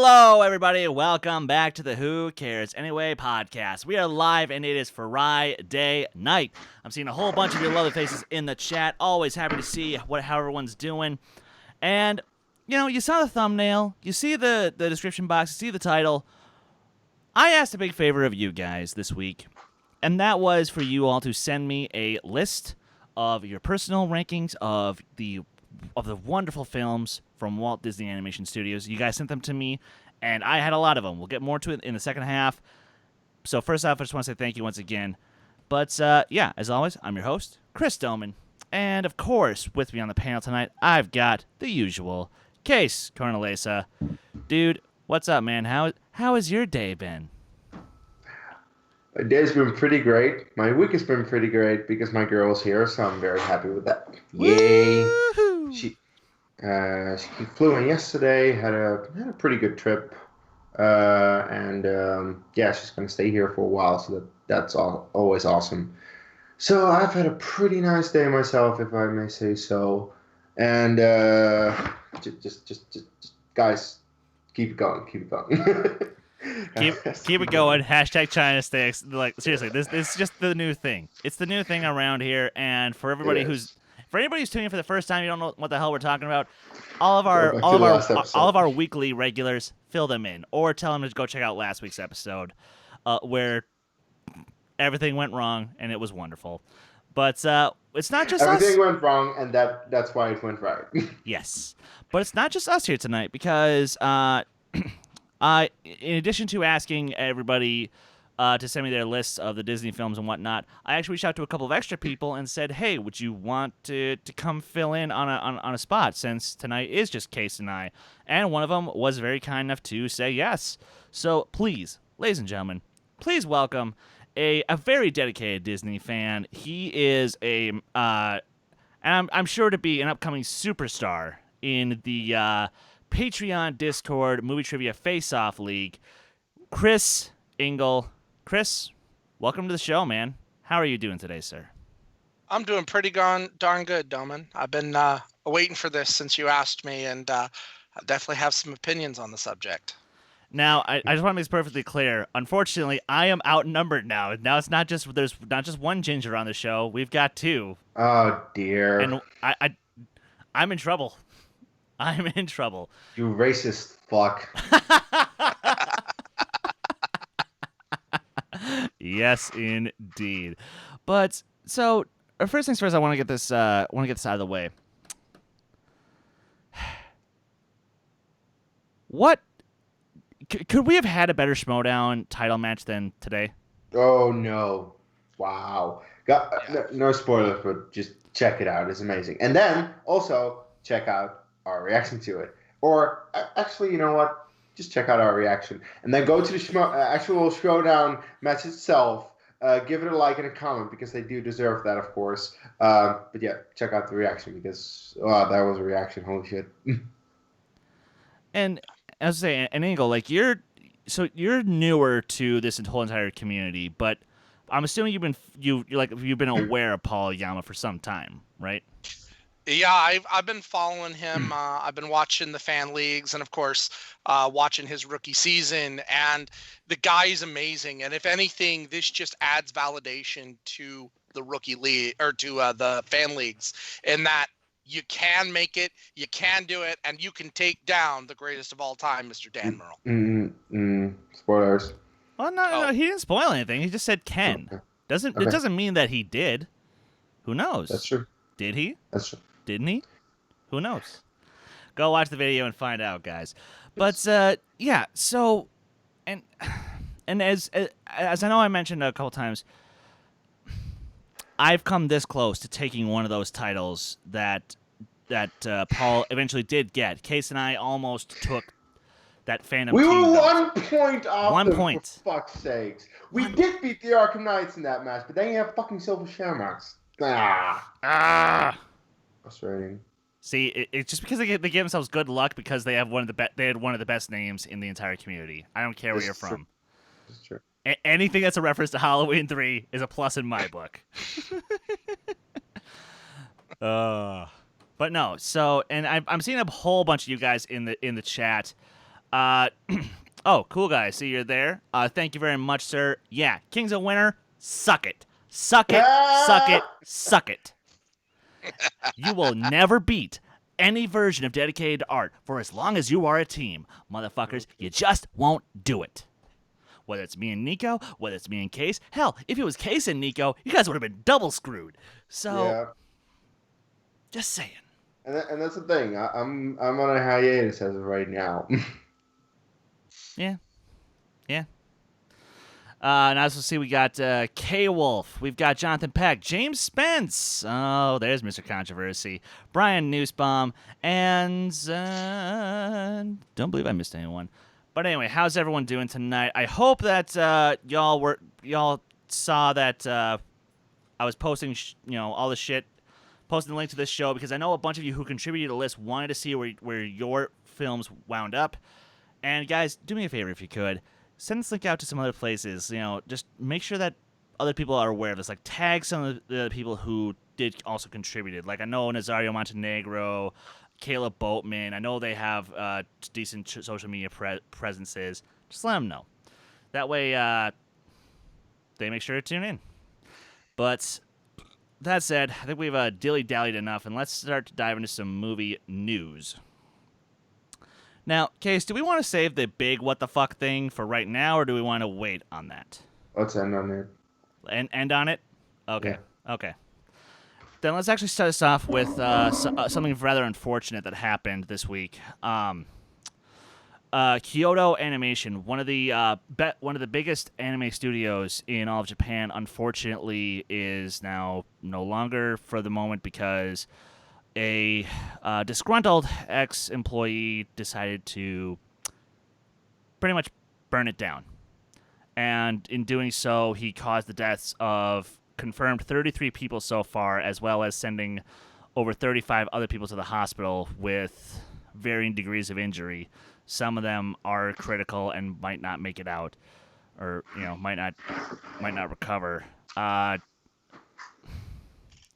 Hello, everybody. Welcome back to the Who Cares Anyway podcast. We are live, and it is Friday night. I'm seeing a whole bunch of your lovely faces in the chat. Always happy to see how everyone's doing. And, you saw the thumbnail. You see the description box. You see the title. I asked a big favor of you guys this week, and that was for you all to send me a list of your personal rankings of the wonderful films from Walt Disney Animation Studios. You guys sent them to me, and I had a lot of them. We'll get more to it in the second half. So first off, I just want to say thank you once again. But, as always, I'm your host, Chris Dohmen. And, of course, with me on the panel tonight, I've got the usual Kees, Cornelisse. Dude, what's up, man? How has your day been? My day's been pretty great. My week has been pretty great because my girl's here, so I'm very happy with that. Yay! Woo-hoo! She flew in yesterday, had a pretty good trip, and she's gonna stay here for a while, so that's always awesome. So I've had a pretty nice day myself, if I may say so, and just guys, keep it going. Keep it going. Hashtag China sticks. Like, seriously, this is just the new thing. It's the new thing around here, and for anybody who's tuning in for the first time, you don't know what the hell we're talking about. All of our weekly regulars, fill them in, or tell them to go check out last week's episode, where everything went wrong and it was wonderful. But it's not just everything went wrong, and that's why it went right. Yes, but it's not just us here tonight because in addition to asking everybody to send me their lists of the Disney films and whatnot, I actually reached out to a couple of extra people and said, hey, would you want to come fill in on a spot, since tonight is just Kees and I? And one of them was very kind enough to say yes. So please, ladies and gentlemen, please welcome a very dedicated Disney fan. He is and I'm sure to be an upcoming superstar in the Patreon Discord Movie Trivia Face-Off League, Chris Ingle. Chris, welcome to the show, man. How are you doing today, sir? I'm doing pretty darn good, Dohmen. I've been waiting for this since you asked me, and I definitely have some opinions on the subject. Now, I just want to make this perfectly clear. Unfortunately, I am outnumbered now. Now there's not just one ginger on the show. We've got two. Oh dear. And I'm in trouble. I'm in trouble. You racist fuck. Yes, indeed. But so, first things first, I want to get this out of the way. What could we have had a better Schmodown title match than today? Oh no! Wow. No spoilers, but just check it out. It's amazing. And then also check out our reaction to it. Or actually, you know what? Just check out our reaction. And then go to the actual Schmodown match itself. Give it a like and a comment, because they do deserve that, of course. But yeah, check out the reaction, because that was a reaction. Holy shit. And as I say, and Ingle, like you're newer to this whole entire community, but I'm assuming you've been aware of Paul Yama for some time, right? Yeah, I've been following him. I've been watching the fan leagues, and of course, watching his rookie season. And the guy is amazing. And if anything, this just adds validation to the rookie league, or to the fan leagues, in that you can make it, you can do it, and you can take down the greatest of all time, Mr. Dan Murrell. Spoilers. Well, no, he didn't spoil anything. He just said Ken. Okay. It doesn't mean that he did. Who knows? That's true. Did he? That's true. Didn't he? Who knows? Go watch the video and find out, guys. But yeah. So, and as I know I mentioned a couple times, I've come this close to taking one of those titles that Paul eventually did get. Kees and I almost took that Phantom We Team were belt. 1 point off. 1 point. For fuck's sakes. We did beat the Arkham Knights in that match, but then you have fucking Silver Shamrocks. Frustrating. See, it's just because they give themselves good luck because they have they had one of the best names in the entire community. I don't care where you're from. That's true. Anything that's a reference to Halloween 3 is a plus in my book. But no, so, and I'm seeing a whole bunch of you guys in the chat Oh, cool guy. See you're there. Thank you very much, sir. Yeah, King's a winner. Suck it. Suck it. Suck it. Suck it. You will never beat any version of dedicated art for as long as you are a team. Motherfuckers, you just won't do it. Whether it's me and Nico, whether it's me and Case. Hell, if it was Case and Nico, you guys would have been double screwed. So, just saying. And that's the thing. I'm on a hiatus as of right now. Yeah. And as we'll see, we got K-Wolf. We've got Jonathan Peck, James Spence. Oh, there's Mr. Controversy. Brian Nussbaum. And don't believe I missed anyone. But anyway, how's everyone doing tonight? I hope that y'all saw that I was posting, all the shit, posting the link to this show because I know a bunch of you who contributed to the list wanted to see where your films wound up. And guys, do me a favor if you could. Send this link out to some other places. Just make sure that other people are aware of this. Like, tag some of the people who did also contributed. Like, I know Nazario Montenegro, Caleb Boatman. I know they have decent social media presences. Just let them know. That way, they make sure to tune in. But that said, I think we've dilly-dallied enough, and let's start to dive into some movie news. Now, Case, do we want to save the big what the fuck thing for right now, or do we want to wait on that? Let's end on it. End on it? Okay. Yeah. Okay. Then let's actually start us off with something rather unfortunate that happened this week. Kyoto Animation, one of the biggest anime studios in all of Japan, unfortunately is now no longer for the moment because a disgruntled ex-employee decided to pretty much burn it down. And in doing so, he caused the deaths of confirmed 33 people so far, as well as sending over 35 other people to the hospital with varying degrees of injury. Some of them are critical and might not make it out, or might not recover.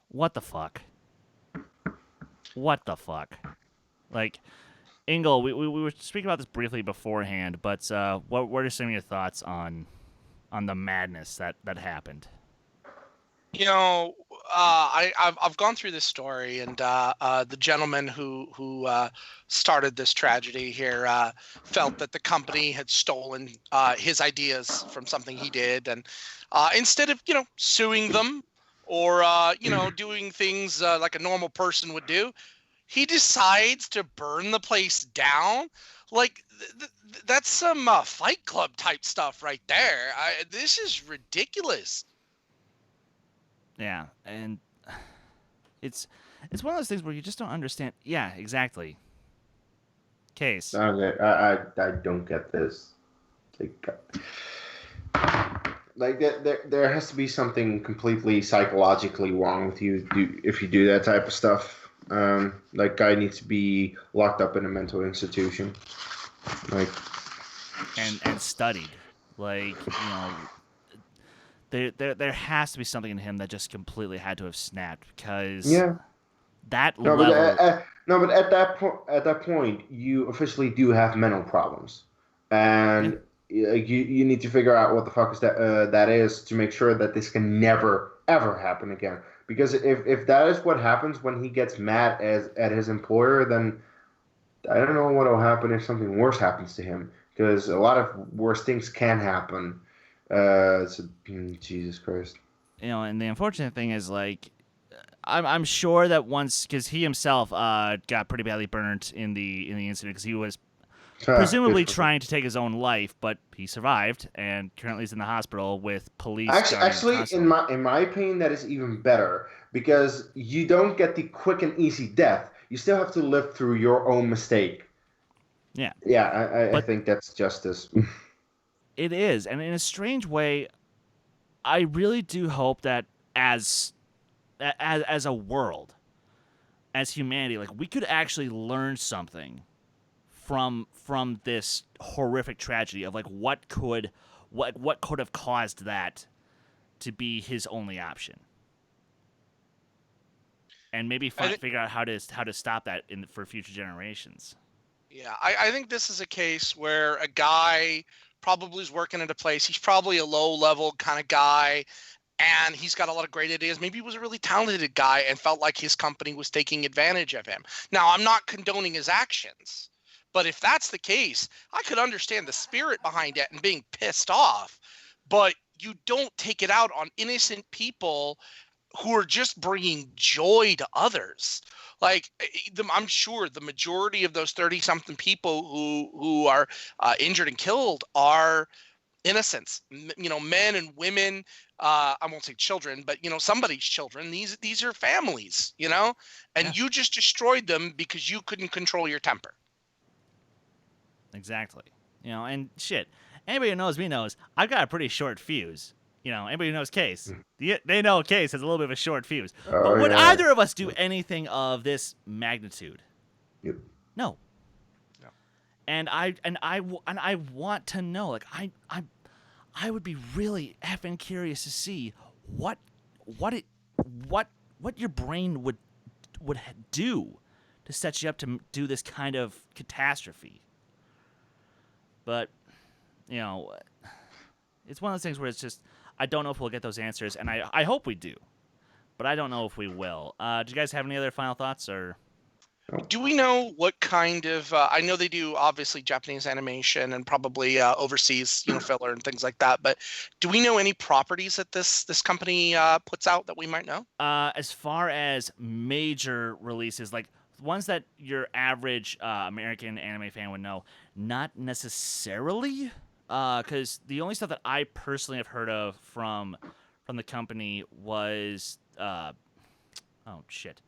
What the fuck? What the fuck? Like, Ingle, we were speaking about this briefly beforehand, but what are some of your thoughts on the madness that happened? I've gone through this story, and the gentleman who started this tragedy here felt that the company had stolen his ideas from something he did, and instead of suing them or doing things like a normal person would do, he decides to burn the place down. Like that's some Fight Club type stuff right there. This is ridiculous. Yeah, and it's one of those things where you just don't understand. Yeah, exactly. Case. Okay, I don't get this. Like there has to be something completely psychologically wrong with you if you do that type of stuff. Like, guy needs to be locked up in a mental institution. Like, and studied. Like, there has to be something in him that just completely had to have snapped because that level. But at that point, you officially do have mental problems, and you need to figure out what the fuck is that is to make sure that this can never ever happen again. Because if that is what happens when he gets mad at his employer, then I don't know what will happen if something worse happens to him. Because a lot of worse things can happen. Jesus Christ. And the unfortunate thing is, like, I'm sure that once, because he himself got pretty badly burned in the incident, because he was presumably trying to take his own life, but he survived and currently is in the hospital with police. Actually, in my opinion, that is even better because you don't get the quick and easy death. You still have to live through your own mistake. Yeah. Yeah, I think that's justice. It is, and in a strange way, I really do hope that as a world, as humanity, like, we could actually learn something from this horrific tragedy of, like, what could have caused that to be his only option, and maybe figure out how to stop that for future generations. Yeah, I think this is a case where a guy probably is working at a place. He's probably a low-level kind of guy, and he's got a lot of great ideas. Maybe he was a really talented guy and felt like his company was taking advantage of him. Now, I'm not condoning his actions, but if that's the case, I could understand the spirit behind it and being pissed off. But you don't take it out on innocent people who are just bringing joy to others. Like I'm sure the majority of those 30 something people who are injured and killed are innocents, men and women. I won't say children, but somebody's children. These are families, and Yeah. you just destroyed them because you couldn't control your temper. Exactly. And shit. Anybody who knows me knows I've got a pretty short fuse. Anybody who knows Case, they know Case has a little bit of a short fuse. Oh, But would yeah. either of us do anything of this magnitude? Yep. No. No. And I want to know. Like I would be really effing curious to see what your brain would do to set you up to do this kind of catastrophe. But it's one of those things where it's just I don't know if we'll get those answers, and I hope we do, but I don't know if we will. Do you guys have any other final thoughts or? Do we know what kind of? I know they do obviously Japanese animation and probably overseas, filler and things like that. But do we know any properties that this company puts out that we might know? As far as major releases, like ones that your average American anime fan would know, not necessarily. Because the only stuff that I personally have heard of from the company was oh shit.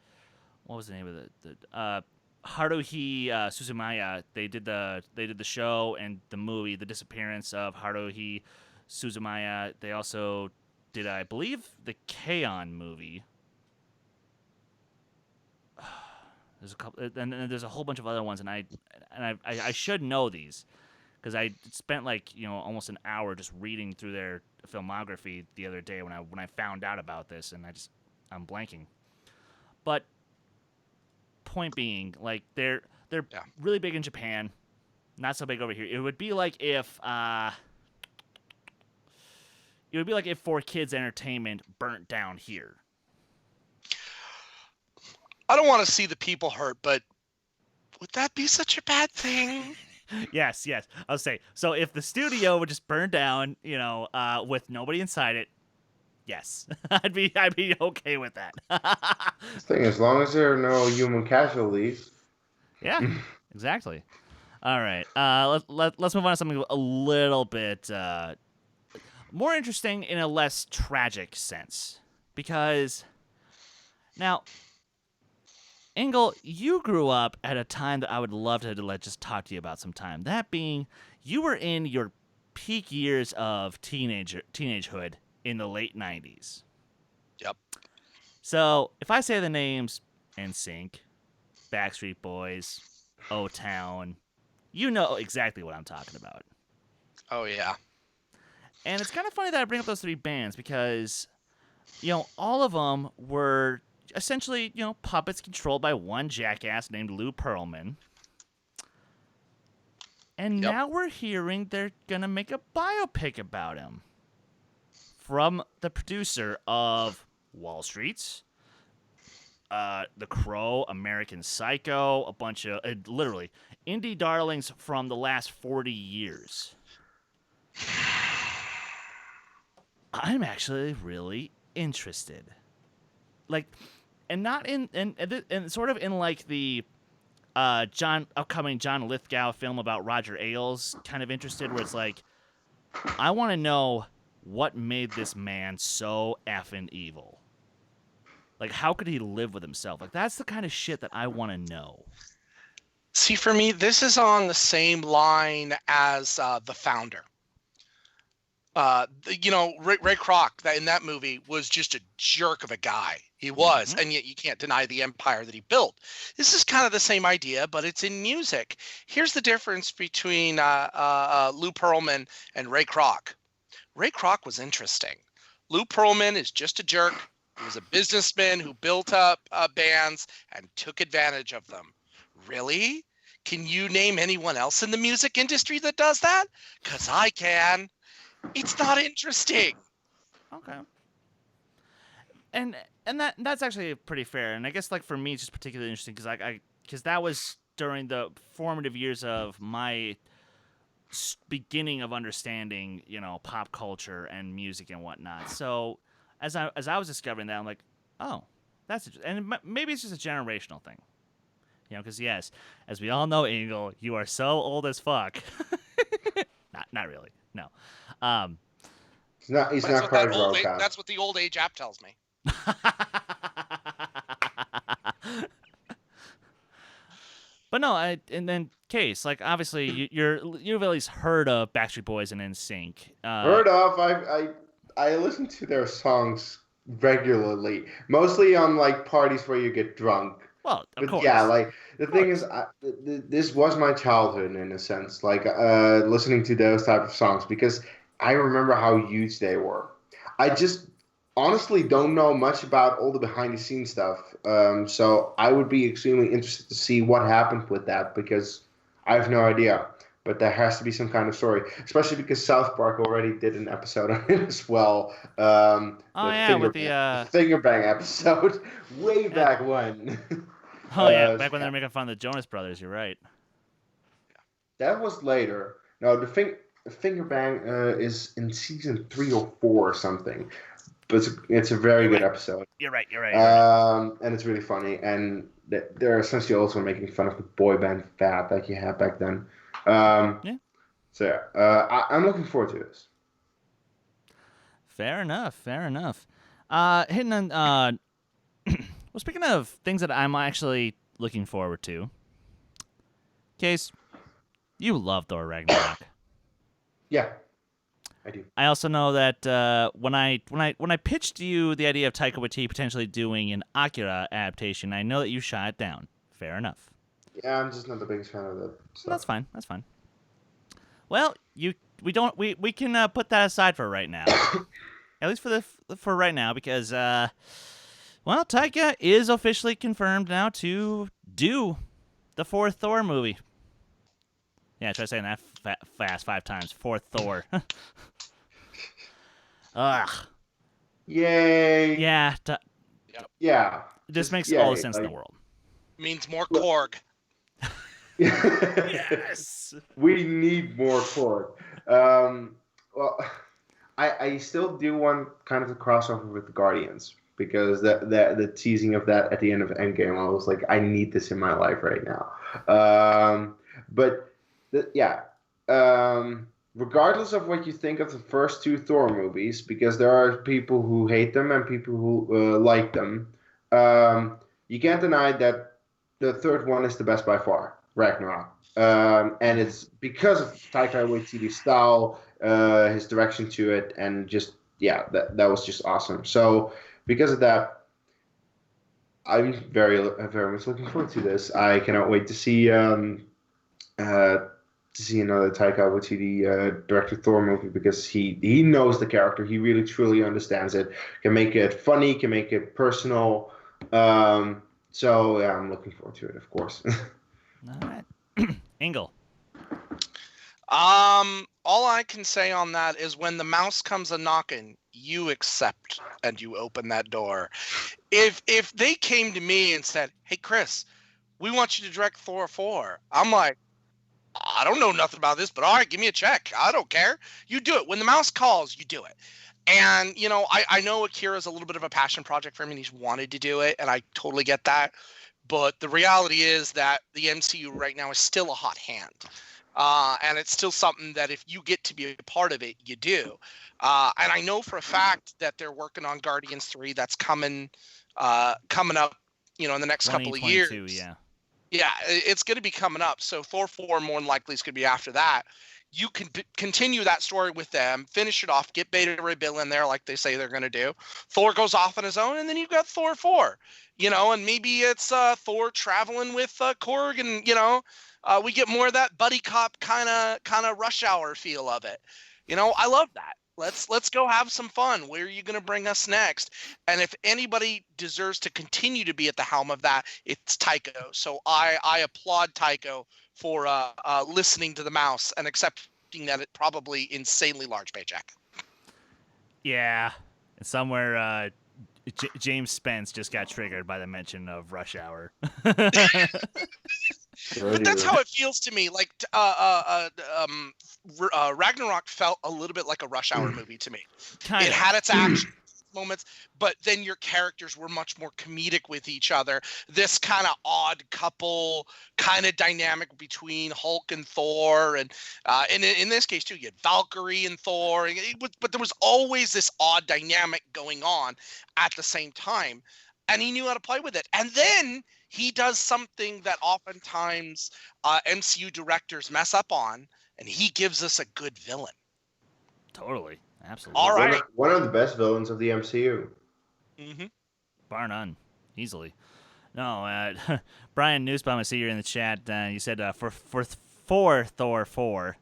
What was the name of the Haruhi Suzumaya? They did the show and the movie, The Disappearance of Haruhi Suzumaya. They also did, I believe, the K-On! Movie. There's a couple, and there's a whole bunch of other ones, and I should know these because I spent almost an hour just reading through their filmography the other day when I found out about this, and I'm blanking. But point being, they're really big in Japan, not so big over here. It would be like if 4Kids Entertainment burnt down here. I don't want to see the people hurt, but would that be such a bad thing? Yes. I'll say so. If the studio would just burn down, with nobody inside it, yes, I'd be okay with that. Thing, as long as there are no human casualties. Yeah, exactly. All right. Let's move on to something a little bit more interesting in a less tragic sense, because now, Ingle, you grew up at a time that I would love to just talk to you about sometime. That being, you were in your peak years of teenagehood in the late 90s. Yep. So, if I say the names NSYNC, Backstreet Boys, O-Town, you know exactly what I'm talking about. Oh, yeah. And it's kind of funny that I bring up those three bands because, all of them were essentially, puppets controlled by one jackass named Lou Pearlman. And now we're hearing they're going to make a biopic about him from the producer of Wall Street, The Crow, American Psycho, a bunch of, literally, indie darlings from the last 40 years. I'm actually really interested. And not and sort of in the upcoming John Lithgow film about Roger Ailes kind of interested, where it's I want to know what made this man so effing evil. How could he live with himself? That's the kind of shit that I want to know. See, for me, this is on the same line as The Founder. Ray Kroc in that movie was just a jerk of a guy. He was, Mm-hmm. and yet you can't deny the empire that he built. This is kind of the same idea, but it's in music. Here's the difference between Lou Pearlman and Ray Kroc. Ray Kroc was interesting. Lou Pearlman is just a jerk. He was a businessman who built up bands and took advantage of them. Really? Can you name anyone else in the music industry that does that? Because I can. It's not interesting. Okay. And that's actually pretty fair. And I guess like for me, it's just particularly interesting because that was during the formative years of my beginning of understanding, pop culture and music and whatnot. So as I was discovering that, I'm like, oh, that's interesting. And maybe it's just a generational thing, because yes, as we all know, Ingle, you are so old as fuck. not really, no. He's not quite broke out. That's what the old age app tells me. But no, and then Kees, like obviously you've at least heard of Backstreet Boys and NSYNC. Heard of? I listen to their songs regularly, mostly on like parties where you get drunk. Well, of course. Yeah, like the thing is, this was my childhood in a sense, like listening to those type of songs because I remember how huge they were. I just honestly don't know much about all the behind the scenes stuff, so I would be extremely interested to see what happened with that because I have no idea. But there has to be some kind of story, especially because South Park already did an episode on it as well. With the Finger Bang episode, way back when. Oh yeah, back when they were making fun of the Jonas Brothers. You're right. That was later. No, the Finger Bang is in season 3 or 4 or something. But it's a very good episode. You're right. And it's really funny. And they're essentially also making fun of the boy band fad like you had back then. Yeah. So yeah, I'm looking forward to this. Fair enough. Hitting on. Well, speaking of things that I'm actually looking forward to, Kees, you love Thor Ragnarok. Yeah, I do. I also know that when I pitched you the idea of Taika Waititi potentially doing an Akira adaptation, I know that you shot it down. Fair enough. Yeah, I'm just not the biggest fan of that stuff. That's fine. Well, we can put that aside for right now. At least for right now, because Taika is officially confirmed now to do the 4th Thor movie. Yeah, try saying that fast 5 times. 4th Thor. Ugh. Yay. Yeah. Yeah. This makes all the sense in the world. Means more Korg. Yes. We need more Korg. Well, I still do want kind of a crossover with the Guardians because the teasing of that at the end of Endgame, I was like, I need this in my life right now. Regardless of what you think of the first 2 Thor movies, because there are people who hate them and people who like them, you can't deny that the 3rd one is the best by far, Ragnarok. And it's because of Taika Waititi's style, his direction to it, and just, that was just awesome. So because of that, I'm very, very much looking forward to this. I cannot wait to see another Taika Waititi directed Thor movie because he knows the character. He really, truly understands it. Can make it funny, can make it personal. So yeah, I'm looking forward to it, of course. All right. Ingle. All I can say on that is when the mouse comes a knocking, you accept and you open that door. If they came to me and said, "Hey Chris, we want you to direct Thor 4," I'm like, I don't know nothing about this, but all right, give me a check. I don't care. You do it. When the mouse calls, you do it. And, I know Akira's a little bit of a passion project for him and he's wanted to do it, and I totally get that. But the reality is that the MCU right now is still a hot hand. And it's still something that if you get to be a part of it, you do. And I know for a fact that they're working on Guardians 3 that's coming up, in the next couple of years. Yeah. Yeah, it's going to be coming up. So Thor 4 more than likely is going to be after that. You can continue that story with them, finish it off, get Beta Ray Bill in there like they say they're going to do. Thor goes off on his own, and then you've got Thor 4, and maybe it's Thor traveling with Korg, and, we get more of that buddy cop kind of Rush Hour feel of it. I love that. Let's go have some fun. Where are you going to bring us next? And if anybody deserves to continue to be at the helm of that, it's Taika. So I applaud Taika for listening to the mouse and accepting that it probably insanely large paycheck. Yeah, somewhere James Spence just got triggered by the mention of Rush Hour. But that's how it feels to me. Like Ragnarok felt a little bit like a Rush Hour movie to me. Kind It of. had its action moments, but then your characters were much more comedic with each other. This kind of odd couple kind of dynamic between Hulk and Thor, and in this case too, you had Valkyrie and Thor. But there was always this odd dynamic going on at the same time, and he knew how to play with it. And then he does something that oftentimes MCU directors mess up on, and he gives us a good villain. Totally. Absolutely. All right. One of the best villains of the MCU. Mm-hmm. Bar none. Easily. No, Brian Nussbaum, I see you're in the chat. You said for Thor 4.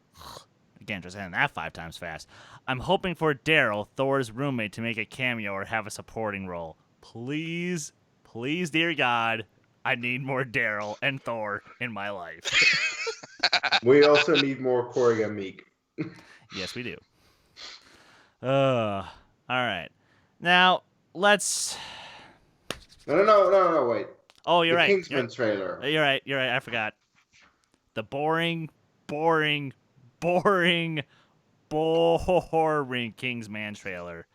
Again, just saying that 5 times fast. I'm hoping for Daryl, Thor's roommate, to make a cameo or have a supporting role. Please, dear God, I need more Daryl and Thor in my life. We also need more Korrigan Meek. Yes, we do. All right. Now, let's... No, wait. Oh, you're the right. Kingsman trailer. You're right. I forgot. The boring Kingsman trailer.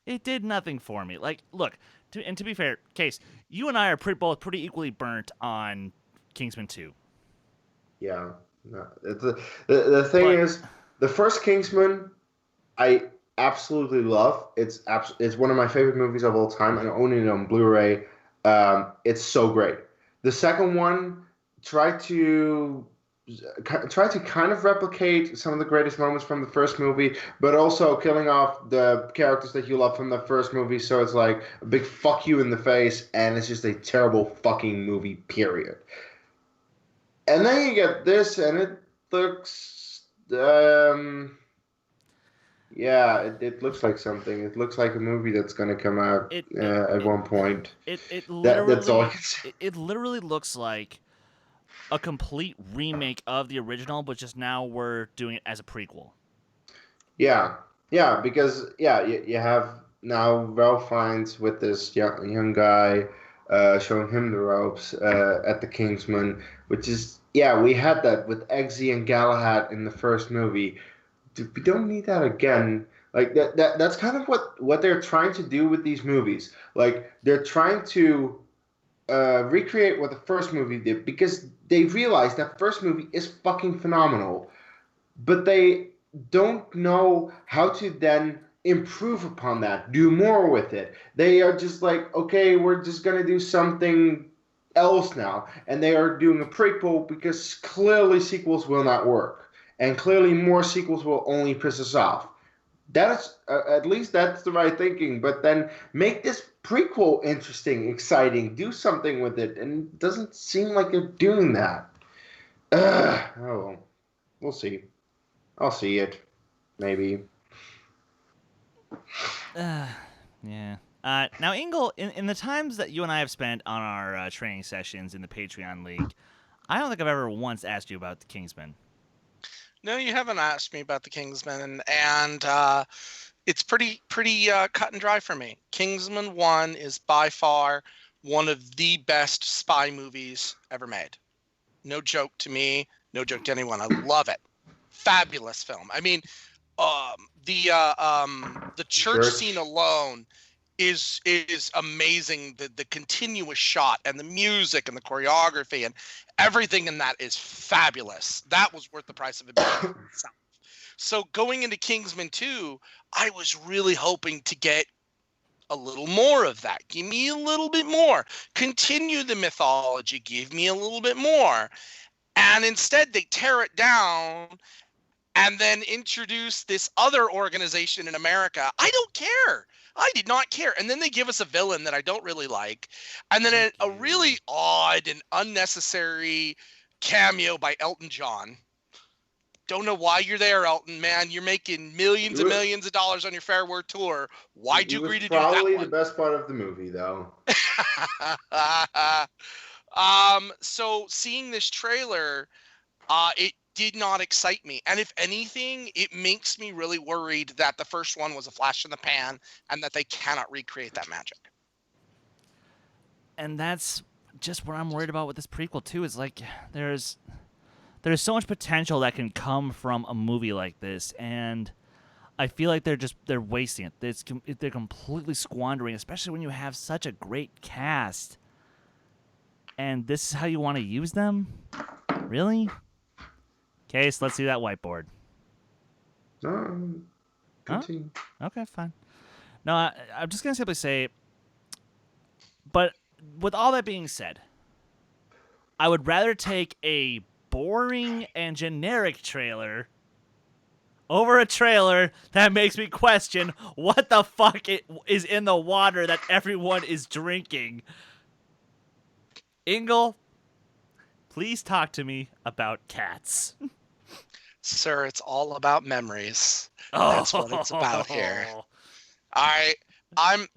It did nothing for me. Like, look, to be fair, Case, you and I are both pretty equally burnt on Kingsman 2. Yeah. No, the thing is, the first Kingsman, I absolutely love. It's one of my favorite movies of all time. I own it on Blu-ray. It's so great. The second one tried to kind of replicate some of the greatest moments from the first movie, but also killing off the characters that you love from the first movie. So it's like a big fuck you in the face, and it's just a terrible fucking movie, period. And then you get this, and it looks, it looks like something. It looks like a movie that's going to come out at one point. It literally, that's all I can say. It literally looks like a complete remake of the original, but just now we're doing it as a prequel. Yeah, because you have now Ralph Fiennes with this young guy, showing him the ropes at the Kingsman, which is we had that with Eggsy and Galahad in the first movie. We don't need that again. Like that's kind of what they're trying to do with these movies. Like they're trying to recreate what the first movie did, because they realize that first movie is fucking phenomenal, but they don't know how to then improve upon that, do more with it. They are just like, okay, we're just gonna do something else now, and they are doing a prequel because clearly sequels will not work, and clearly more sequels will only piss us off. That's at least that's the right thinking. But then make this prequel interesting, exciting, do something with it, and it doesn't seem like they're doing that. Oh well, we'll see. I'll see it, maybe. Yeah. Now, Ingle, in the times that you and I have spent on our training sessions in the Patreon League, I don't think I've ever once asked you about the Kingsman. No, you haven't asked me about the Kingsman, and it's pretty cut and dry for me. Kingsman 1 is by far one of the best spy movies ever made. No joke to me, no joke to anyone. I love it. Fabulous film. I mean, the church scene alone is amazing. The continuous shot and the music and the choreography and everything in that is fabulous. That was worth the price of admission. So going into Kingsman 2, I was really hoping to get a little more of that. Give me a little bit more. Continue the mythology. Give me a little bit more. And instead they tear it down and then introduce this other organization in America. I don't care. I did not care. And then they give us a villain that I don't really like. And then a really odd and unnecessary cameo by Elton John. Don't know why you're there, Elton, man. You're making millions and millions of dollars on your Farewell tour. Why'd you agree to do that one? Probably the best part of the movie, though. So seeing this trailer, it did not excite me. And if anything, it makes me really worried that the first one was a flash in the pan and that they cannot recreate that magic. And that's just what I'm worried about with this prequel too. Is like there's so much potential that can come from a movie like this, and I feel like they're wasting it. They're completely squandering, especially when you have such a great cast. And this is how you want to use them? Really? Case, let's see that whiteboard. Continue. Huh? Okay, fine. No, I'm just gonna simply say. But with all that being said, I would rather take a boring and generic trailer over a trailer that makes me question what the fuck is in the water that everyone is drinking. Ingle, please talk to me about cats. Sir, it's all about memories. That's what it's about here. I'm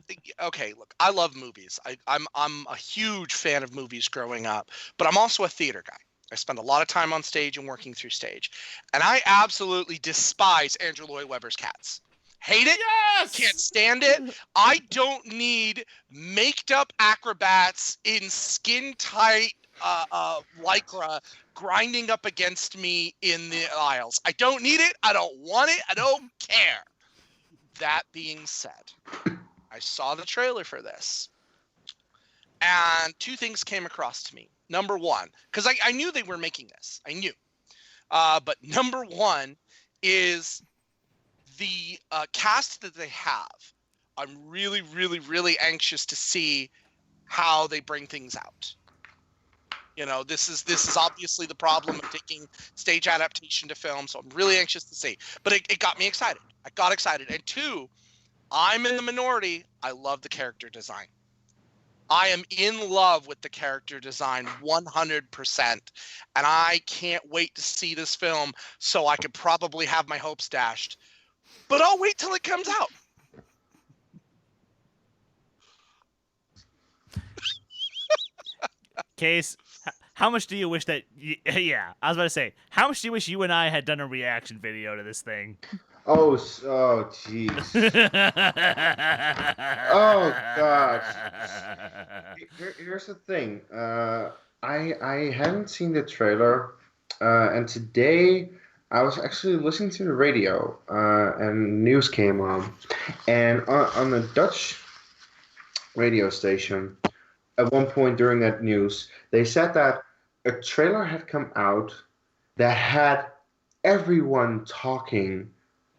okay. Look, I love movies. I'm a huge fan of movies growing up, but I'm also a theater guy. I spend a lot of time on stage and working through stage, and I absolutely despise Andrew Lloyd Webber's Cats. Hate it. Yes! Can't stand it. I don't need maked up acrobats in skin tight lycra grinding up against me in the aisles. I don't need it. I don't want it. I don't care. That being said, I saw the trailer for this, and two things came across to me. Number one, because I knew they were making this. I knew. But number one is the cast that they have. I'm really, really, really anxious to see how they bring things out. You know, this is obviously the problem of taking stage adaptation to film, so I'm really anxious to see. But it got me excited. I got excited. And two, I'm in the minority. I love the character design. I am in love with the character design 100%. And I can't wait to see this film so I could probably have my hopes dashed. But I'll wait till it comes out. Case, how much do you wish that... Yeah, I was about to say, how much do you wish you and I had done a reaction video to this thing? Oh, jeez. Oh, gosh. Here's the thing. I hadn't seen the trailer, and today I was actually listening to the radio, and news came on. And on the Dutch radio station, at one point during that news, they said that a trailer had come out that had everyone talking,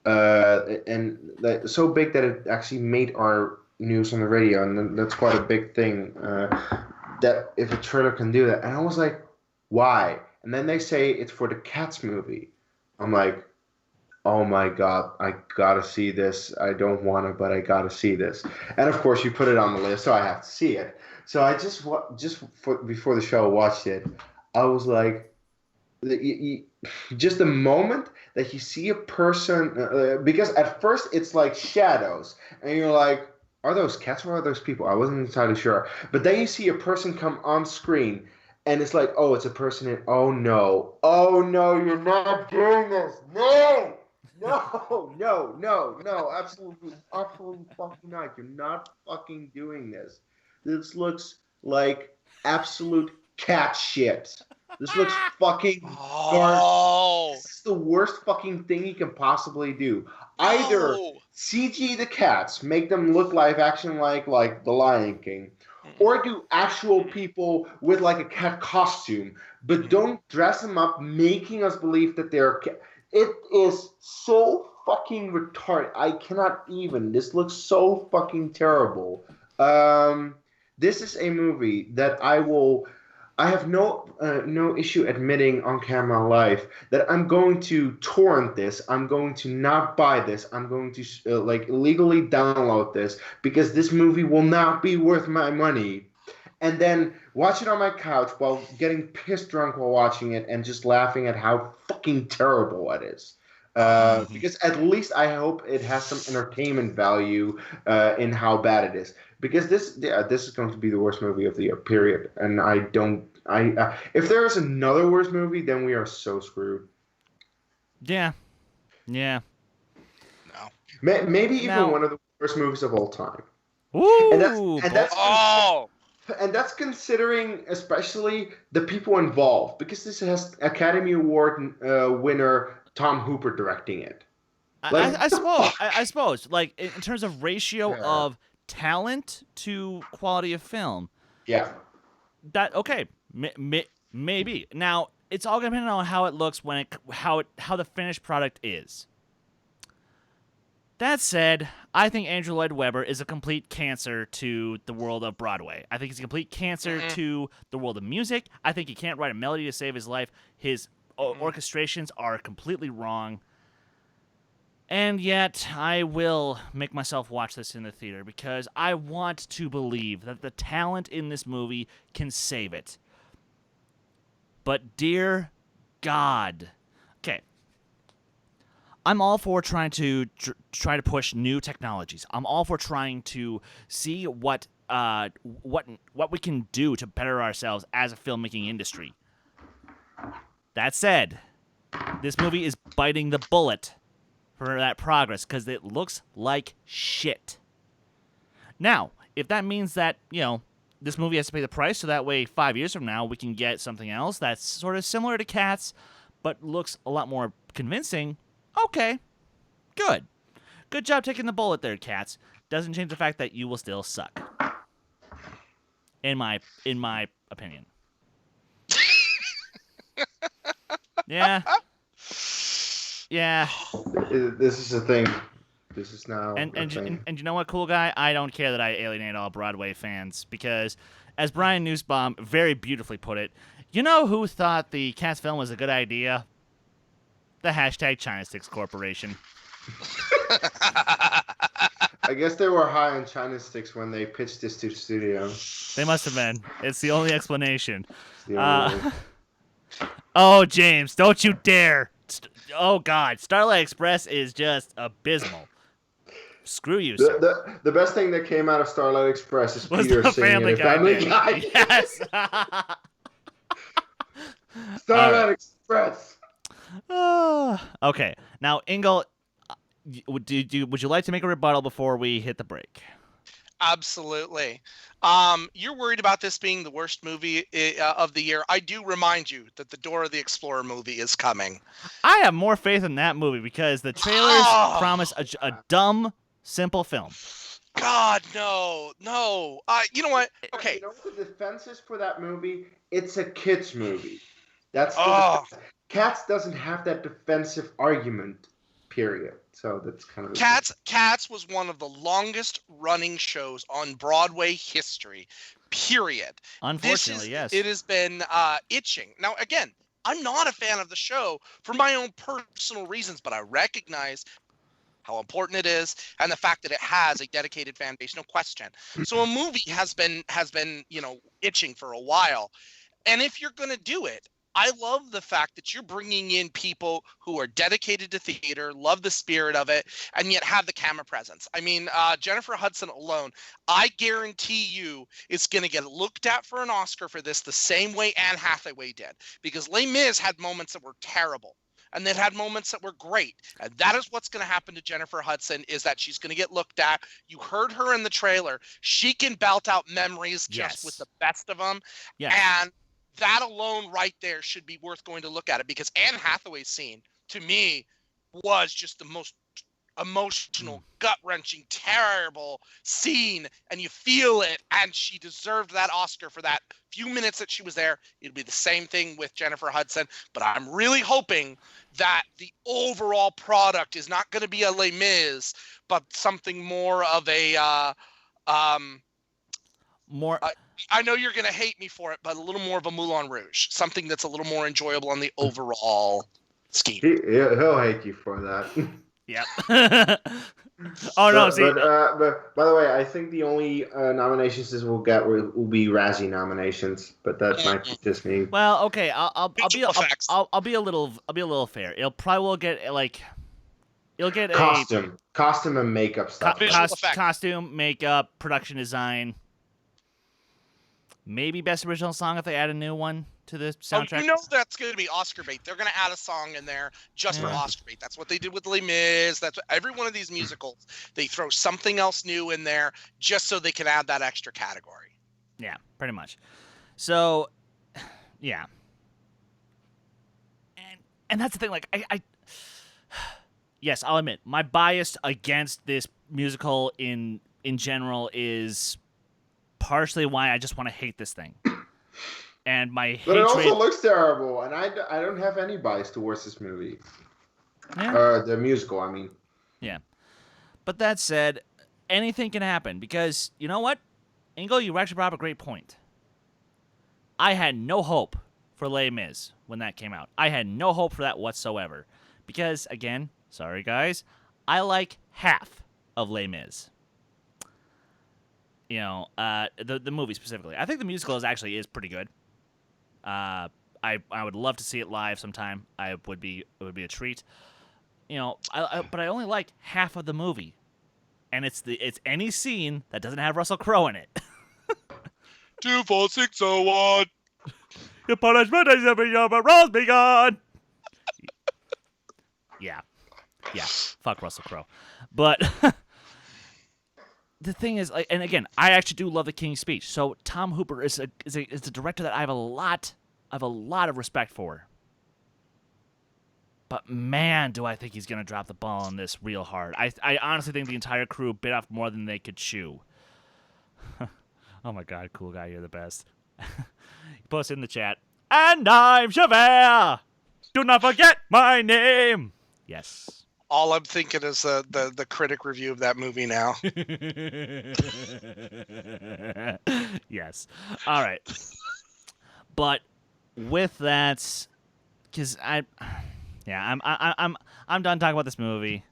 and so big that it actually made our news on the radio, and that's quite a big thing. That if a trailer can do that, and I was like, why? And then they say it's for the Cats movie. I'm like, oh my god, I gotta see this. I don't want to, but I gotta see this. And of course, you put it on the list, so I have to see it. So I before the show watched it, I was like, just the moment that you see a person, because at first it's like shadows, and you're like, are those cats or are those people? I wasn't entirely sure. But then you see a person come on screen, and it's like, oh, it's a person, and oh no, you're not doing this. No, absolutely fucking not. You're not fucking doing this. This looks like absolute cat shit. This looks fucking garbage. This is the worst fucking thing you can possibly do. Either CG the cats, make them look live action like The Lion King, or do actual people with like a cat costume, but don't dress them up, making us believe that they're cat. It is so fucking retarded. I cannot even. This looks so fucking terrible. This is a movie that I have no issue admitting on camera live that I'm going to torrent this. I'm going to not buy this. I'm going to illegally download this because this movie will not be worth my money. And then watch it on my couch while getting pissed drunk while watching it and just laughing at how fucking terrible it is. Because at least I hope it has some entertainment value in how bad it is. Because this is going to be the worst movie of the year, period. And if there is another worst movie, then we are so screwed. Yeah. No. Maybe even Now- one of the worst movies of all time. Ooh, And that's considering especially the people involved, because this has Academy Award winner Tom Hooper directing it. I suppose, like in terms of ratio of talent to quality of film, Yeah. that okay, maybe. Now it's all gonna depend on how it looks how the finished product is. That said, I think Andrew Lloyd Webber is a complete cancer to the world of Broadway. I think he's a complete cancer to the world of music. I think he can't write a melody to save his life. His orchestrations are completely wrong. And yet, I will make myself watch this in the theater because I want to believe that the talent in this movie can save it. But dear God, okay, I'm all for trying to push new technologies. I'm all for trying to see what we can do to better ourselves as a filmmaking industry. That said, this movie is biting the bullet for that progress because it looks like shit. Now, if that means that, this movie has to pay the price so that way 5 years from now we can get something else that's sort of similar to Cats but looks a lot more convincing, okay, good. Good job taking the bullet there, Cats. Doesn't change the fact that you will still suck. In my opinion. Yeah. Yeah. This is a thing. This is now And a thing. and you know what, cool guy? I don't care that I alienate all Broadway fans because, as Brian Nussbaum very beautifully put it, you know who thought the Cats film was a good idea? The hashtag China Sticks Corporation. I guess they were high on China Sticks when they pitched this to the studio. They must have been. It's the only explanation. It's the only way. Oh, James, don't you dare. Oh, God. Starlight Express is just abysmal. Screw you, sir. The best thing that came out of Starlight Express is Was Peter the singing Family it. Guy Family bit. Guy. Yes. Starlight Express. Okay. Now, Ingle, would you like to make a rebuttal before we hit the break? Absolutely. You're worried about this being the worst movie of the year. I do remind you that the Dora the Explorer movie is coming. I have more faith in that movie because the trailers promise a dumb, simple film. God, no. You know what? Okay. You know what the defense is for that movie? It's a kids movie. That's Cats doesn't have that defensive argument, period. So that's kind of Cats was one of the longest running shows on Broadway history, period. Unfortunately, yes. It has been itching. Now, again, I'm not a fan of the show for my own personal reasons, but I recognize how important it is and the fact that it has a dedicated fan base, no question. So a movie has been itching for a while. And if you're going to do it, I love the fact that you're bringing in people who are dedicated to theater, love the spirit of it, and yet have the camera presence. I mean, Jennifer Hudson alone, I guarantee you is going to get looked at for an Oscar for this the same way Anne Hathaway did. Because Les Mis had moments that were terrible. And then had moments that were great. And that is what's going to happen to Jennifer Hudson, is that she's going to get looked at. You heard her in the trailer. She can belt out memories just with the best of them. Yes. And that alone right there should be worth going to look at it, because Anne Hathaway's scene, to me, was just the most emotional, gut-wrenching, terrible scene, and you feel it, and she deserved that Oscar for that few minutes that she was there. It'll be the same thing with Jennifer Hudson, but I'm really hoping that the overall product is not going to be a Les Mis, but something more of a I know you're going to hate me for it, but a little more of a Moulin Rouge, something that's a little more enjoyable on the overall scheme. He'll hate you for that. Yep. But by the way, I think the only nominations this will get will be Razzie nominations, but that might be just me. Well, okay, I'll be a little fair. It'll probably will get like You'll get costume and makeup stuff. Visual effects. costume, makeup, production design. Maybe best original song if they add a new one to the soundtrack. Oh, you know that's going to be Oscar bait. They're going to add a song in there just for Oscar bait. That's what they did with Les Mis. That's what, every one of these musicals. They throw something else new in there just so they can add that extra category. Yeah, pretty much. So, yeah. And that's the thing. Like, I yes, I'll admit my bias against this musical in general is partially why I just want to hate this thing. And my hatred... But it also looks terrible, and I don't have any bias towards this movie. Yeah. The musical, I mean. Yeah. But that said, anything can happen, because, you know what? Ingle, you actually brought up a great point. I had no hope for Les Mis when that came out. I had no hope for that whatsoever. Because, again, sorry guys, I like half of Les Mis. You know, the movie specifically. I think the musical is pretty good. I would love to see it live sometime. It would be a treat. You know, but I only like half of the movie, and it's any scene that doesn't have Russell Crowe in it. 2, 4, 6, 0, 1. Your punishment is your role's begun. Yeah, fuck Russell Crowe. But the thing is, like, and again, I actually do love the King's Speech. So Tom Hooper is a director that I have a lot of respect for. But man, do I think he's gonna drop the ball on this real hard. I honestly think the entire crew bit off more than they could chew. Oh my god, cool guy, you're the best. Post it in the chat. And I'm Javert. Do not forget my name. Yes. All I'm thinking is the critic review of that movie now. Yes. All right. But with that, because I'm done talking about this movie.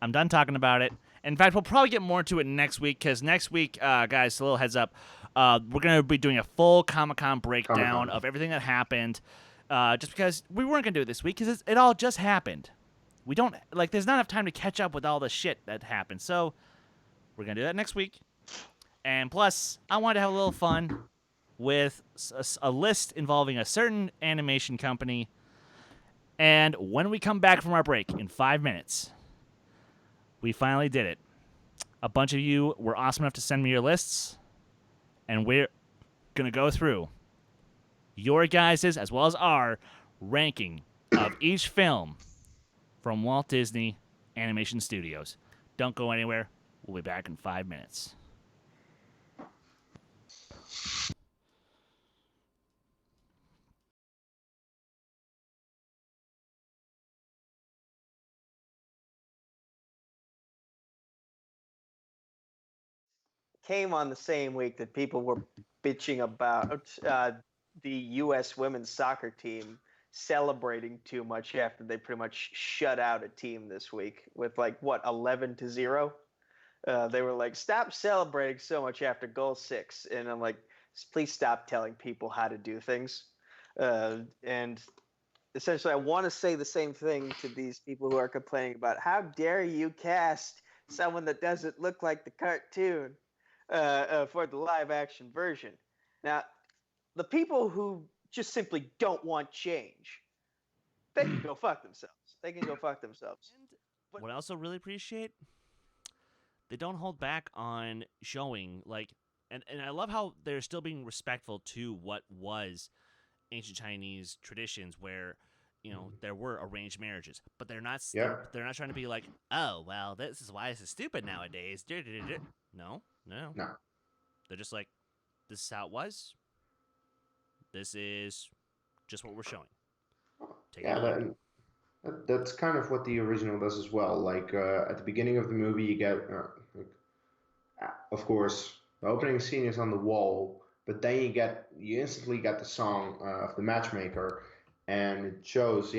I'm done talking about it. In fact, we'll probably get more into it next week, because next week, guys, a little heads up, we're going to be doing a full Comic-Con breakdown of everything that happened, just because we weren't going to do it this week, because it all just happened. We don't, like, there's not enough time to catch up with all the shit that happened, so we're going to do that next week. And plus, I wanted to have a little fun with a list involving a certain animation company, and when we come back from our break in 5 minutes... we finally did it. A bunch of you were awesome enough to send me your lists, and we're going to go through your guys' as well as our ranking of each film from Walt Disney Animation Studios. Don't go anywhere. We'll be back in 5 minutes. Came on the same week that people were bitching about the U.S. women's soccer team celebrating too much after they pretty much shut out a team this week with 11-0. They were like, stop celebrating so much after goal 6, and I'm like, please stop telling people how to do things. And essentially, I want to say the same thing to these people who are complaining about how dare you cast someone that doesn't look like the cartoon for the live action version. Now, the people who just simply don't want change, they can go fuck themselves. What I also really appreciate, they don't hold back on showing, and I love how they're still being respectful to what was ancient Chinese traditions where, you know, there were arranged marriages, but they're not trying to be like, oh, well, this is why this is stupid nowadays. No. They're just like, this is how it was. This is just what we're showing. That's kind of what the original does as well. Like, at the beginning of the movie, you get, of course, the opening scene is on the wall, but then you instantly get the song of the matchmaker, and it shows,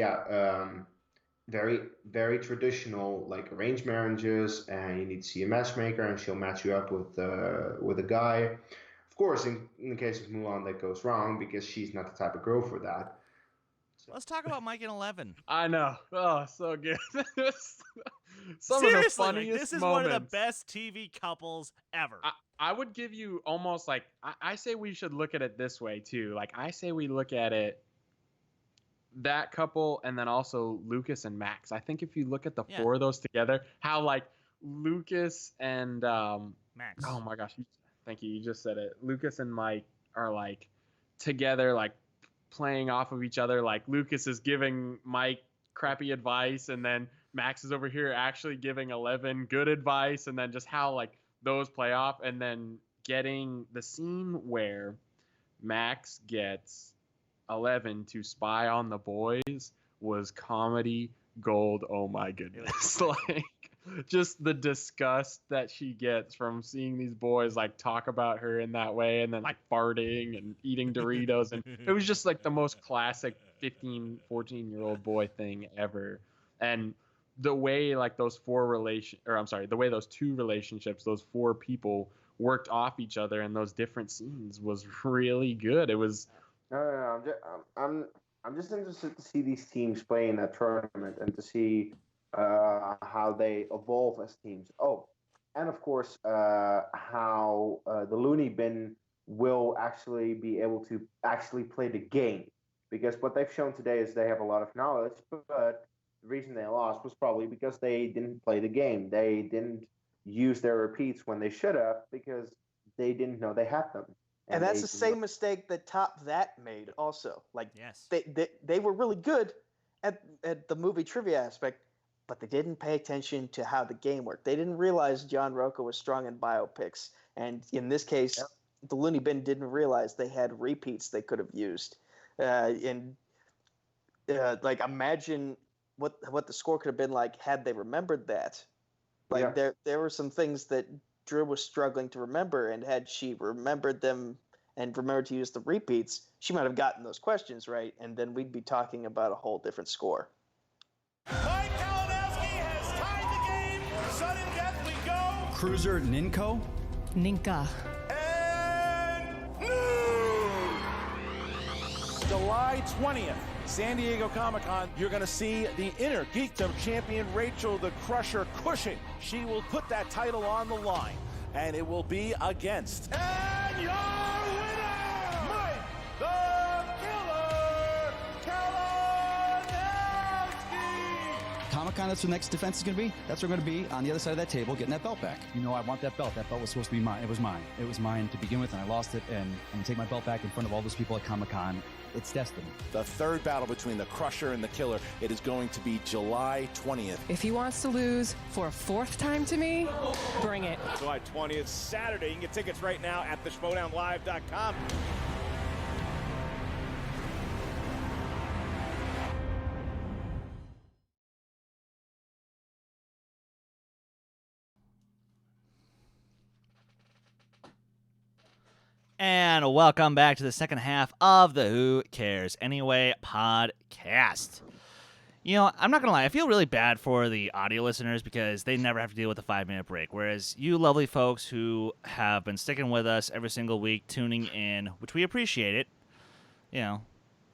very, very traditional, like arranged marriages, and you need to see a matchmaker, and she'll match you up with a guy. Of course, in the case of Mulan, that goes wrong because she's not the type of girl for that. Let's talk about Mike and 11. I know. Oh, so good. Some of the Seriously, like, funniest this is moments. one of the best TV couples ever. I would give you almost like I say we should look at it this way too. Like I say we look at it that couple and then also Lucas and Max. I think if you look at the four of those together, how like Lucas and Max. Oh my gosh, thank you. You just said it. Lucas and Mike are like together, like playing off of each other. Like Lucas is giving Mike crappy advice, and then Max is over here actually giving 11 good advice, and then just how like those play off, and then getting the scene where Max gets 11 to spy on the boys was comedy gold. Oh my goodness. Like just the disgust that she gets from seeing these boys like talk about her in that way, and then like farting and eating Doritos, and it was just like the most classic 14-year-old boy thing ever. And the way like those the way those two relationships, those four people worked off each other in those different scenes was really good. It was No. I'm just interested to see these teams play in that tournament and to see how they evolve as teams. Oh, and of course, how the Looney Bin will actually be able to actually play the game. Because what they've shown today is they have a lot of knowledge, but the reason they lost was probably because they didn't play the game. They didn't use their repeats when they should have because they didn't know they had them. And that's the same mistake that Top That made also. Like, yes, they were really good at the movie trivia aspect, but they didn't pay attention to how the game worked. They didn't realize John Rocco was strong in biopics. And in this case, the Looney Bin didn't realize they had repeats they could have used. Like, imagine what the score could have been like had they remembered that. Like, there were some things that Drew was struggling to remember, and had she remembered them and remembered to use the repeats, she might have gotten those questions right, and then we'd be talking about a whole different score. Mike Kalinowski has tied the game. Sudden death we go. Cruiser Ninko? Ninka. And July 20th, San Diego Comic-Con, you're going to see the inner Geekdom champion Rachel the Crusher Cushing. She will put that title on the line, and it will be against. And your winner, Mike the Killer Kalinowski. Comic-Con, that's where the next defense is going to be. That's where we're going to be on the other side of that table, getting that belt back. You know, I want that belt. That belt was supposed to be mine. It was mine. It was mine to begin with, and I lost it, and I'm going to take my belt back in front of all those people at Comic-Con. It's destiny. The third battle between the Crusher and the Killer, it is going to be July 20th. If he wants to lose for a fourth time to me, bring it. July 20th, Saturday. You can get tickets right now at theschmodownlive.com. And welcome back to the second half of the Who Cares Anyway podcast. You know, I'm not going to lie, I feel really bad for the audio listeners because they never have to deal with a 5-minute break, whereas you lovely folks who have been sticking with us every single week, tuning in, which we appreciate it, you know.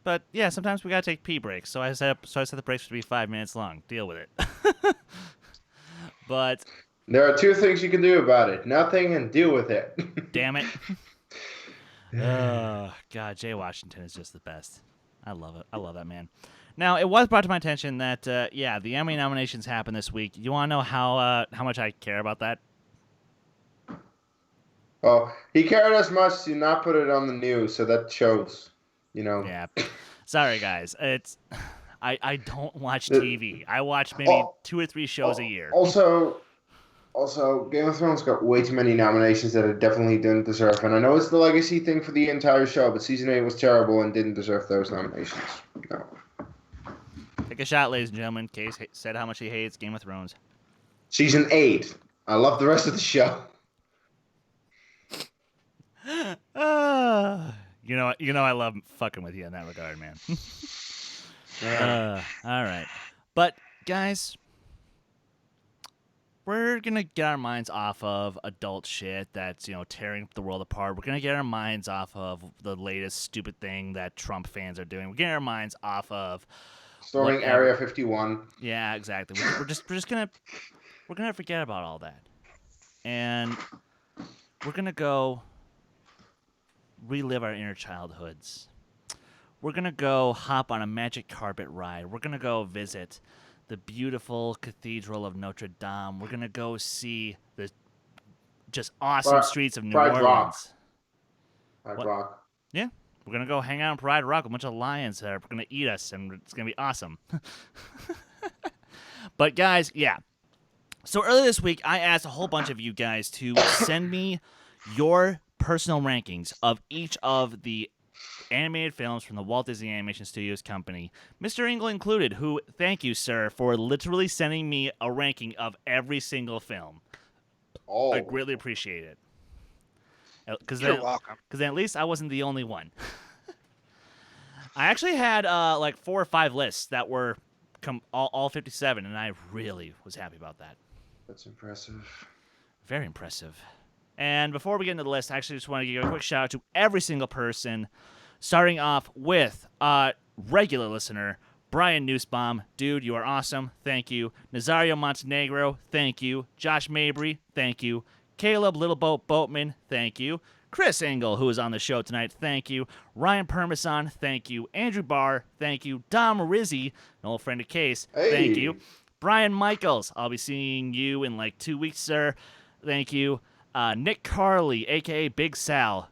But yeah, sometimes we got to take pee breaks, so I set the breaks to be 5 minutes long. Deal with it. But there are two things you can do about it: nothing and deal with it. damn it. Oh, God, Jay Washington is just the best. I love it. I love that man. Now, it was brought to my attention that, the Emmy nominations happened this week. You want to know how much I care about that? Well, he cared as much to not put it on the news, so that shows, you know. Yeah. Sorry, guys. I don't watch TV. I watch maybe 2 or 3 shows a year. Also, Game of Thrones got way too many nominations that it definitely didn't deserve. And I know it's the legacy thing for the entire show, but season 8 was terrible and didn't deserve those nominations. No. Take a shot, ladies and gentlemen. Kees said how much he hates Game of Thrones. Season 8. I love the rest of the show. You know I love fucking with you in that regard, man. All right. But, guys, we're going to get our minds off of adult shit that's, tearing the world apart. We're going to get our minds off of the latest stupid thing that Trump fans are doing. We're getting our minds off of Storming whatever. Area 51. Yeah, exactly. We're just gonna forget about all that, and we're gonna go relive our inner childhoods. We're gonna go hop on a magic carpet ride. We're gonna go visit the beautiful Cathedral of Notre Dame. We're gonna go see the just awesome streets of New Pride Orleans. Rock. Pride What? Rock. Yeah, we're gonna go hang out in Pride Rock with a bunch of lions that are gonna eat us, and it's gonna be awesome. But guys, yeah. So earlier this week, I asked a whole bunch of you guys to send me your personal rankings of each of the animated films from the Walt Disney Animation Studios company, Mr. Ingle included, who, thank you, sir, for literally sending me a ranking of every single film. Oh. I greatly appreciate it. You're welcome. Because then at least I wasn't the only one. I actually had like 4 or 5 lists that were all 57, and I really was happy about that. That's impressive. Very impressive. And before we get into the list, I actually just want to give a quick shout out to every single person, starting off with regular listener Brian Nussbaum. Dude, you are awesome. Thank you. Nazario Montenegro. Thank you. Josh Mabry. Thank you. Caleb Littleboat Boatman. Thank you. Chris Ingle, who is on the show tonight. Thank you. Ryan Permison. Thank you. Andrew Barr. Thank you. Dom Rizzi, an old friend of Kees. Hey. Thank you. Brian Michaels. I'll be seeing you in like 2 weeks, sir. Thank you. Nick Carley, a.k.a. Big Sal.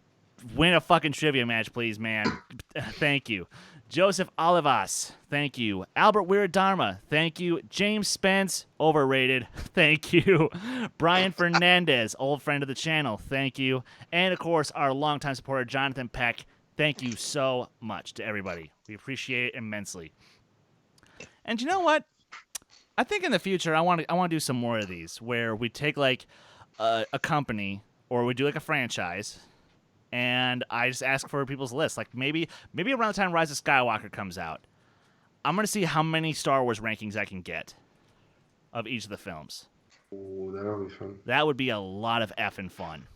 Win a fucking trivia match, please, man. Thank you. Joseph Olivas, thank you. Albert Wiradharma, thank you. James Spence, overrated, thank you. Brian Fernandez, old friend of the channel, thank you. And, of course, our longtime supporter, Jonathan Peck, thank you so much to everybody. We appreciate it immensely. And you know what? I think in the future, I want to do some more of these, where we take, like, a company, or we do, like, a franchise, and I just ask for people's lists. Like, maybe around the time Rise of Skywalker comes out, I'm going to see how many Star Wars rankings I can get of each of the films. Oh, that'll be fun. That would be a lot of effing fun.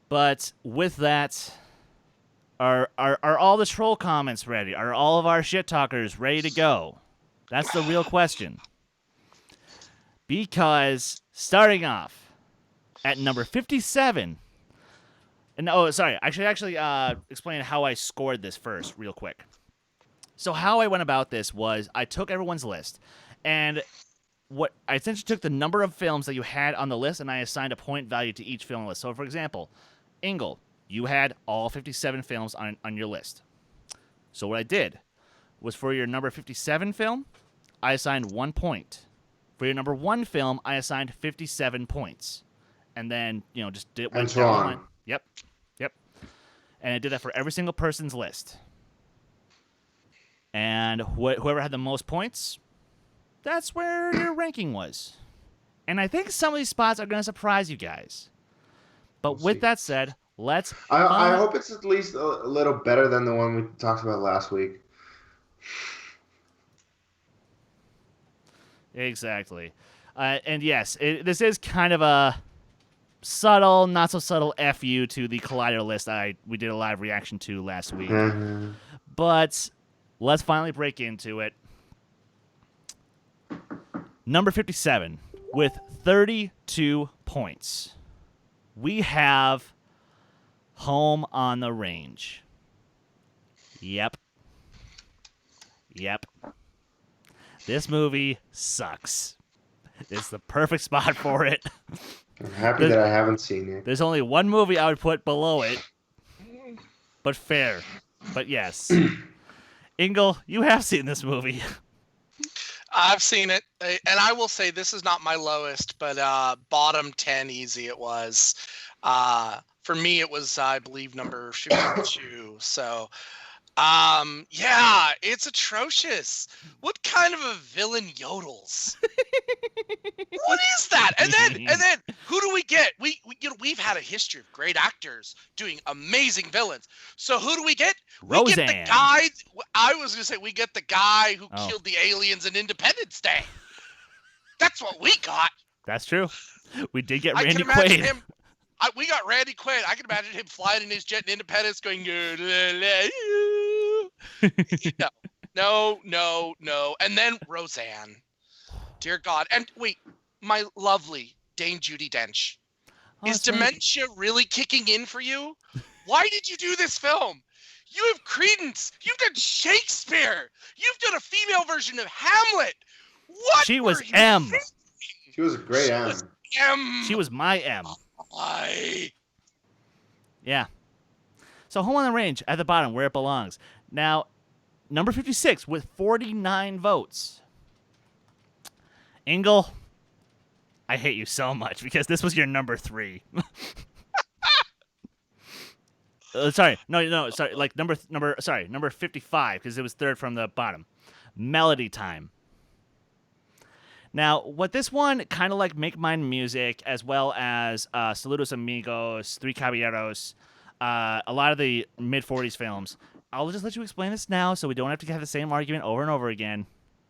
But with that, are all the troll comments ready? Are all of our shit talkers ready to go? That's the real question. Because starting off at number 57... And sorry. I should actually explain how I scored this first, real quick. So how I went about this was I took everyone's list, and what I essentially took the number of films that you had on the list, and I assigned a point value to each film list. So, for example, Ingle, you had all 57 films on your list. So what I did was for your number 57 film, I assigned 1 point. For your number 1 film, I assigned 57 points, and then just did it. And so on. Yep. And I did that for every single person's list. And whoever had the most points, that's where your ranking was. And I think some of these spots are going to surprise you guys. But with that said, let's... I hope it's at least a little better than the one we talked about last week. Exactly. And yes, this is kind of a... subtle, not so subtle FU to the Collider list we did a live reaction to last week. Mm-hmm. But let's finally break into it. Number 57 with 32 points. We have Home on the Range. Yep. This movie sucks. It's the perfect spot for it. I'm happy that I haven't seen it. There's only one movie I would put below it, but fair. But yes. Ingle, you have seen this movie. I've seen it, and I will say this is not my lowest, but bottom 10 easy it was. For me, it was, I believe, number 52. So, yeah, it's atrocious. What kind of a villain yodels? What is that? And then who do we get? We've had a history of great actors doing amazing villains. So who do we get? Roseanne. We get the guy. I was gonna say we get the guy who killed the aliens in Independence Day. That's what we got. That's true. We did get I Randy can imagine Quaid. him. We got Randy Quaid. I can imagine him flying in his jet in Independence, going. No. And then Roseanne. Dear God. And wait, my lovely Dame Judi Dench. Oh, Is that's right. dementia really kicking in for you? Why did you do this film? You have Credence. You've done Shakespeare. You've done a female version of Hamlet. What? She was were you M. thinking? She was a great M. M. She was my M. Why? Yeah. So Home on the Range at the bottom, where it belongs. Now, number 56 with 49 votes. Ingle, I hate you so much because this was your number 3. Sorry, like number 55 because it was third from the bottom. Melody Time. Now, what this one, kind of like Make Mine Music, as well as Saludos Amigos, Three Caballeros, a lot of the mid-40s films. I'll just let you explain this now so we don't have to have the same argument over and over again.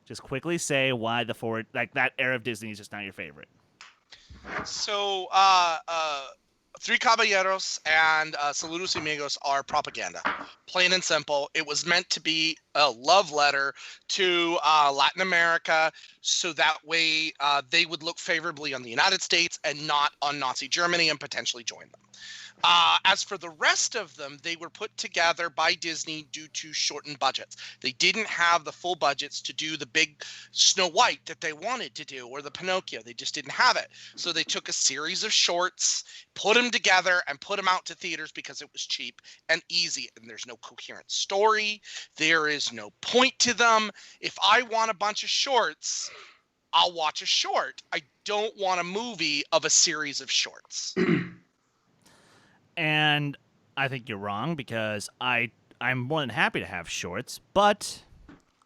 Just quickly say why that era of Disney is just not your favorite. So, Three Caballeros and Saludos Amigos are propaganda. Plain and simple. It was meant to be a love letter to Latin America, so that way they would look favorably on the United States and not on Nazi Germany and potentially join them. As for the rest of them, they were put together by Disney due to shortened budgets. They didn't have the full budgets to do the big Snow White that they wanted to do, or the Pinocchio. They just didn't have it. So they took a series of shorts, put them together, and put them out to theaters because it was cheap and easy. And there's no coherent story. There is no point to them. If I want a bunch of shorts, I'll watch a short. I don't want a movie of a series of shorts. And I think you're wrong because I'm more than happy to have shorts, but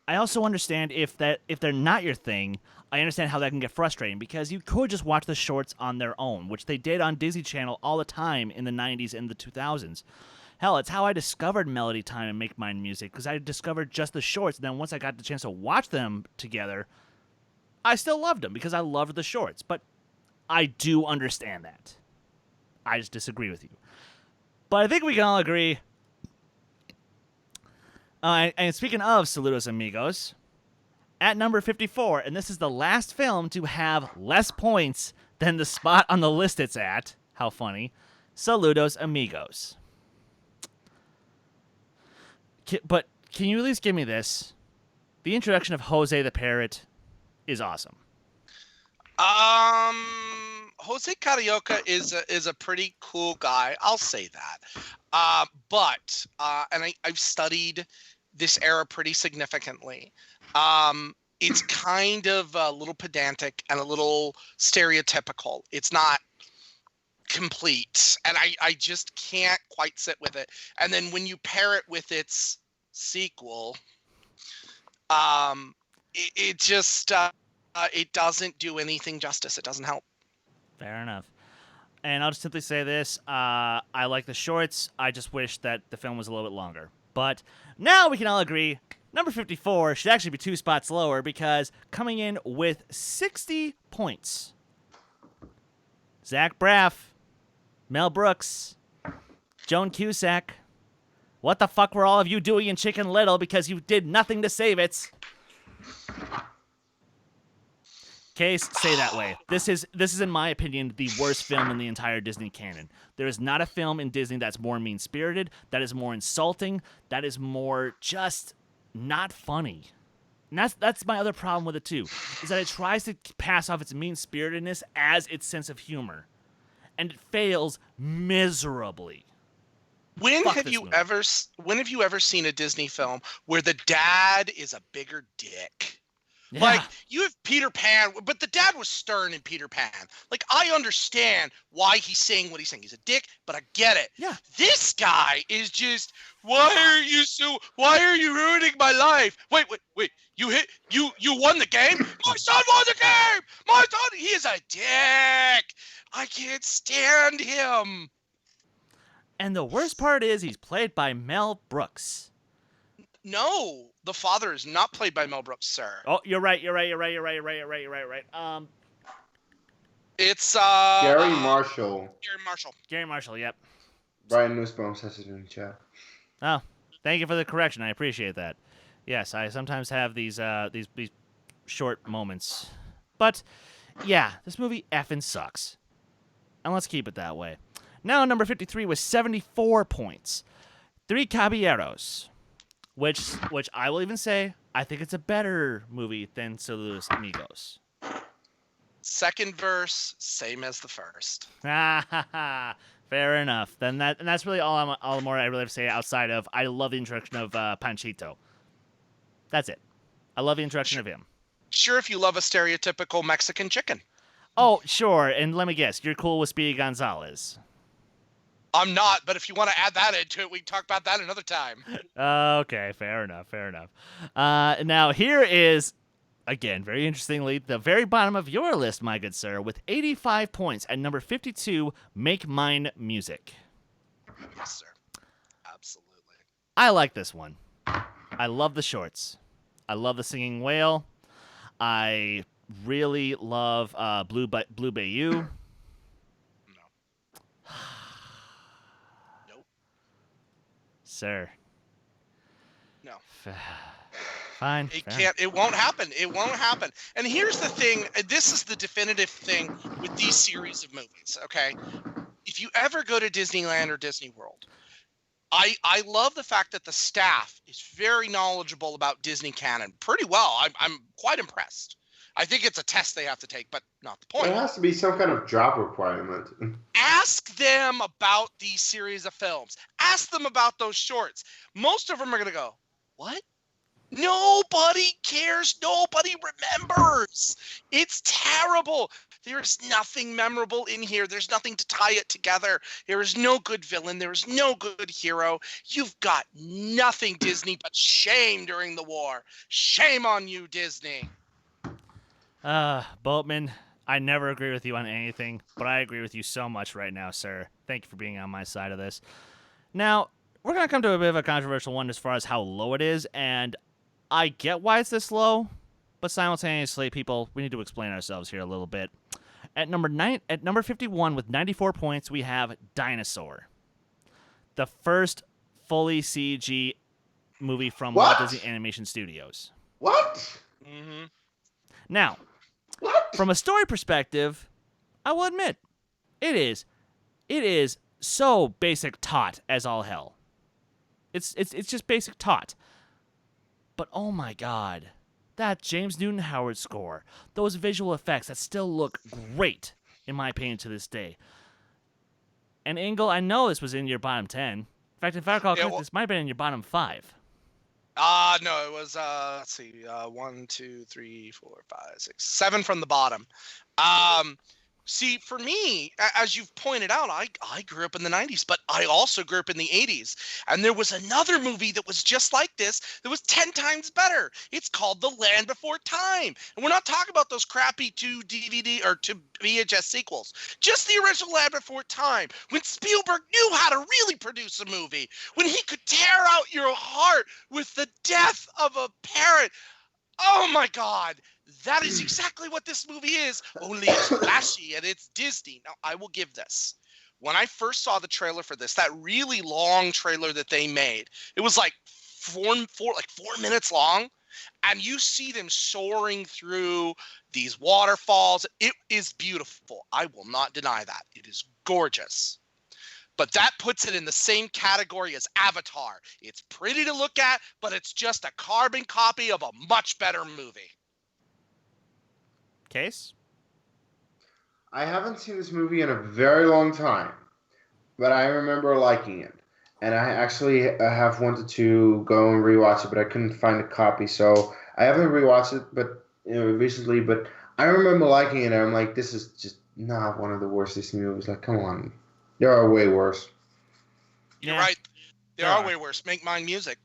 I also understand if they're not your thing, I understand how that can get frustrating because you could just watch the shorts on their own, which they did on Disney Channel all the time in the 90s and the 2000s. Hell, it's how I discovered Melody Time and Make Mine Music because I discovered just the shorts, and then once I got the chance to watch them together, I still loved them because I loved the shorts, but I do understand that. I just disagree with you. But I think we can all agree. And speaking of Saludos Amigos, at number 54, and this is the last film to have less points than the spot on the list it's at. How funny. Saludos Amigos. But can you at least give me this? The introduction of Jose the Parrot is awesome. Jose Carioca is a pretty cool guy. I'll say that. But I've studied this era pretty significantly. It's kind of a little pedantic and a little stereotypical. It's not complete, and I just can't quite sit with it. And then when you pair it with its sequel, it just it doesn't do anything justice. It doesn't help. Fair enough. And I'll just simply say this. I like the shorts. I just wish that the film was a little bit longer. But now we can all agree, number 54 should actually be 2 spots lower because coming in with 60 points, Zach Braff, Mel Brooks, Joan Cusack. What the fuck were all of you doing in Chicken Little because you did nothing to save it? Kees, say that way. This is, in my opinion, the worst film in the entire Disney canon. There is not a film in Disney that's more mean-spirited, that is more insulting, that is more just not funny. And that's my other problem with it, too, is that it tries to pass off its mean-spiritedness as its sense of humor. And it fails miserably. When have you ever seen a Disney film where the dad is a bigger dick? Yeah. Like, you have Peter Pan, but the dad was stern in Peter Pan. Like, I understand why he's saying what he's saying. He's a dick, but I get it. Yeah. This guy is just, why are you ruining my life? Wait, you won the game? My son won the game! My son, he is a dick! I can't stand him. And the worst part is he's played by Mel Brooks. No, the father is not played by Mel Brooks, sir. Oh, you're right. It's Gary Marshall. Gary Marshall, yep. Brian Nussbaum says it in the chat. Oh, thank you for the correction. I appreciate that. Yes, I sometimes have these short moments. But yeah, this movie effing sucks. And let's keep it that way. Now number 53 with 74 points. Three Caballeros, which I will even say I think it's a better movie than Saludos Amigos. Second verse, same as the first. Fair enough. Then that's really all the more I really have to say outside of I love the introduction of Panchito. That's it. I love the introduction of him. Sure, if you love a stereotypical Mexican chicken. Oh, sure. And let me guess, you're cool with Speedy Gonzalez. I'm not, but if you want to add that into it, we can talk about that another time. Okay, fair enough. Now here is, again, very interestingly, the very bottom of your list, my good sir, with 85 points at number 52, Make Mine Music. Yes, sir. Absolutely. I like this one. I love the shorts. I love the singing whale. I really love Blue Bayou. No. Nope. Sir. No. Fine. It fair. can't. It won't happen. It won't happen. And here's the thing. This is the definitive thing with these series of movies. Okay, if you ever go to Disneyland or Disney World, I love the fact that the staff is very knowledgeable about Disney canon. Pretty well. I'm quite impressed. I think it's a test they have to take, but not the point. There has to be some kind of job requirement. Ask them about these series of films. Ask them about those shorts. Most of them are going to go, what? Nobody cares. Nobody remembers. It's terrible. There's nothing memorable in here. There's nothing to tie it together. There is no good villain. There is no good hero. You've got nothing, Disney, but shame during the war. Shame on you, Disney. Boatman, I never agree with you on anything, but I agree with you so much right now, sir. Thank you for being on my side of this. Now, we're going to come to a bit of a controversial one as far as how low it is, and I get why it's this low, but simultaneously, people, we need to explain ourselves here a little bit. At number 51 with 94 points, we have Dinosaur, the first fully CG movie from Walt Disney Animation Studios. What? Mm-hmm. Now, from a story perspective, I will admit, it is so basic tot as all hell. It's just basic tot. But oh my god, that James Newton Howard score, those visual effects that still look great, in my opinion, to this day. And Ingle, I know this was in your bottom 10. In fact, if I recall correctly, this might have been in your bottom 5. No, it was, let's see, 1, 2, 3, 4, 5, 6, 7 from the bottom. See, for me, as you've pointed out, I grew up in the 90s, but I also grew up in the 80s. And there was another movie that was just like this that was 10 times better. It's called The Land Before Time. And we're not talking about those crappy 2 DVD or 2 VHS sequels. Just the original Land Before Time. When Spielberg knew how to really produce a movie. When he could tear out your heart with the death of a parent. Oh, my God. That is exactly what this movie is, only it's flashy and it's Disney. Now, I will give this. When I first saw the trailer for this, that really long trailer that they made, it was like four minutes long, and you see them soaring through these waterfalls. It is beautiful. I will not deny that. It is gorgeous. But that puts it in the same category as Avatar. It's pretty to look at, but it's just a carbon copy of a much better movie. Case? I haven't seen this movie in a very long time, but I remember liking it. And I actually have wanted to go and rewatch it, but I couldn't find a copy, so I haven't rewatched it recently, but I remember liking it, and I'm like, this is just not one of the worst Disney movies. Like, come on. There are way worse. You're right. There are way worse. Make Mine Music.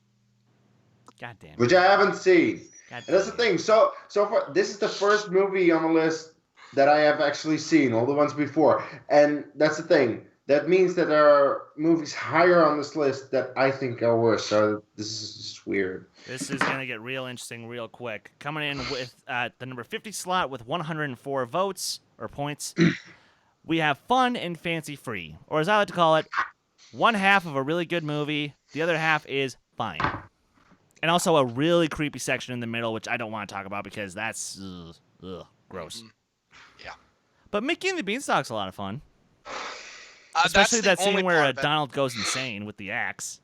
God damn it. Which I haven't seen. God And that's the thing. So far, this is the first movie on the list that I have actually seen. All the ones before, and that's the thing. That means that there are movies higher on this list that I think are worse. So this is just weird. This is gonna get real interesting real quick. Coming in with the number 50 slot with 104 votes or points, we have Fun and Fancy Free, or as I like to call it, one half of a really good movie. The other half is fine. And also a really creepy section in the middle, which I don't want to talk about because that's gross. Yeah. But Mickey and the Beanstalk's a lot of fun. That's Especially the that scene only where part of it. Donald goes insane with the axe.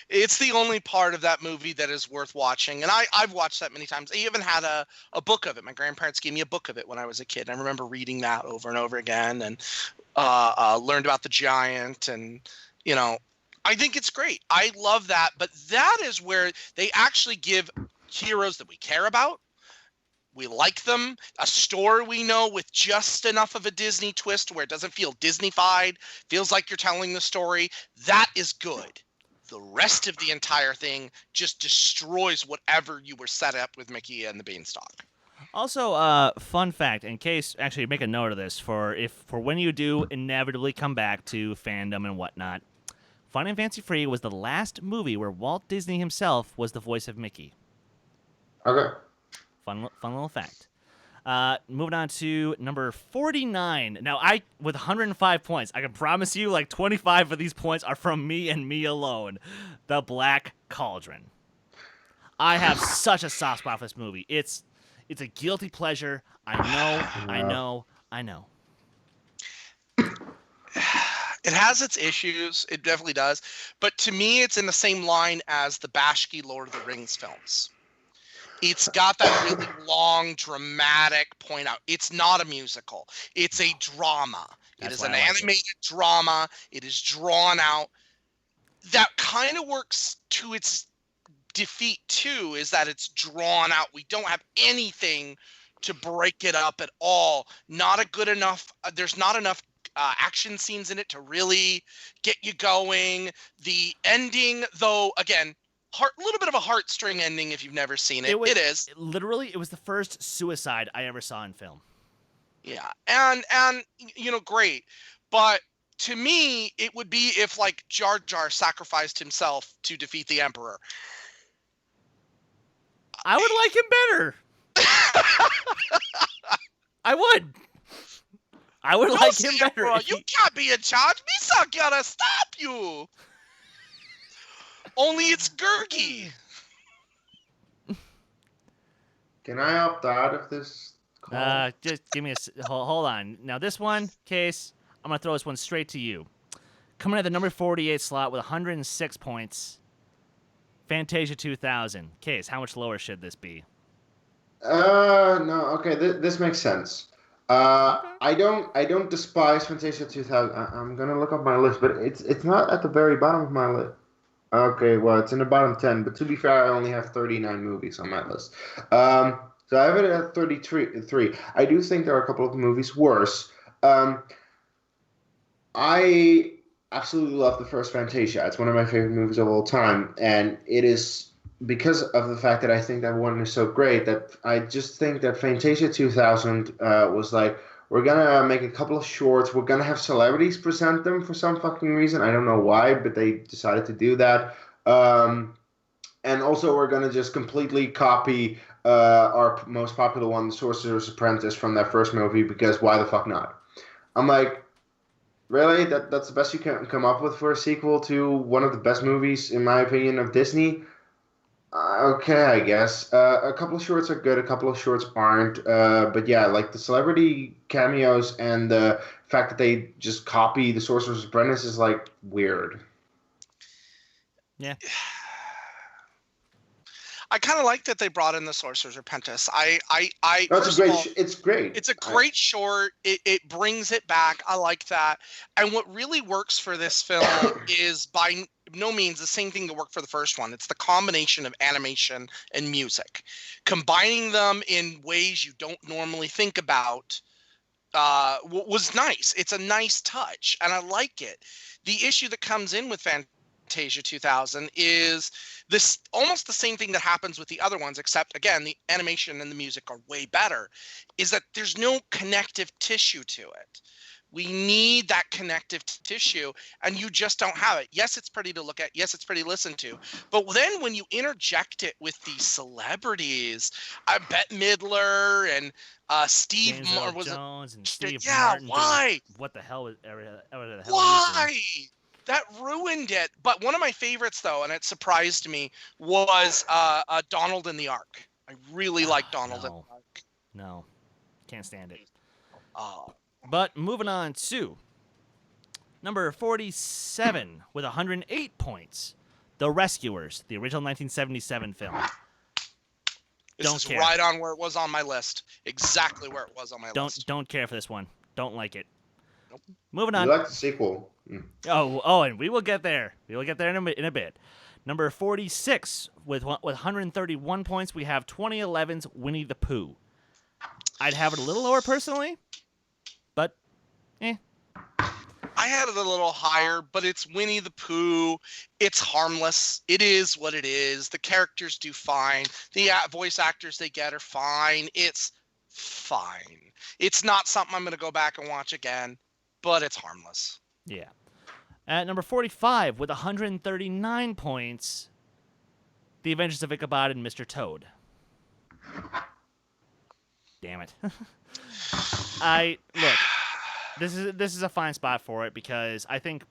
It's the only part of that movie that is worth watching. And I've watched that many times. I even had a book of it. My grandparents gave me a book of it when I was a kid. I remember reading that over and over again and learned about the giant. And, you know, I think it's great. I love that. But that is where they actually give heroes that we care about. We like them. A story we know with just enough of a Disney twist where it doesn't feel Disney-fied, feels like you're telling the story. That is good. The rest of the entire thing just destroys whatever you were set up with Mickey and the Beanstalk. Also, fun fact, in case, actually make a note of this for when you do inevitably come back to fandom and whatnot. Fun and Fancy Free was the last movie where Walt Disney himself was the voice of Mickey. Okay. Fun little fact. Moving on to number 49. Now, with 105 points, I can promise you like 25 of these points are from me and me alone. The Black Cauldron. I have such a soft spot for this movie. It's a guilty pleasure. I know. It has its issues. It definitely does. But to me, it's in the same line as the Bashki Lord of the Rings films. It's got that really long, dramatic point out. It's not a musical. It's a drama. It is an animated drama. It is drawn out. That kind of works to its defeat, too, is that it's drawn out. We don't have anything to break it up at all. Not a good enough, there's not enough action scenes in it to really get you going. The ending, though, again, a little bit of a heartstring ending if you've never seen it. It is. Literally, it was the first suicide I ever saw in film. Yeah, and you know, great. But to me, it would be if like Jar Jar sacrificed himself to defeat the Emperor. I would like him better. I would like him better. Emperor, you can't be in charge. Misa gotta stop you. Only it's Gurgi. Can I opt out of this call? Just give me hold on. Now this one, Case, I'm gonna throw this one straight to you. Coming at the number 48 slot with 106 points. Fantasia 2000. Case, how much lower should this be? No. Okay, this makes sense. I don't despise Fantasia 2000. I'm gonna look up my list, but it's not at the very bottom of my list. Okay, well, it's in the bottom 10, but to be fair, I only have 39 movies on my list. So I have it at 33. I do think there are a couple of movies worse. I absolutely love the first Fantasia. It's one of my favorite movies of all time, and it is because of the fact that I think that one is so great that I just think that Fantasia 2000 was like, we're going to make a couple of shorts. We're going to have celebrities present them for some fucking reason. I don't know why, but they decided to do that. And also we're going to just completely copy our most popular one, Sorcerer's Apprentice, from that first movie, because why the fuck not? I'm like, really? That's the best you can come up with for a sequel to one of the best movies, in my opinion, of Disney? Okay, I guess. A couple of shorts are good, a couple of shorts aren't. But yeah, like the celebrity cameos and the fact that they just copy the Sorcerer's Apprentice is like weird. Yeah. I kind of like that they brought in the Sorcerer's Apprentice. It's great. It's a great short. It brings it back. I like that. And what really works for this film is by no means the same thing that worked for the first one. It's the combination of animation and music. Combining them in ways you don't normally think about was nice. It's a nice touch, and I like it. The issue that comes in with Fantasia 2000 is this almost the same thing that happens with the other ones, except again the animation and the music are way better, is that there's no connective tissue to it. We need that connective tissue, and you just don't have it. Yes, it's pretty to look at. Yes, it's pretty to listen to. But then when you interject it with these celebrities, Bette Midler and Steve Jones and Steve yeah, Martin. why? What the hell was Why? that ruined it. But one of my favorites, though, and it surprised me, was Donald in the Ark. I really like Donald in the Ark. No, can't stand it. Oh. But moving on to number 47 with 108 points, The Rescuers, the original 1977 film. This is care. right on where it was on my list. Exactly where it was on my list. Don't care for this one. Don't like it. Nope. Moving on. You like the sequel? Oh, and we will get there. We will get there in a bit. Number 46 with 131 points, we have 2011's Winnie the Pooh. I'd have it a little lower personally, but I had it a little higher, but it's Winnie the Pooh. It's harmless. It is what it is. The characters do fine. The voice actors they get are fine. It's fine. It's not something I'm going to go back and watch again, but it's harmless. Yeah. At number 45 with 139 points, The Adventures of Ichabod and Mr. Toad. Damn it. This is a fine spot for it because I think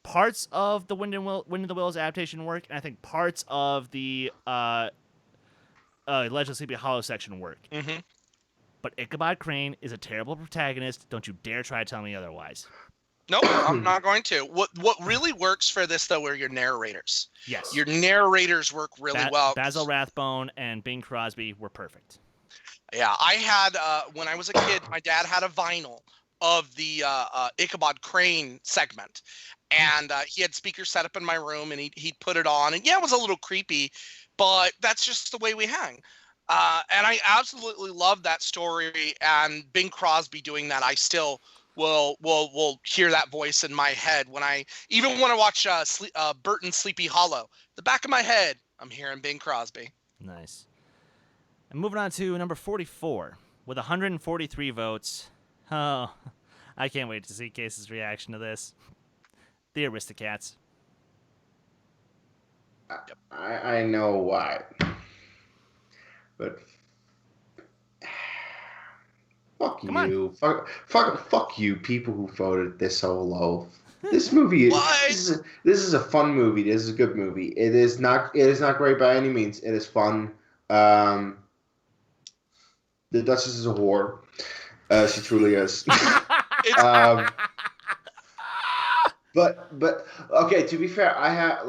parts of the Wind in the Willows adaptation work, and I think parts of the Legend of Sleepy Hollow section work. Mm-hmm. But Ichabod Crane is a terrible protagonist. Don't you dare try to tell me otherwise. Nope, I'm not going to. What really works for this, though, are your narrators. Yes. Your narrators work really well. Basil Rathbone and Bing Crosby were perfect. Yeah, I had, when I was a kid, my dad had a vinyl of the Ichabod Crane segment. And he had speakers set up in my room, and he'd put it on. And, yeah, it was a little creepy, but that's just the way we hang. And I absolutely love that story. And Bing Crosby doing that, I still will hear that voice in my head when I watch Burton's Sleepy Hollow. The back of my head, I'm hearing Bing Crosby. Nice. And moving on to number 44 with 143 votes. Oh, I can't wait to see Case's reaction to this. The Aristocats. I know why, but fuck Come you, fuck you, people who voted this so low. This movie this is a fun movie. This is a good movie. It is not great by any means. It is fun. The Duchess is a whore. She truly is. But okay. To be fair, I have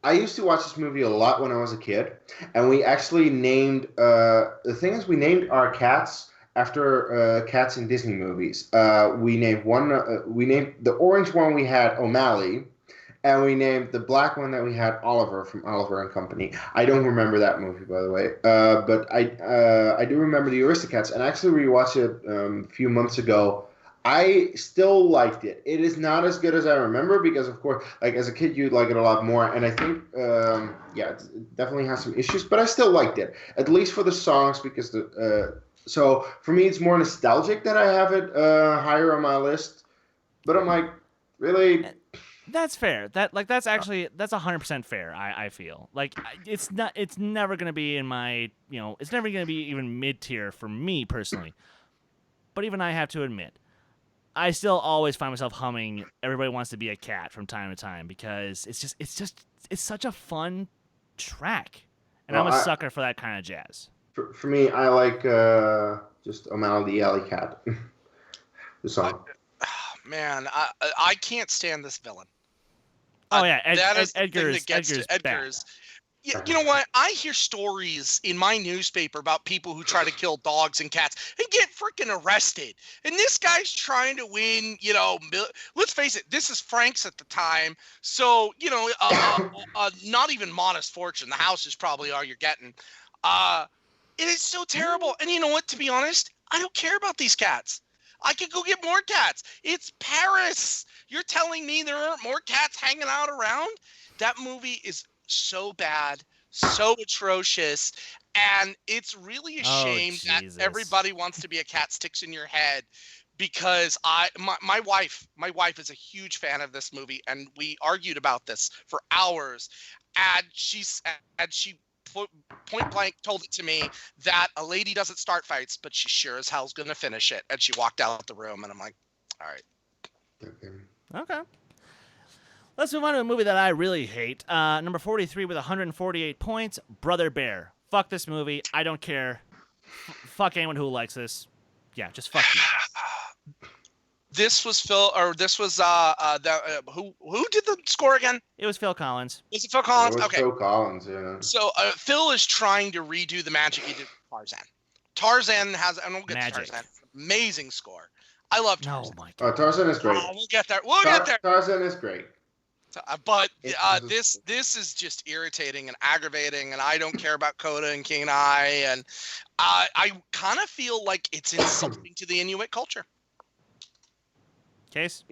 I used to watch this movie a lot when I was a kid, and we actually named the thing is we named our cats after cats in Disney movies. We named the orange one we had O'Malley, and we named the black one that we had Oliver from Oliver and Company. I don't remember that movie, by the way, but I do remember the Aristocats, and actually rewatched it a few months ago. I still liked it. It is not as good as I remember because, of course, as a kid, you'd like it a lot more. And I think, it definitely has some issues, but I still liked it, at least for the songs, because so for me, it's more nostalgic that I have it higher on my list. But I'm like, really? That's fair. That's 100% fair. I feel like it's never gonna be in my it's never gonna be even mid tier for me personally. But even I have to admit, I still always find myself humming "Everybody Wants to Be a Cat" from time to time because it's such a fun track, and I'm a sucker for that kind of jazz. For me, I like just O'Malley the Alley Cat, the song. Man, I can't stand this villain. Oh yeah, Edgar's. You know what? I hear stories in my newspaper about people who try to kill dogs and cats and get freaking arrested. And this guy's trying to win, let's face it, this is Frank's at the time. So, not even modest fortune. The house is probably all you're getting. It is so terrible. And you know what? To be honest, I don't care about these cats. I could go get more cats. It's Paris. You're telling me there aren't more cats hanging out around? That movie is so bad, so atrocious, and it's really a shame that everybody wants to be a cat sticks in your head, because my wife is a huge fan of this movie, and we argued about this for hours, and she point blank told it to me that a lady doesn't start fights, but she sure as hell's gonna finish it, and she walked out the room, and I'm like, all right. Okay. Okay. Let's move on to a movie that I really hate. Number 43 with 148 points, Brother Bear. Fuck this movie. I don't care. Fuck anyone who likes this. Yeah, just fuck you. This was Phil, or this was who did the score again? It was Phil Collins. Is it Phil Collins? It was Okay. Phil Collins, yeah. So Phil is trying to redo the magic he did with Tarzan. Tarzan has, and we'll get Magic. to Tarzan. Amazing score. I love No, Tarzan. my Oh, God. Tarzan is great. We'll get there. We'll get there. Tarzan is great. But It's- this is just irritating and aggravating, and I don't care about Coda and King and I, and I kind of feel like it's insulting to the Inuit culture. Case?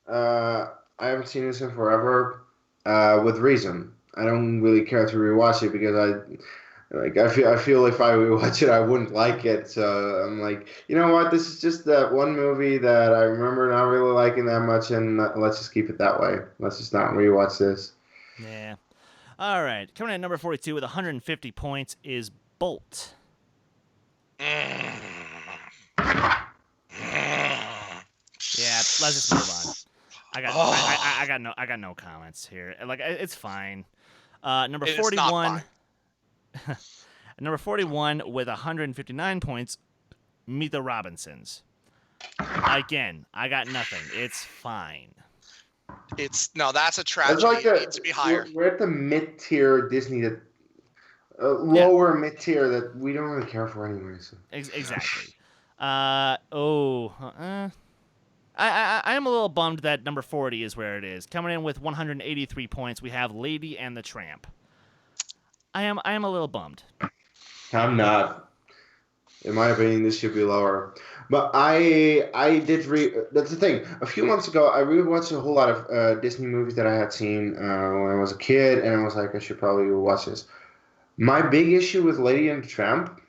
I haven't seen this in forever, with reason. I don't really care to rewatch it because I feel if I rewatch it, I wouldn't like it. So I'm like, you know what? This is just that one movie that I remember not really liking that much, and let's just keep it that way. Let's just not rewatch this. Yeah. All right. Coming in at number 42 with 150 points is Bolt. Yeah, let's just move on. I got no comments here. Like, it's fine. Number It is not 41. fine. Number 41 with 159 points, Meet the Robinsons. Again, I got nothing. It's fine. That's a It's tragedy. like It needs to be higher. we're at the mid-tier Disney, that lower mid-tier that we don't really care for anyway. So. Exactly. I am a little bummed that number 40 is where it is. Coming in with 183 points, we have Lady and the Tramp. I am a little bummed. I'm not. In my opinion, this should be lower. But I did that's the thing. A few months ago, I rewatched a whole lot of Disney movies that I had seen when I was a kid, and I was like, I should probably watch this. My big issue with Lady and the Tramp,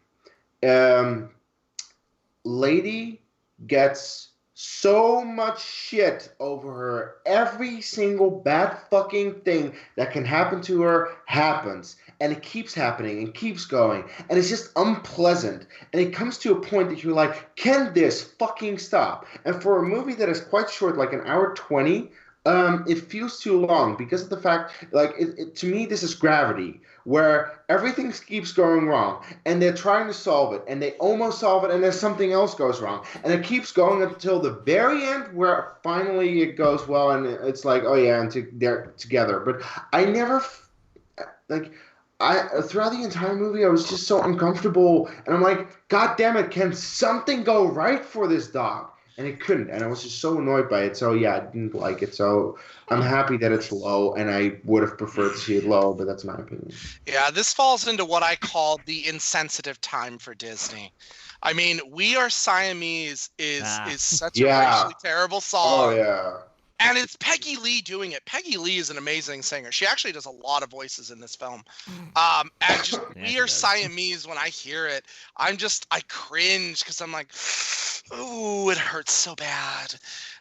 Lady gets so much shit over her. Every single bad fucking thing that can happen to her happens. And it keeps happening and keeps going. And it's just unpleasant. And it comes to a point that you're like, can this fucking stop? And for a movie that is quite short, like an hour 20, it feels too long because of the fact, like, to me, this is Gravity, where everything keeps going wrong, and they're trying to solve it, and they almost solve it, and then something else goes wrong, and it keeps going until the very end, where finally it goes well, and it's like, oh yeah, and they're together. But I never, throughout the entire movie, I was just so uncomfortable, and I'm like, God damn it, can something go right for this dog? And it couldn't, and I was just so annoyed by it. So yeah, I didn't like it. So I'm happy that it's low, and I would have preferred to see it low, but that's my opinion. Yeah, this falls into what I call the insensitive time for Disney. I mean, We Are Siamese is such a racially terrible song. Oh yeah. And it's Peggy Lee doing it. Peggy Lee is an amazing singer. She actually does a lot of voices in this film. And just We Are Siamese, when I hear it, I cringe because I'm like, ooh, it hurts so bad.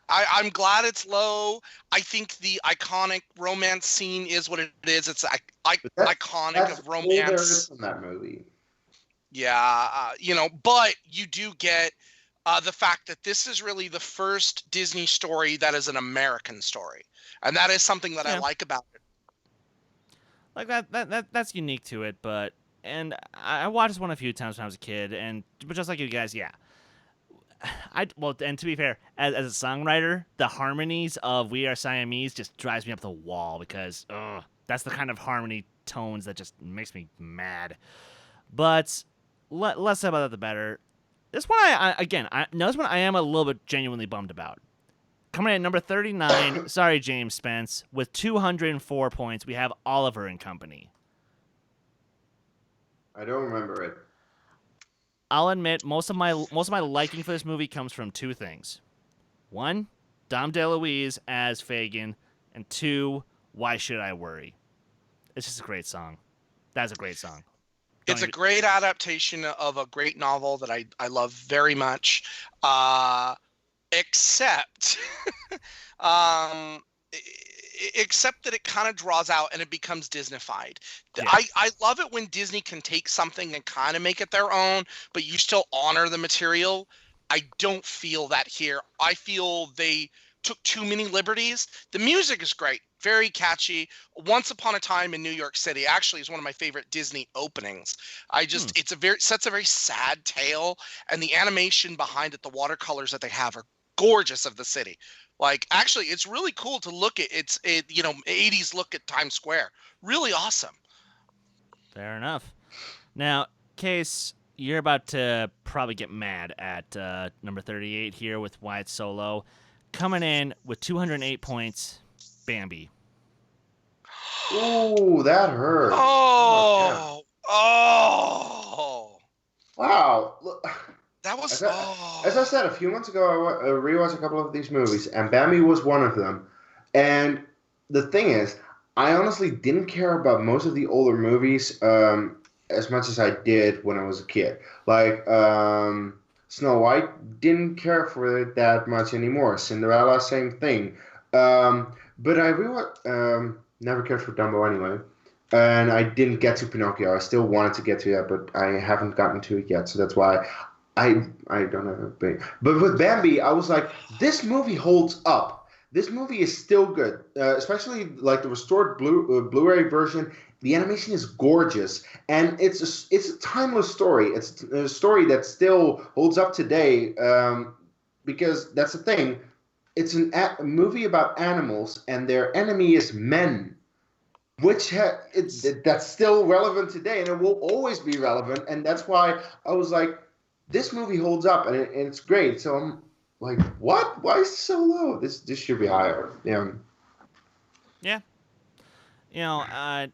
I'm glad it's low. I think the iconic romance scene is what it is. It's iconic of romance. All there is in that movie. Yeah, but you do get the fact that this is really the first Disney story that is an American story, and that is something that I like about it. Like that's unique to it, and I watched this one a few times when I was a kid, but just like you guys, yeah. And to be fair, as a songwriter, the harmonies of We Are Siamese just drives me up the wall because that's the kind of harmony tones that just makes me mad. But less said about that, the better. This one, this one I am a little bit genuinely bummed about. Coming in at number 39, sorry, James Spence, with 204 points, we have Oliver and Company. I don't remember it. I'll admit, most of my liking for this movie comes from two things. One, Dom DeLuise as Fagin, and two, Why Should I Worry? It's just a great song. That's a great song. It's a great adaptation of a great novel that I love very much, except that it kind of draws out and it becomes Disneyfied. Yeah. I love it when Disney can take something and kind of make it their own, but you still honor the material. I don't feel that here. I feel they took too many liberties. The music is great, very catchy. Once Upon a Time in New York City actually is one of my favorite Disney openings. Sets a very sad tale, and the animation behind it, the watercolors that they have are gorgeous of the city. Like, actually, it's really cool to look at. It's 80s look at Times Square. Really awesome. Fair enough. Now, Kees, you're about to probably get mad at number 38 here with why it's so low. Coming in with 208 points, Bambi. Ooh, that hurt. Oh. Wow. Look, That was. as I said a few months ago, I rewatched a couple of these movies, and Bambi was one of them. And the thing is, I honestly didn't care about most of the older movies as much as I did when I was a kid. Like Snow White, didn't care for it that much anymore. Cinderella, same thing. But I never cared for Dumbo anyway. And I didn't get to Pinocchio. I still wanted to get to that, but I haven't gotten to it yet. So that's why I don't have a big. But with Bambi, I was like, this movie holds up. This movie is still good, especially like the restored Blu-ray version. The animation is gorgeous, and it's a timeless story. It's a story that still holds up today, because that's the thing. It's a movie about animals, and their enemy is men, which that's still relevant today, and it will always be relevant. And that's why I was like, this movie holds up, and it's great. So I'm like, what? Why is it so low? This should be higher. Yeah. Yeah.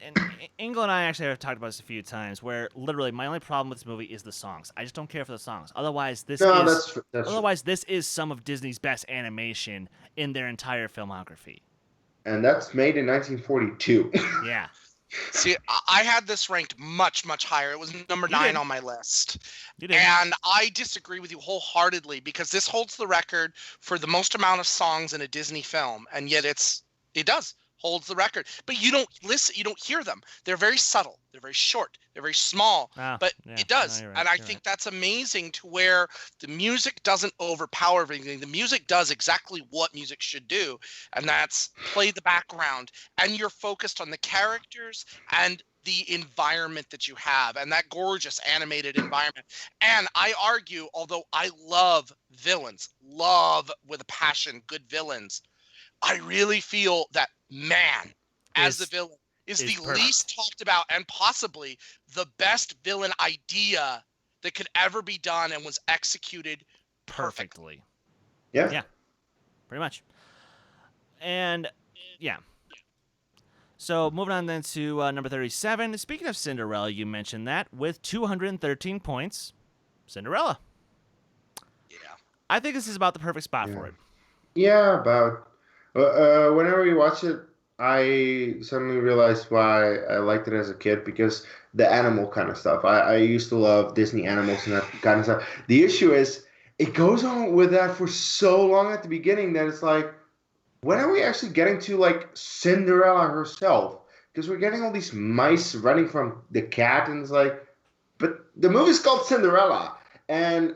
And Ingle and I actually have talked about this a few times, where literally my only problem with this movie is the songs. I just don't care for the songs. Otherwise, this is some of Disney's best animation in their entire filmography. And that's made in 1942. Yeah. See, I had this ranked much, much higher. It was number 9 on my list. You did. And I disagree with you wholeheartedly, because this holds the record for the most amount of songs in a Disney film, and yet it holds the record. But you don't listen, you don't hear them. They're very subtle. They're very short. They're very small. But it does. No, you're right, and I you're think right. that's amazing, to where the music doesn't overpower everything. The music does exactly what music should do, and that's play the background. And you're focused on the characters and the environment that you have, and that gorgeous animated environment. And I argue, although I love villains, love with a passion, good villains, I really feel that man as the villain is the perfect. least talked about, and possibly the best villain idea that could ever be done and was executed perfectly. Yeah. Yeah. Pretty much. And yeah. So moving on then to number 37. Speaking of Cinderella, you mentioned that with 213 points, Cinderella. Yeah. I think this is about the perfect spot for it. Yeah, about. Whenever you watch it, I suddenly realized why I liked it as a kid, because the animal kind of stuff. I used to love Disney animals and that kind of stuff. The issue is, it goes on with that for so long at the beginning that it's like, when are we actually getting to like Cinderella herself? Because we're getting all these mice running from the cat, and it's like, but the movie's called Cinderella, and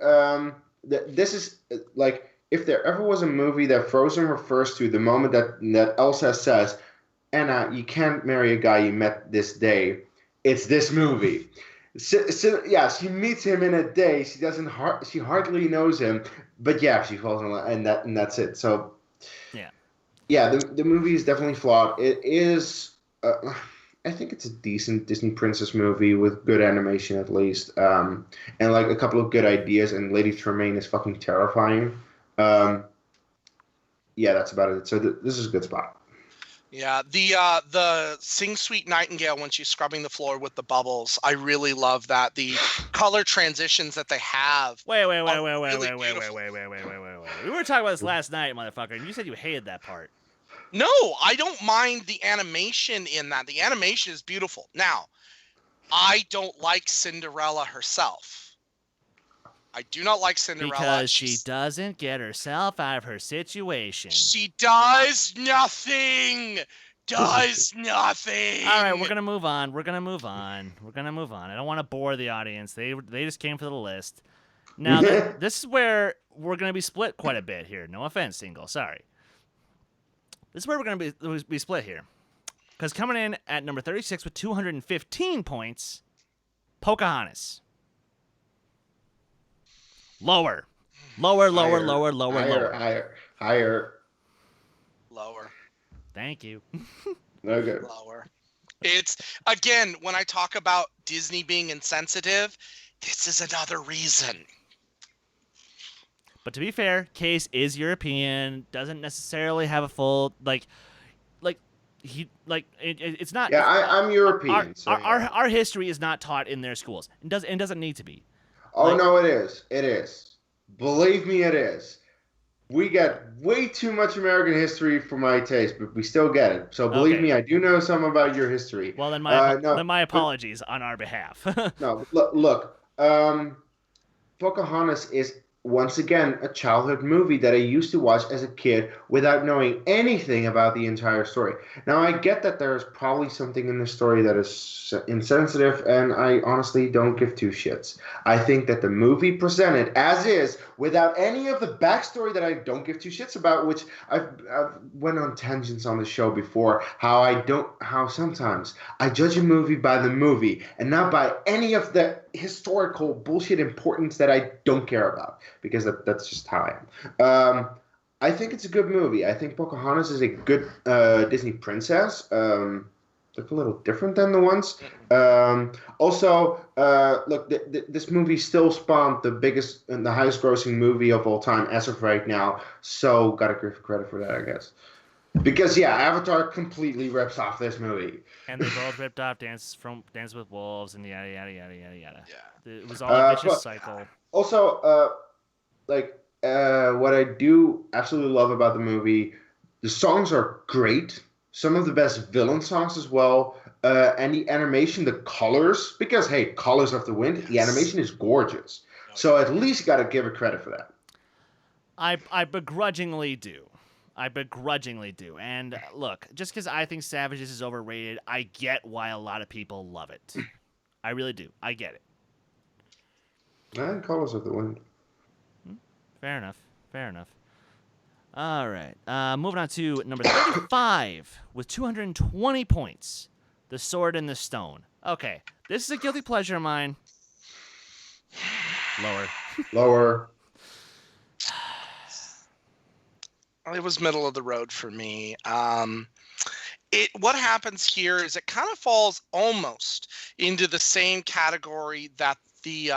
this is like, if there ever was a movie that Frozen refers to the moment that Elsa says, "Anna, you can't marry a guy you met this day," it's this movie. Yeah, she meets him in a day. She hardly knows him, but yeah, she falls in love, and that's it. So yeah, the movie is definitely flawed. It is. I think it's a decent Disney princess movie with good animation at least, and like a couple of good ideas. And Lady Tremaine is fucking terrifying. Yeah, that's about it. So this is a good spot. Yeah, the Sing Sweet Nightingale when she's scrubbing the floor with the bubbles, I really love that. The color transitions that they have. Wait. We were talking about this last night, motherfucker, and you said you hated that part. No, I don't mind the animation in that. The animation is beautiful. Now, I don't like Cinderella herself. I do not like Cinderella. Because she doesn't get herself out of her situation. She does nothing. Does nothing. All right, we're going to move on. I don't want to bore the audience. They just came for the list. Now, this is where we're going to be split quite a bit here. No offense, Ingle. Sorry. This is where we're going to be split here. Because coming in at number 36 with 215 points, Pocahontas. Lower. Lower. Higher. Lower. Thank you. Okay. Lower. It's, again, when I talk about Disney being insensitive, this is another reason. But to be fair, Kees is European, doesn't necessarily have a full, it's not. Yeah, I'm European. Our history is not taught in their schools. It doesn't need to be. Oh, no, it is. It is. Believe me, it is. We get way too much American history for my taste, but we still get it. So believe me, I do know some about your history. Well, then my apologies on our behalf. No, look. Pocahontas is, once again, a childhood movie that I used to watch as a kid without knowing anything about the entire story. Now, I get that there's probably something in the story that is insensitive, and I honestly don't give two shits. I think that the movie presented as is, without any of the backstory that I don't give two shits about, which I've went on tangents on the show before, how sometimes I judge a movie by the movie and not by any of the historical bullshit importance that I don't care about, because that's just how I am. I think it's a good movie. I think Pocahontas is a good Disney princess. Look a little different than the ones. Also, look, this movie still spawned the biggest and the highest grossing movie of all time as of right now. So gotta give credit for that, I guess. Because Avatar completely rips off this movie. And they both ripped off Dance with Wolves and yada yada yada yada yada. Yeah. It was all a vicious cycle. Also, what I do absolutely love about the movie, the songs are great. Some of the best villain songs as well. And the animation, the colors, because, hey, Colors of the Wind, the animation is gorgeous. So at least you got to give it credit for that. I begrudgingly do. And look, just because I think Savages is overrated, I get why a lot of people love it. I really do. I get it. And Colors of the Wind. Fair enough. All right. Moving on to number 35 with 220 points. The Sword and the Stone. Okay. This is a guilty pleasure of mine. Lower. It was middle of the road for me. What happens here is it kind of falls almost into the same category that the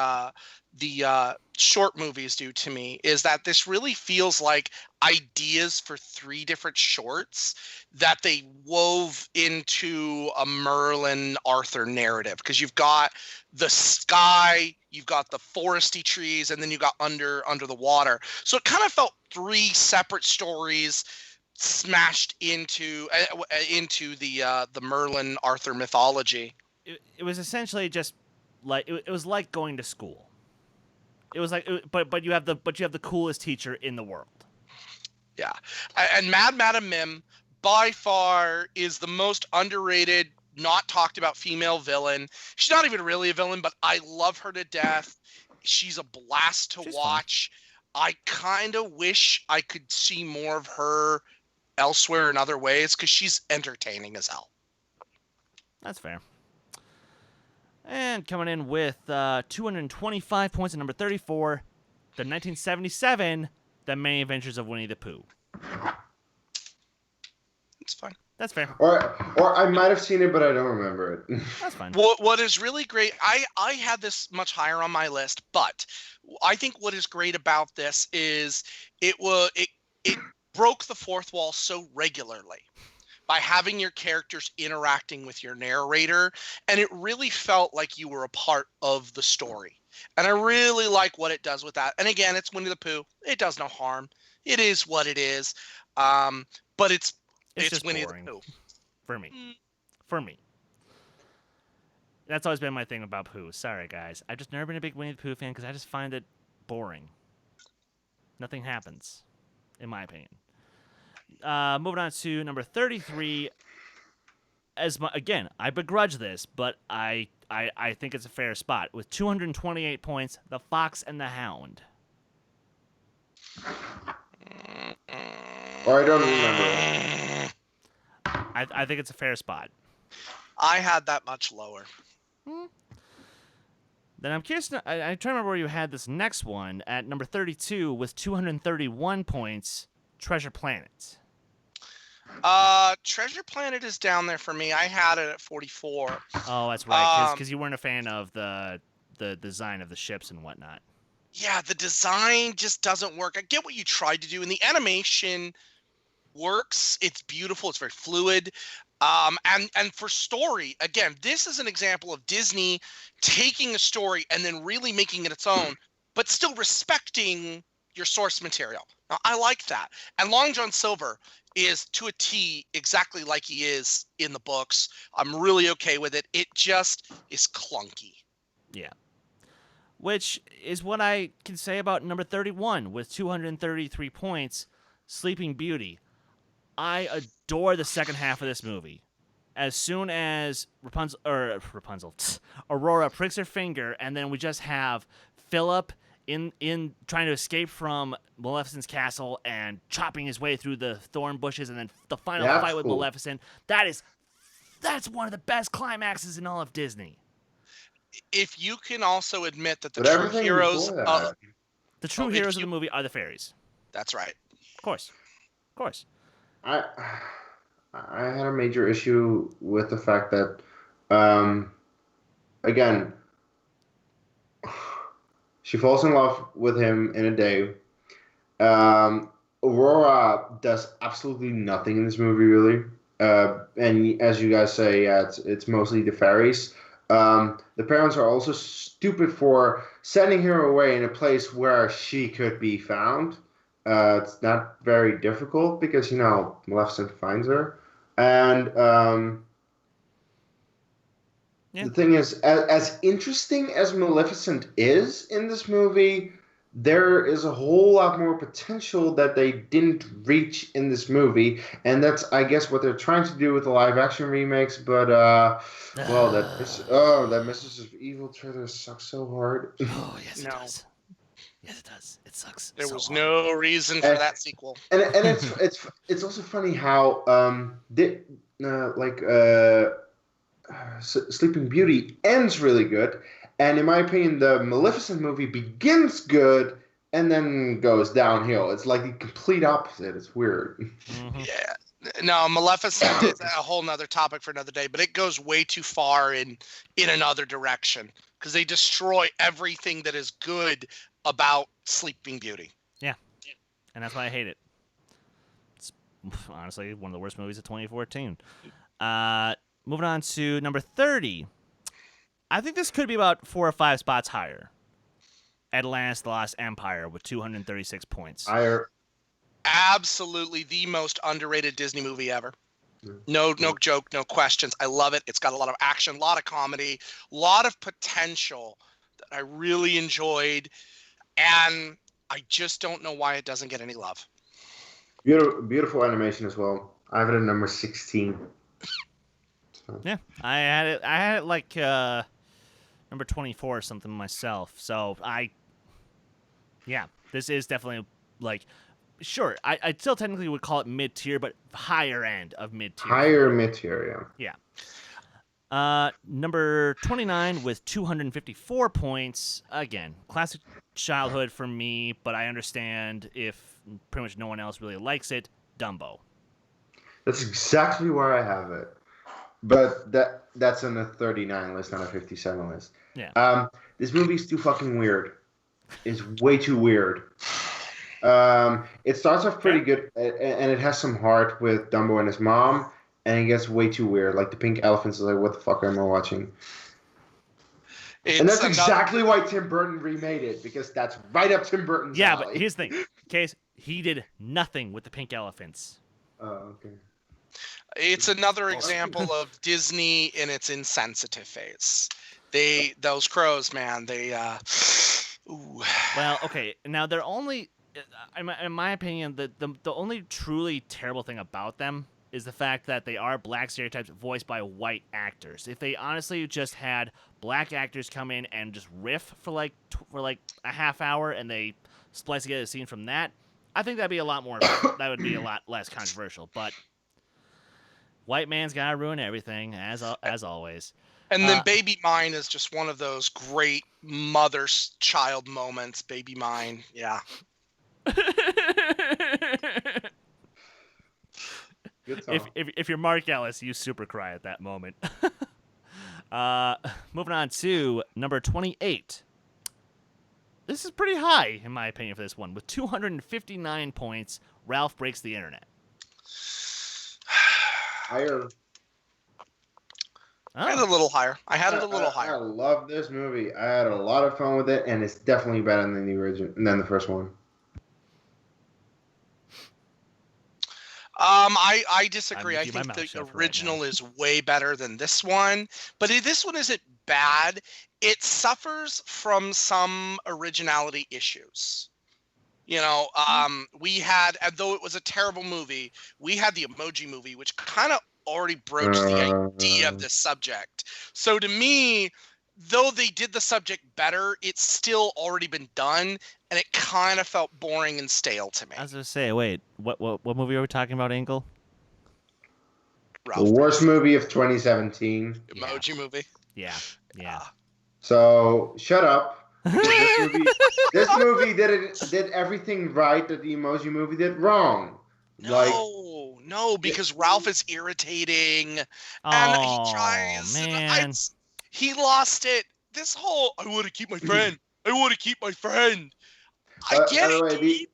short movies do to me, is that this really feels like ideas for 3 different shorts that they wove into a Merlin Arthur narrative, because you've got the sky, you've got the foresty trees, and then you got under the water. So it kind of felt 3 separate stories smashed into the Merlin Arthur mythology. It was essentially just like it was like going to school. It was like, but you have the coolest teacher in the world. Yeah, and Mad Madam Mim by far is the most underrated, not talked about female villain. She's not even really a villain, but I love her to death. She's a blast to watch. Fun. I kind of wish I could see more of her elsewhere in other ways, because she's entertaining as hell. That's fair. And coming in with 225 points at number 34, the 1977 The Many Adventures of Winnie the Pooh. It's fine. That's fair. Or I might have seen it, but I don't remember it. That's fine. What is really great, I had this much higher on my list, but I think what is great about this is it broke the fourth wall so regularly by having your characters interacting with your narrator, and it really felt like you were a part of the story. And I really like what it does with that. And again, it's Winnie the Pooh. It does no harm. It is what it is. But it's just Winnie boring the Pooh. For me. That's always been my thing about Pooh. Sorry, guys. I've just never been a big Winnie the Pooh fan because I just find it boring. Nothing happens, in my opinion. Moving on to number 33. Again, I begrudge this, but I think it's a fair spot. With 228 points, The Fox and the Hound. Or I don't remember. I think it's a fair spot. I had that much lower. Then I'm curious. I'm trying to remember where you had this next one at number 32 with 231 points. Treasure Planet. Treasure Planet is down there for me. I had it at 44. Oh, that's right. Because you weren't a fan of the design of the ships and whatnot. Yeah, the design just doesn't work. I get what you tried to do, and the animation works. It's beautiful. It's very fluid. And for story, again, this is an example of Disney taking a story and then really making it its own, but still respecting your source material. Now, I like that. And Long John Silver is to a T exactly like he is in the books. I'm really okay with it. It just is clunky. Yeah. Which is what I can say about number 31 with 233 points, Sleeping Beauty. I adore the second half of this movie. As soon as Aurora pricks her finger, and then we just have Philip in trying to escape from Maleficent's castle and chopping his way through the thorn bushes, and then the final fight with Maleficent. That's one of the best climaxes in all of Disney. If you can also admit that the But true everything heroes, before that. The true heroes of the movie are the fairies. That's right. Of course. I had a major issue with the fact that, again, she falls in love with him in a day. Aurora does absolutely nothing in this movie, really. And as you guys say, yeah, it's mostly the fairies. The parents are also stupid for sending her away in a place where she could be found. It's not very difficult because, Maleficent finds her. And the thing is, as interesting as Maleficent is in this movie, there is a whole lot more potential that they didn't reach in this movie. And that's, I guess, what they're trying to do with the live-action remakes. But, that Mistress of Evil trailer sucks so hard. Oh, yes, it does. Yes, it does. It sucks. There so was hard. no reason for that sequel. And it's also funny how Sleeping Beauty ends really good, and in my opinion, the Maleficent movie begins good and then goes downhill. It's like the complete opposite. It's weird. Mm-hmm. Yeah. No, Maleficent is a whole nother topic for another day, but it goes way too far in another direction because they destroy everything that is good about Sleeping Beauty. Yeah. And that's why I hate it. It's honestly one of the worst movies of 2014. Moving on to number 30. I think this could be about 4 or 5 spots higher. Atlantis: The Lost Empire with 236 points. Higher. Absolutely the most underrated Disney movie ever. No joke, no questions. I love it. It's got a lot of action, a lot of comedy, a lot of potential that I really enjoyed. And I just don't know why it doesn't get any love. Beautiful animation as well. I have it at number 16. Yeah, I had it like number 24 or something myself. So this is definitely like, sure, I still technically would call it mid-tier, but higher end of mid-tier. Higher mid-tier, yeah. Number 29 with 254 points. Again, classic childhood for me, but I understand if pretty much no one else really likes it. Dumbo. That's exactly where I have it. But that's on a 39 list, not a 57 list. Yeah. This movie's too fucking weird. It's way too weird. It starts off pretty good, and it has some heart with Dumbo and his mom, and it gets way too weird. Like the pink elephants is like, what the fuck am I watching? And that's exactly why Tim Burton remade it, because that's right up Tim Burton's alley. But here's the thing. Case, he did nothing with the pink elephants. Oh, okay. It's another example of Disney in its insensitive phase. Those crows, man, ooh. Well, okay. Now they're only, in my opinion, the only truly terrible thing about them is the fact that they are black stereotypes voiced by white actors. If they honestly just had black actors come in and just riff for like a half hour and they splice together a scene from that, I think that'd be a lot more. That would be a lot less controversial. But white man's gotta ruin everything, as always. And then Baby Mine is just one of those great mother-child moments. Baby Mine, yeah. Good song. If you're Mark Ellis, you super cry at that moment. Moving on to number 28. This is pretty high, in my opinion, for this one. With 259 points, Ralph Breaks the Internet. Higher. I had it a little higher. I I love this movie. I had a lot of fun with it, and it's definitely better than the original, than the first one. I disagree. I think the original is way better than this one, but this one isn't bad. It suffers from some originality issues. You know, we had, and though it was a terrible movie, we had the Emoji Movie, which kind of already broached the idea of this subject. So to me, though they did the subject better, it's still already been done, and it kind of felt boring and stale to me. I was gonna say, wait, what movie are we talking about, Ingle? Ralph The worst movie of 2017. Emoji Movie. Yeah. So shut up. This movie did everything right that the Emoji Movie did wrong. No, because Ralph is irritating, and he tries. Man. He lost it. This whole I want to keep my friend. I want to keep my friend. I get it.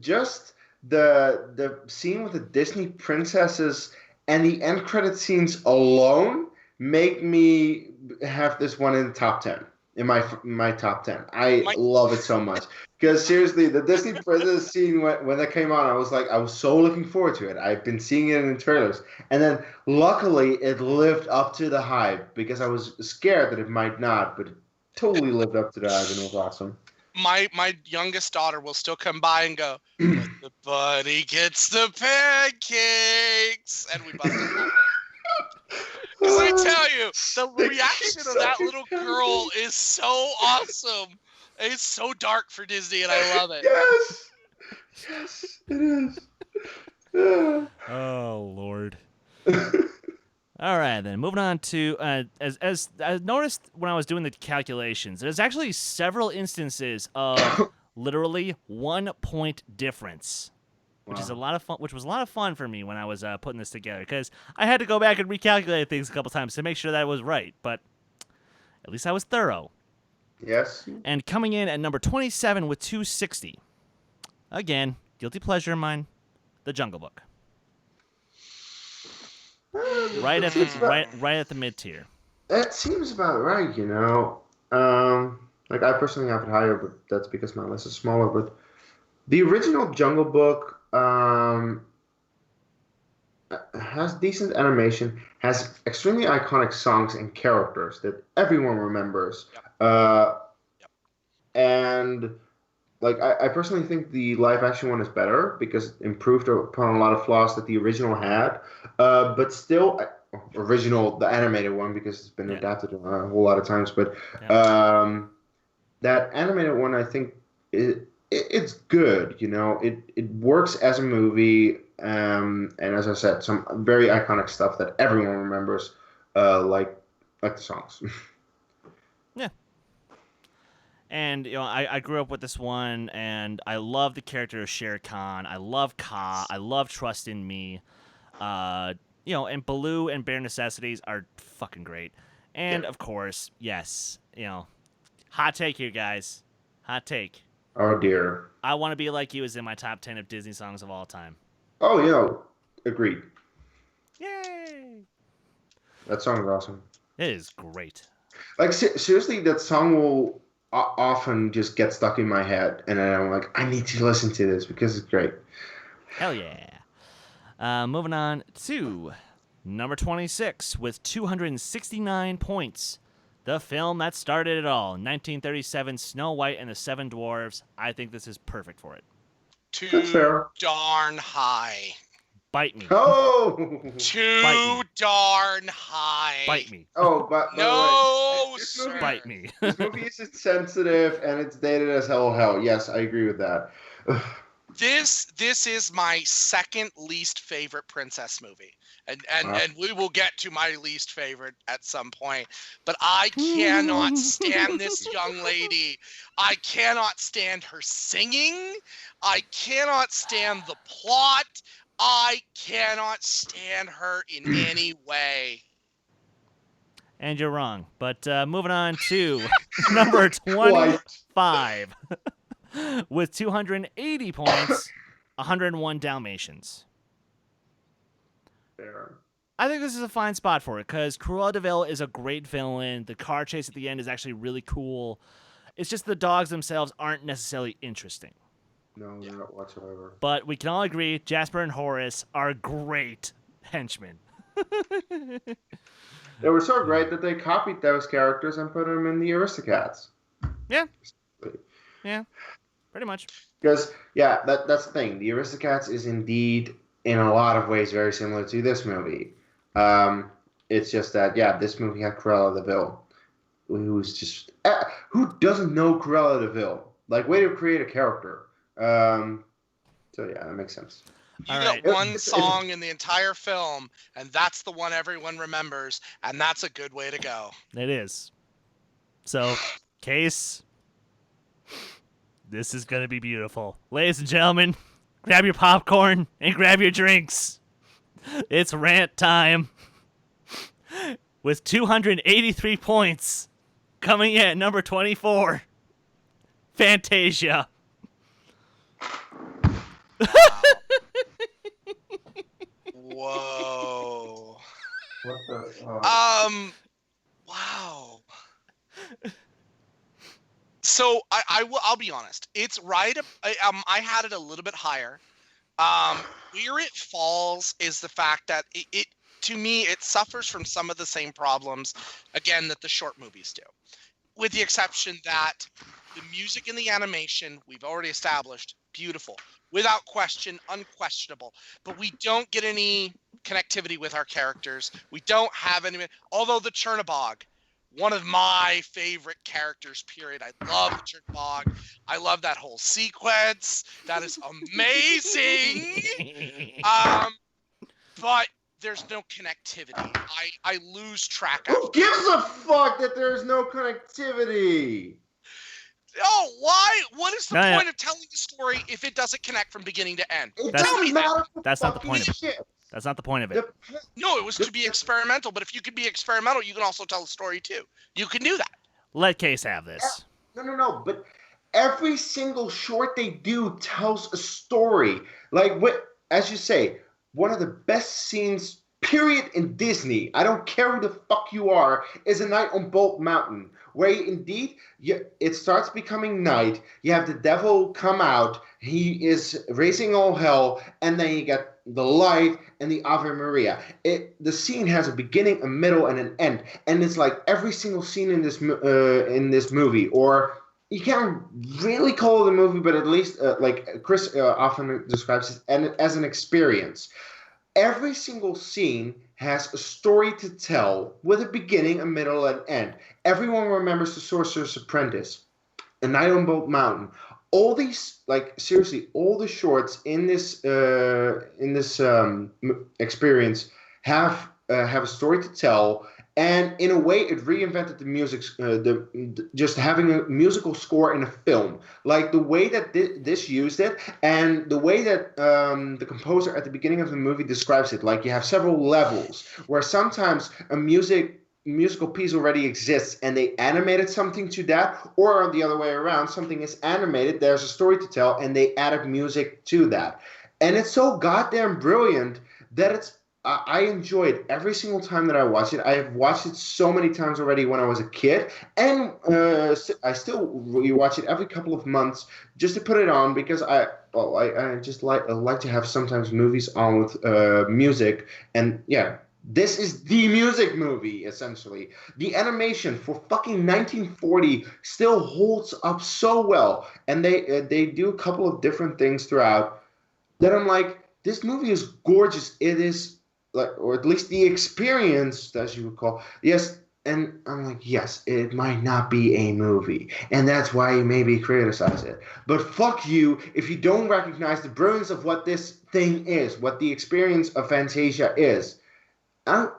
Just the scene with the Disney princesses and the end credit scenes alone make me have this one in the top 10. In my top 10. I love it so much. Because seriously, the Disney princess scene when that came on, I was so looking forward to it. I've been seeing it in the trailers. And then luckily it lived up to the hype because I was scared that it might not, but it totally lived up to the hype and it was awesome. My youngest daughter will still come by and go, "But the buddy gets the pancakes," and we bust it. Because I tell you, the reaction of that little girl is so awesome. It's so dark for Disney, and I love it. Yes, it is. Yeah. Oh Lord. All right, then moving on to as I noticed when I was doing the calculations, there's actually several instances of literally 1 point difference. Which is a lot of fun. Which was a lot of fun for me when I was putting this together, because I had to go back and recalculate things a couple times to make sure that it was right. But at least I was thorough. Yes. And coming in at number 27 with 260. Again, guilty pleasure of mine, The Jungle Book. Right at the mid tier. That seems about right, you know. Like I personally have it higher, but that's because my list is smaller. But the original Jungle Book has decent animation, has extremely iconic songs and characters that everyone remembers. And like I personally think the live action one is better because it improved upon a lot of flaws that the original had. But still, the animated one, because it's been adapted a whole lot of times. But that animated one, I think, it's good. You know, it works as a movie. And as I said, some very iconic stuff that everyone remembers, like the songs. Yeah. And, you know, I grew up with this one, and I love the character of Shere Khan. I love Ka. I love Trust in Me. You know, and Baloo and Bare Necessities are fucking great. And, of course, yes, you know, hot take here, guys. Hot take. Oh, dear. I Want to Be Like You is in my top 10 of Disney songs of all time. Oh, yeah. Agreed. Yay! That song is awesome. It is great. Like, seriously, that song will often just get stuck in my head. And then I'm like, I need to listen to this because it's great. Hell yeah. Moving on to number 26 with 269 points. The film that started it all, 1937, Snow White and the Seven Dwarfs. I think this is perfect for it. Too darn high. Bite me. Oh! Too darn high. Bite me. Oh, but no, sir. Bite me. This movie is sensitive and it's dated as hell. Yes, I agree with that. This is my second least favorite princess movie, and Wow. and we will get to my least favorite at some point. But I cannot stand this young lady. I cannot stand her singing. I cannot stand the plot. I cannot stand her in any way. And you're wrong. But moving on to number 25 with 280 points, 101 Dalmatians. Fair. I think this is a fine spot for it because Cruella de Vil is a great villain. The car chase at the end is actually really cool. It's just the dogs themselves aren't necessarily interesting. No, not whatsoever. But we can all agree Jasper and Horace are great henchmen. They were so great that they copied those characters and put them in the Aristocats. Yeah. Yeah, pretty much. Because, yeah, that's the thing. The Aristocats is indeed, in a lot of ways, very similar to this movie. It's just that, yeah, this movie had Cruella de Vil, who's just... who doesn't know Cruella de Vil? Like, way to create a character. So, yeah, that makes sense. You All got right. one song in the entire film, and that's the one everyone remembers, and that's a good way to go. It is. So, Case, this is going to be beautiful. Ladies and gentlemen, grab your popcorn and grab your drinks. It's rant time. With 283 points, coming in at number 24, Fantasia. Whoa. What the... Wow. So I'll be honest. It's right. I had it a little bit higher. Where it falls is the fact that it to me it suffers from some of the same problems, again, that the short movies do, with the exception that the music and the animation we've already established, beautiful, without question, unquestionable. But we don't get any connectivity with our characters. We don't have any. Although the Chernabog, one of my favorite characters, period. I love the Chernabog. I love that whole sequence. That is amazing. But there's no connectivity. I lose track of. Who gives a fuck that there's no connectivity? Oh, why? What is the No, point of telling the story if it doesn't connect from beginning to end? It That's- doesn't matter. that's not the point of it. Shit. That's not the point of it. No, it was to be experimental, but if you can be experimental, you can also tell a story too. You can do that. Let Case have this. No. But every single short they do tells a story. Like, as you say, one of the best scenes, period, in Disney, I don't care who the fuck you are, is A Night on Bolt Mountain, where indeed it starts becoming night. You have the devil come out. He is raising all hell, and then you get the light and the Ave Maria. The scene has a beginning, a middle, and an end, and it's like every single scene in this movie, or you can't really call it a movie, but at least like Chris often describes it as an experience. Every single scene has a story to tell with a beginning, a middle, and end. Everyone remembers The Sorcerer's Apprentice, A Night on Bolt Mountain. All these, like, seriously, all the shorts in this experience have a story to tell, and in a way, it reinvented the music. Just having a musical score in a film, like the way that this used it, and the way that the composer at the beginning of the movie describes it. Like, you have several levels where sometimes a musical piece already exists and they animated something to that, or the other way around, something is animated, there's a story to tell, and they added music to that. And it's so goddamn brilliant that I enjoy it every single time that I watch it. I have watched it so many times already when I was a kid, and I still rewatch it every couple of months just to put it on, because I just like to have sometimes movies on with music, and yeah. This is the music movie, essentially. The animation for fucking 1940 still holds up so well. And they do a couple of different things throughout that I'm like, this movie is gorgeous. It is, like, or at least the experience, as you would call. Yes, And I'm like, yes, it might not be a movie, and that's why you maybe criticize it. But fuck you if you don't recognize the brilliance of what this thing is, what the experience of Fantasia is. I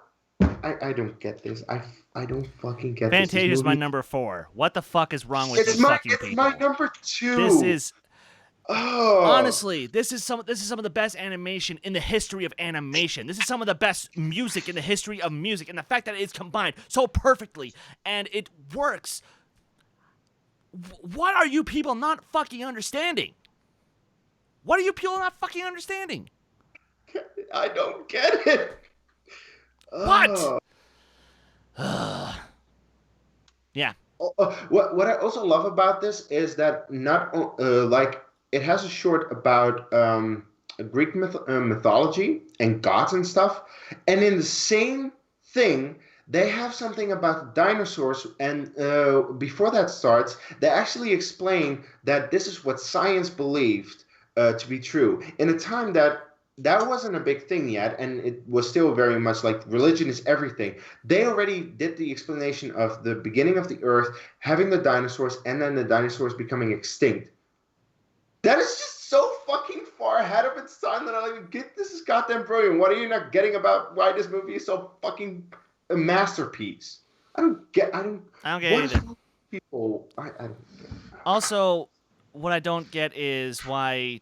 don't get this. I don't fucking get this. Fantasia's my number 4. What the fuck is wrong with these fucking people? It's my number 2. This is Oh. honestly, this is some of the best animation in the history of animation. This is some of the best music in the history of music, and the fact that it's combined so perfectly and it works. What are you people not fucking understanding? What are you people not fucking understanding? I don't get it. What? Yeah. What I also love about this is that not like it has a short about Greek mythology and gods and stuff, and in the same thing they have something about the dinosaurs. And before that starts, they actually explain that this is what science believed to be true in a time that wasn't a big thing yet, and it was still very much like religion is everything. They already did the explanation of the beginning of the earth, having the dinosaurs, and then the dinosaurs becoming extinct. That is just so fucking far ahead of its time that I like, this is goddamn brilliant. What are you not getting about why this movie is so fucking a masterpiece? I don't get I don't get it either. People, I don't get it. Also, what I don't get is why,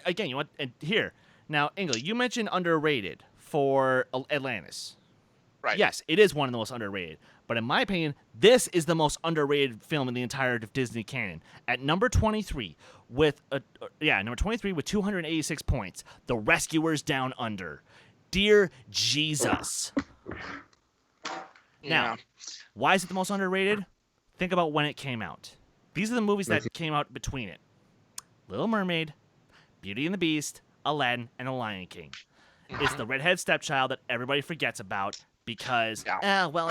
again, you want and here now, Ingle, you mentioned underrated for Atlantis. Right. Yes, it is one of the most underrated. But in my opinion, this is the most underrated film in the entire Disney canon. At number 23 with 286 points, The Rescuers Down Under. Dear Jesus. Now, why is it the most underrated? Think about when it came out. These are the movies that came out between it. Little Mermaid, Beauty and the Beast, Aladdin, and The Lion King. It's the redhead stepchild that everybody forgets about because, it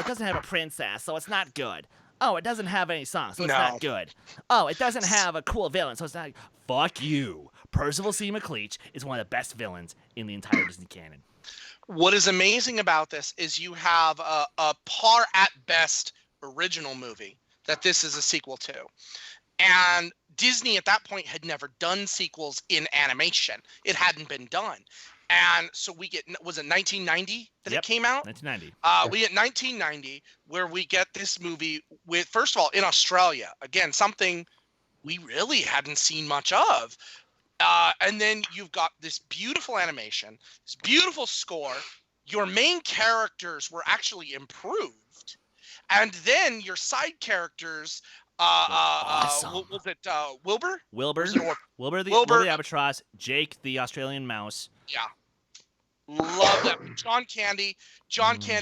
doesn't have a princess, so it's not good. Oh, it doesn't have any songs, so it's not good. Oh, it doesn't have a cool villain, so it's not. Fuck you. Percival C. McLeach is one of the best villains in the entire Disney canon. What is amazing about this is you have a par at best original movie that this is a sequel to. And Disney at that point had never done sequels in animation. It hadn't been done. And so we get, was it 1990 that it came out? 1990. We get 1990 where we get this movie with, first of all, in Australia. Again, something we really hadn't seen much of. And then you've got this beautiful animation, this beautiful score. Your main characters were actually improved. And then your side characters, awesome. Was it Wilbur? Wilbur the albatross, Jake the Australian mouse. Yeah. Love that. John Candy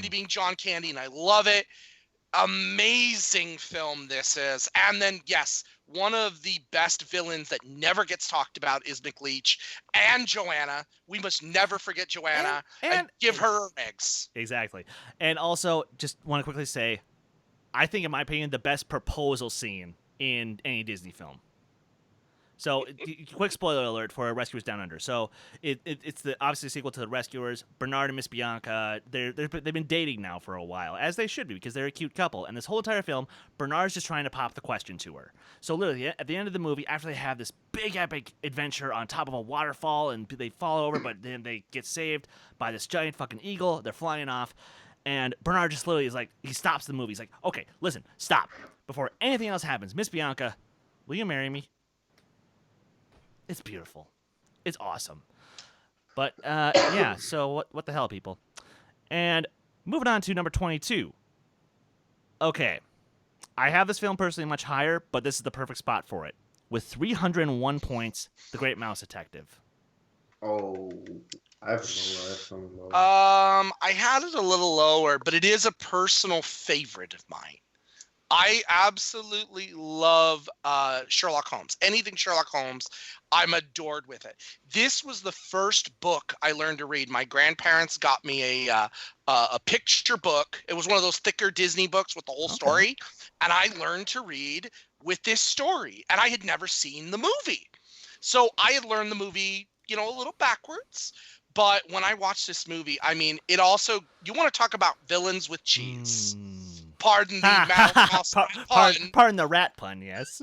being John Candy, and I love it. Amazing film this is. And then, yes, one of the best villains that never gets talked about is McLeach and Joanna. We must never forget Joanna and give her eggs. Exactly. And also, just want to quickly say, I think, in my opinion, the best proposal scene in any Disney film. So, quick spoiler alert for Rescuers Down Under. So, it's the obviously sequel to The Rescuers. Bernard and Miss Bianca, they've been dating now for a while, as they should be, because they're a cute couple. And this whole entire film, Bernard's just trying to pop the question to her. So, literally, at the end of the movie, after they have this big epic adventure on top of a waterfall, and they fall over, but then they get saved by this giant fucking eagle. They're flying off. And Bernard just literally is like, he stops the movie. He's like, okay, listen, stop. Before anything else happens, Miss Bianca, will you marry me? It's beautiful. It's awesome. But, yeah, so what the hell, people? And moving on to number 22. Okay. I have this film personally much higher, but this is the perfect spot for it. With 301 points, The Great Mouse Detective. Oh, I have some lower. I had it a little lower, but it is a personal favorite of mine. I absolutely love Sherlock Holmes. Anything Sherlock Holmes, I'm adored with it. This was the first book I learned to read. My grandparents got me a picture book. It was one of those thicker Disney books with the whole story, and I learned to read with this story. And I had never seen the movie, so I had learned the movie, a little backwards. But when I watched this movie, I mean, it also, you want to talk about villains with cheese. Pardon the mouse pun. Pardon the rat pun, yes.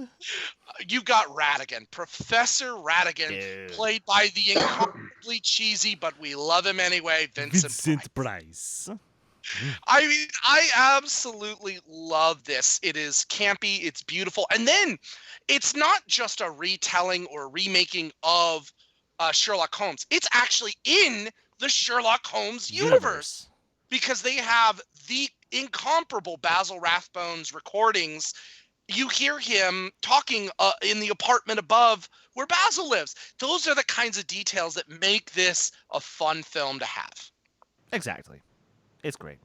You got Ratigan. Professor Ratigan, Dude. played by the incredibly cheesy, but we love him anyway, Vincent Price. I mean, I absolutely love this. It is campy. It's beautiful. And then it's not just a retelling or remaking of Sherlock Holmes. It's actually in the Sherlock Holmes universe because they have the incomparable Basil Rathbone's recordings. You hear him talking in the apartment above where Basil lives. Those are the kinds of details that make this a fun film to have. Exactly. It's great.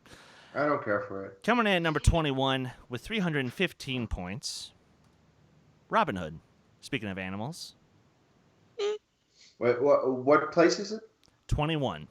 I don't care for it. Coming in at number 21 with 315 points, Robin Hood. Speaking of animals. Wait, what place is it? 21.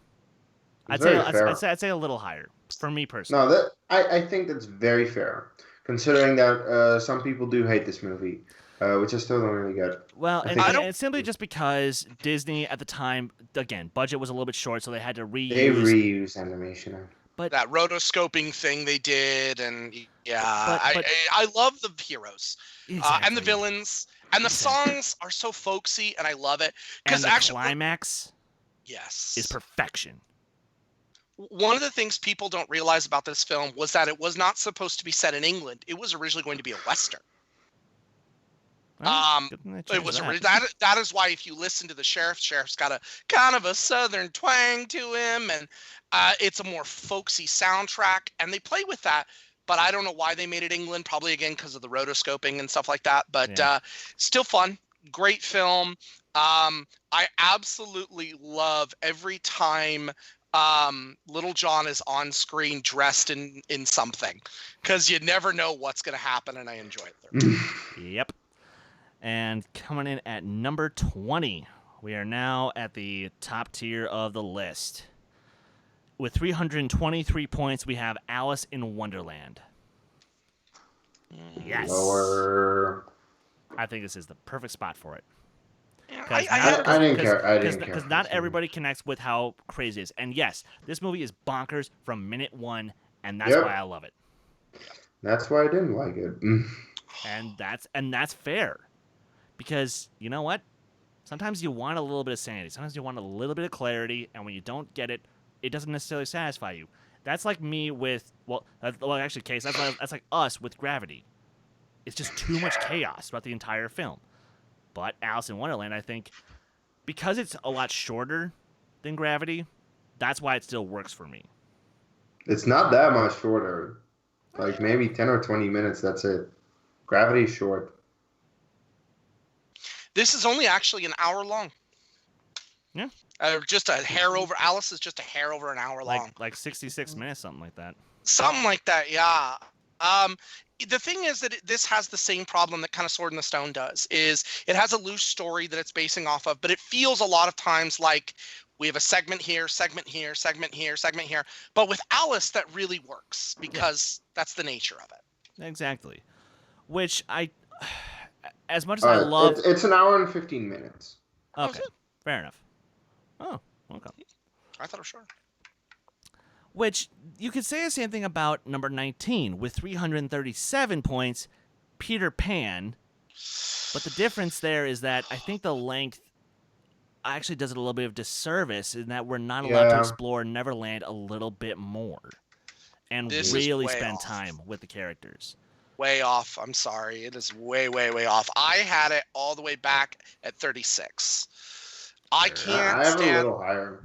It's very fair. I'd say a little higher for me personally. No, I think that's very fair, considering that some people do hate this movie, which I still don't really get. Well, and it's simply just because Disney at the time, again, budget was a little bit short, so they had to reuse. They reuse animation. But that rotoscoping thing they did, and I love the heroes and the villains, and the songs are so folksy, and I love it because actually climax, is perfection. One of the things people don't realize about this film was that it was not supposed to be set in England. It was originally going to be a Western. It was that is why if you listen to the sheriff's got a kind of a Southern twang to him, and it's a more folksy soundtrack, and they play with that. But I don't know why they made it England. Probably again because of the rotoscoping and stuff like that. But still fun, great film. I absolutely love every time Little John is on screen dressed in something, because you never know what's going to happen, and I enjoy it. Yep. And coming in at number 20, we are now at the top tier of the list. With 323 points, we have Alice in Wonderland. Yes. Lower. I think this is the perfect spot for it. I didn't care. Because not everybody connects with how crazy it is. And yes, this movie is bonkers from minute one, and that's why I love it. That's why I didn't like it. And that's fair. Because you know what? Sometimes you want a little bit of sanity. Sometimes you want a little bit of clarity, and when you don't get it, it doesn't necessarily satisfy you. That's like me with actually, Kees, that's like us with Gravity. It's just too much chaos throughout the entire film. But Alice in Wonderland, I think, because it's a lot shorter than Gravity, that's why it still works for me. It's not that much shorter. Like maybe 10 or 20 minutes, that's it. Gravity's short. This is only actually an hour long. Yeah. Just a hair over. Alice is just a hair over an hour long. Like 66 minutes, something like that. Something like that, yeah. The thing is that this has the same problem that kind of Sword in the Stone does, is it has a loose story that it's basing off of, but it feels a lot of times like we have a segment here, segment here, segment here, segment here. But with Alice, that really works because that's the nature of it. Exactly. Which as much as I love... It's an hour and 15 minutes. Okay, fair enough. Oh, okay. I thought it was short. Which, you could say the same thing about number 19, with 337 points, Peter Pan. But the difference there is that I think the length actually does it a little bit of disservice in that we're not allowed to explore Neverland a little bit more. And really spend time with the characters. Way off. I'm sorry. It is way, way, way off. I had it all the way back at 36. I have a little higher.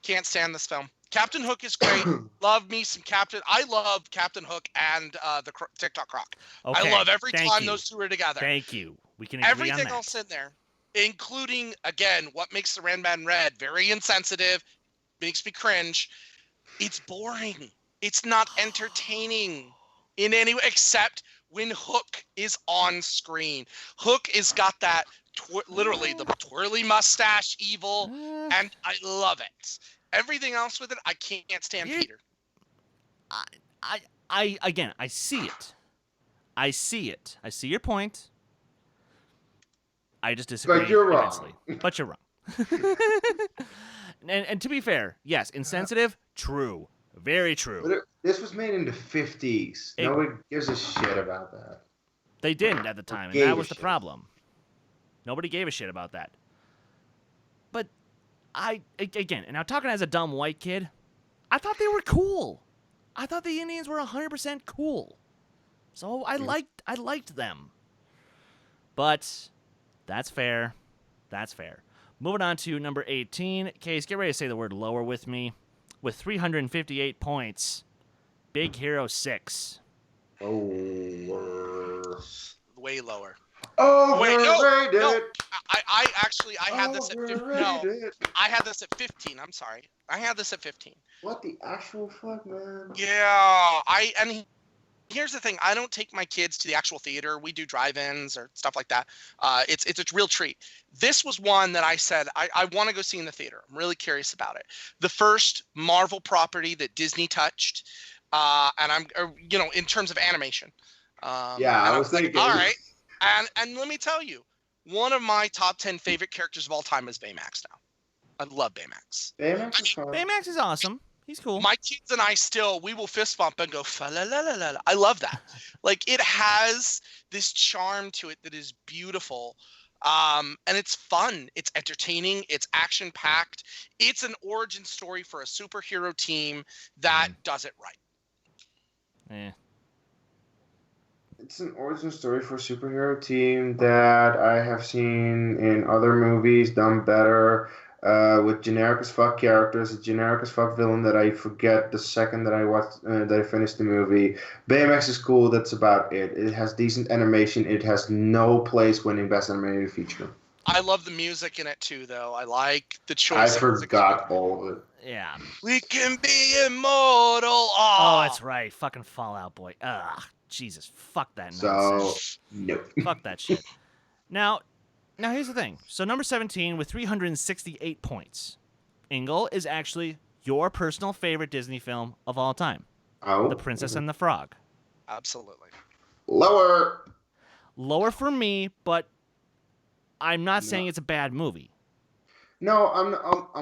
Can't stand this film. Captain Hook is great. Love me some Captain. I love Captain Hook and the TikTok Croc. Okay, I love every time those two are together. Thank you. We can agree on that. Everything else in there, including, again, what makes the Red Man Red very insensitive, makes me cringe. It's boring. It's not entertaining in any way, except when Hook is on screen. Hook has got that, literally, the twirly mustache evil, and I love it. Everything else with it, I can't stand Peter. Again, I see it. I see it. I see your point. I just disagree. But you're immensely. wrong. But you're wrong. And to be fair, yes, insensitive, true. Very true. But this was made in the 50s. Nobody gives a shit about that. They didn't at the time, and Gave that a was the shit. problem. Nobody gave a shit about that. But again, and now talking as a dumb white kid, I thought they were cool. I thought the Indians were 100% cool. So I liked them. But that's fair. That's fair. Moving on to number 18. Kees, get ready to say the word lower with me. With 358 points, Big Hero 6. Lower. Way lower. Overrated. No. I actually had this at 15. No, Overrated. I had this at 15. I'm sorry. I had this at 15. What the actual fuck, man? Yeah, here's the thing. I don't take my kids to the actual theater. We do drive-ins or stuff like that. It's a real treat. This was one that I said I want to go see in the theater. I'm really curious about it. The first Marvel property that Disney touched, and I'm in terms of animation. I was thinking. All right, and let me tell you, one of my top 10 favorite characters of all time is Baymax. Now, I love Baymax. Baymax is fun. Baymax is awesome. He's cool. My kids and I we will fist bump and go fa la la la la. I love that. Like, it has this charm to it that is beautiful. And it's fun. It's entertaining. It's action packed. It's an origin story for a superhero team that does it right. It's an origin story for a superhero team that I have seen in other movies done better. With generic as fuck characters, a generic as fuck villain that I forget the second that I watched, that I finished the movie. Baymax is cool. That's about it. It has decent animation. It has no place winning Best Animated Feature. I love the music in it too, though. I like the I choice. forgot all of it. Yeah. We can be immortal. Oh, that's right. Fucking Fallout Boy. Ugh. Jesus. Fuck that nonsense. So, no. Fuck that shit. Now, here's the thing. So number 17 with 368 points. Ingle is actually your personal favorite Disney film of all time. Oh. The Princess and the Frog. Absolutely. Lower. Lower for me, but I'm not saying it's a bad movie. No, I'm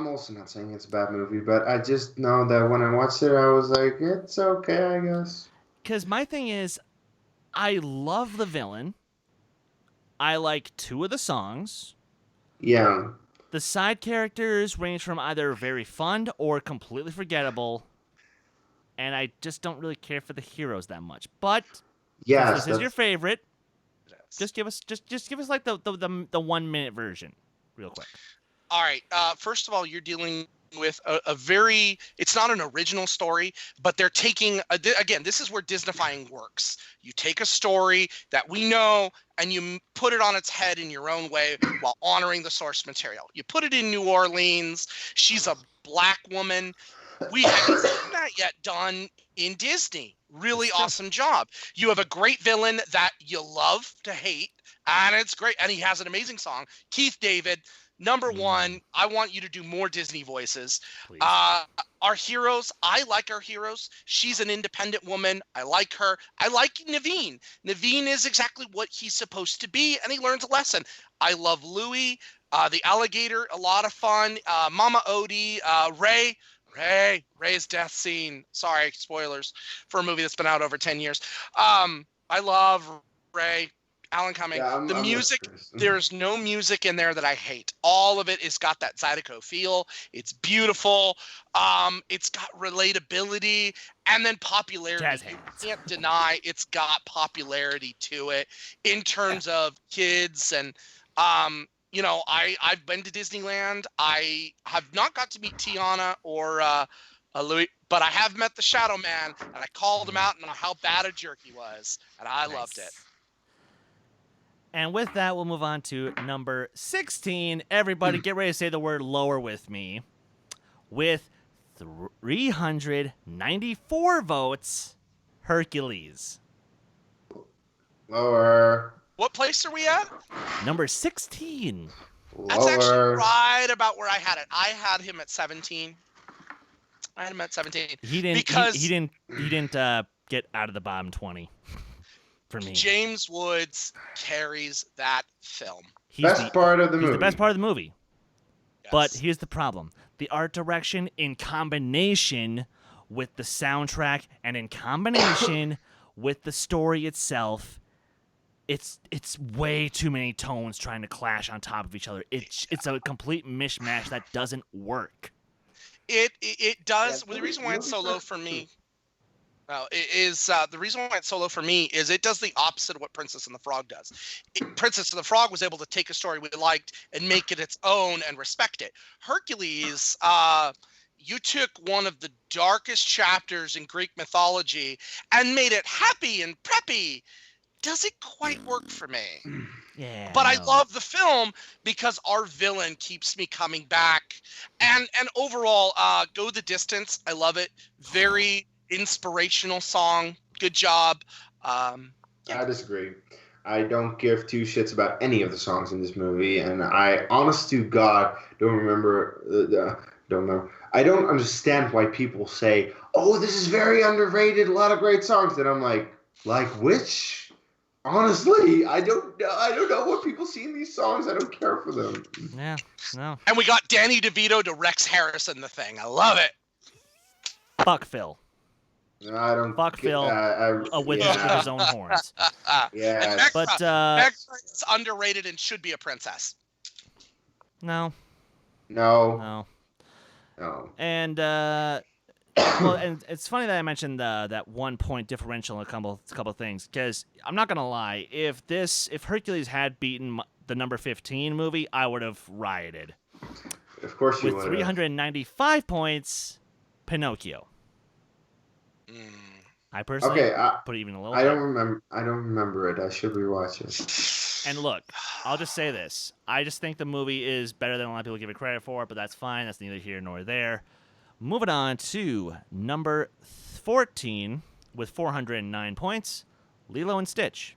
also not saying it's a bad movie, but I just know that when I watched it, I was like, it's okay, I guess. Because my thing is, I love the villain. I like 2 of the songs. Yeah. The side characters range from either very fun or completely forgettable. And I just don't really care for the heroes that much. But Yes, since this is your favorite, just give us like the 1 minute version, real quick. All right. First of all, you're dealing with a very, it's not an original story, but they're taking, again, this is where Disneyfying works. You take a story that we know and you put it on its head in your own way while honoring the source material. You put it in New Orleans. She's a black woman. We haven't seen that yet done in Disney. Really awesome job. You have a great villain that you love to hate, and it's great. And he has an amazing song. Keith David. Number 1, I want you to do more Disney voices. Our heroes, I like our heroes. She's an independent woman. I like her. I like Naveen. Naveen is exactly what he's supposed to be, and he learns a lesson. I love Louie, the alligator, a lot of fun. Mama Odie, Ray's death scene. Sorry, spoilers for a movie that's been out over 10 years. I love Ray. Alan Cumming. Yeah, the music, there's no music in there that I hate. All of it has got that Zydeco feel. It's beautiful. It's got relatability and then popularity. You can't deny it's got popularity to it in terms of kids. And, I've been to Disneyland. I have not got to meet Tiana or Louis, but I have met the Shadow Man, and I called him out on how bad a jerk he was, and I loved it. And with that, we'll move on to number 16. Everybody, get ready to say the word lower with me. With 394 votes, Hercules. Lower. What place are we at? Number 16. That's actually Lower. right about where I had it. I had him at 17. I had him at 17. He didn't. Because he didn't get out of the bottom 20. For me, James Woods carries that film. He's Best part of the movie. the best part of the movie. Yeah. But here's the problem. The art direction in combination with the soundtrack and in combination with the story itself, it's way too many tones trying to clash on top of each other. It's a complete mishmash that doesn't work. It does. Yeah, Well, the reason why it's so low for me is it does the opposite of what Princess and the Frog does. Princess and the Frog was able to take a story we liked and make it its own and respect it. Hercules, you took one of the darkest chapters in Greek mythology and made it happy and preppy. Doesn't quite work for me. Yeah. But I love the film because our villain keeps me coming back. And overall, Go the Distance. I love it. Very inspirational song. Good job. I disagree. I don't give two shits about any of the songs in this movie, and I, honest to God, don't remember. I don't understand why people say, "Oh, this is very underrated. A lot of great songs." And I'm like which? Honestly, I don't know what people see in these songs. I don't care for them. Yeah, no. And we got Danny DeVito to Rex Harrison the thing. I love it. Fuck Phil. No, I don't. Fuck Phil with his own horns. Yeah. But Meg is underrated and should be a princess. No. No. And well, and it's funny that I mentioned that 1 point differential in a couple of things, because I'm not gonna lie, if Hercules had beaten the number 15 movie, I would have rioted. Of course you would. With 395 points, Pinocchio. I personally put it even a little. I don't remember it. I should rewatch it. And look, I'll just say this: I just think the movie is better than a lot of people give it credit for, but that's fine. That's neither here nor there. Moving on to number 14 with 409 points, Lilo and Stitch.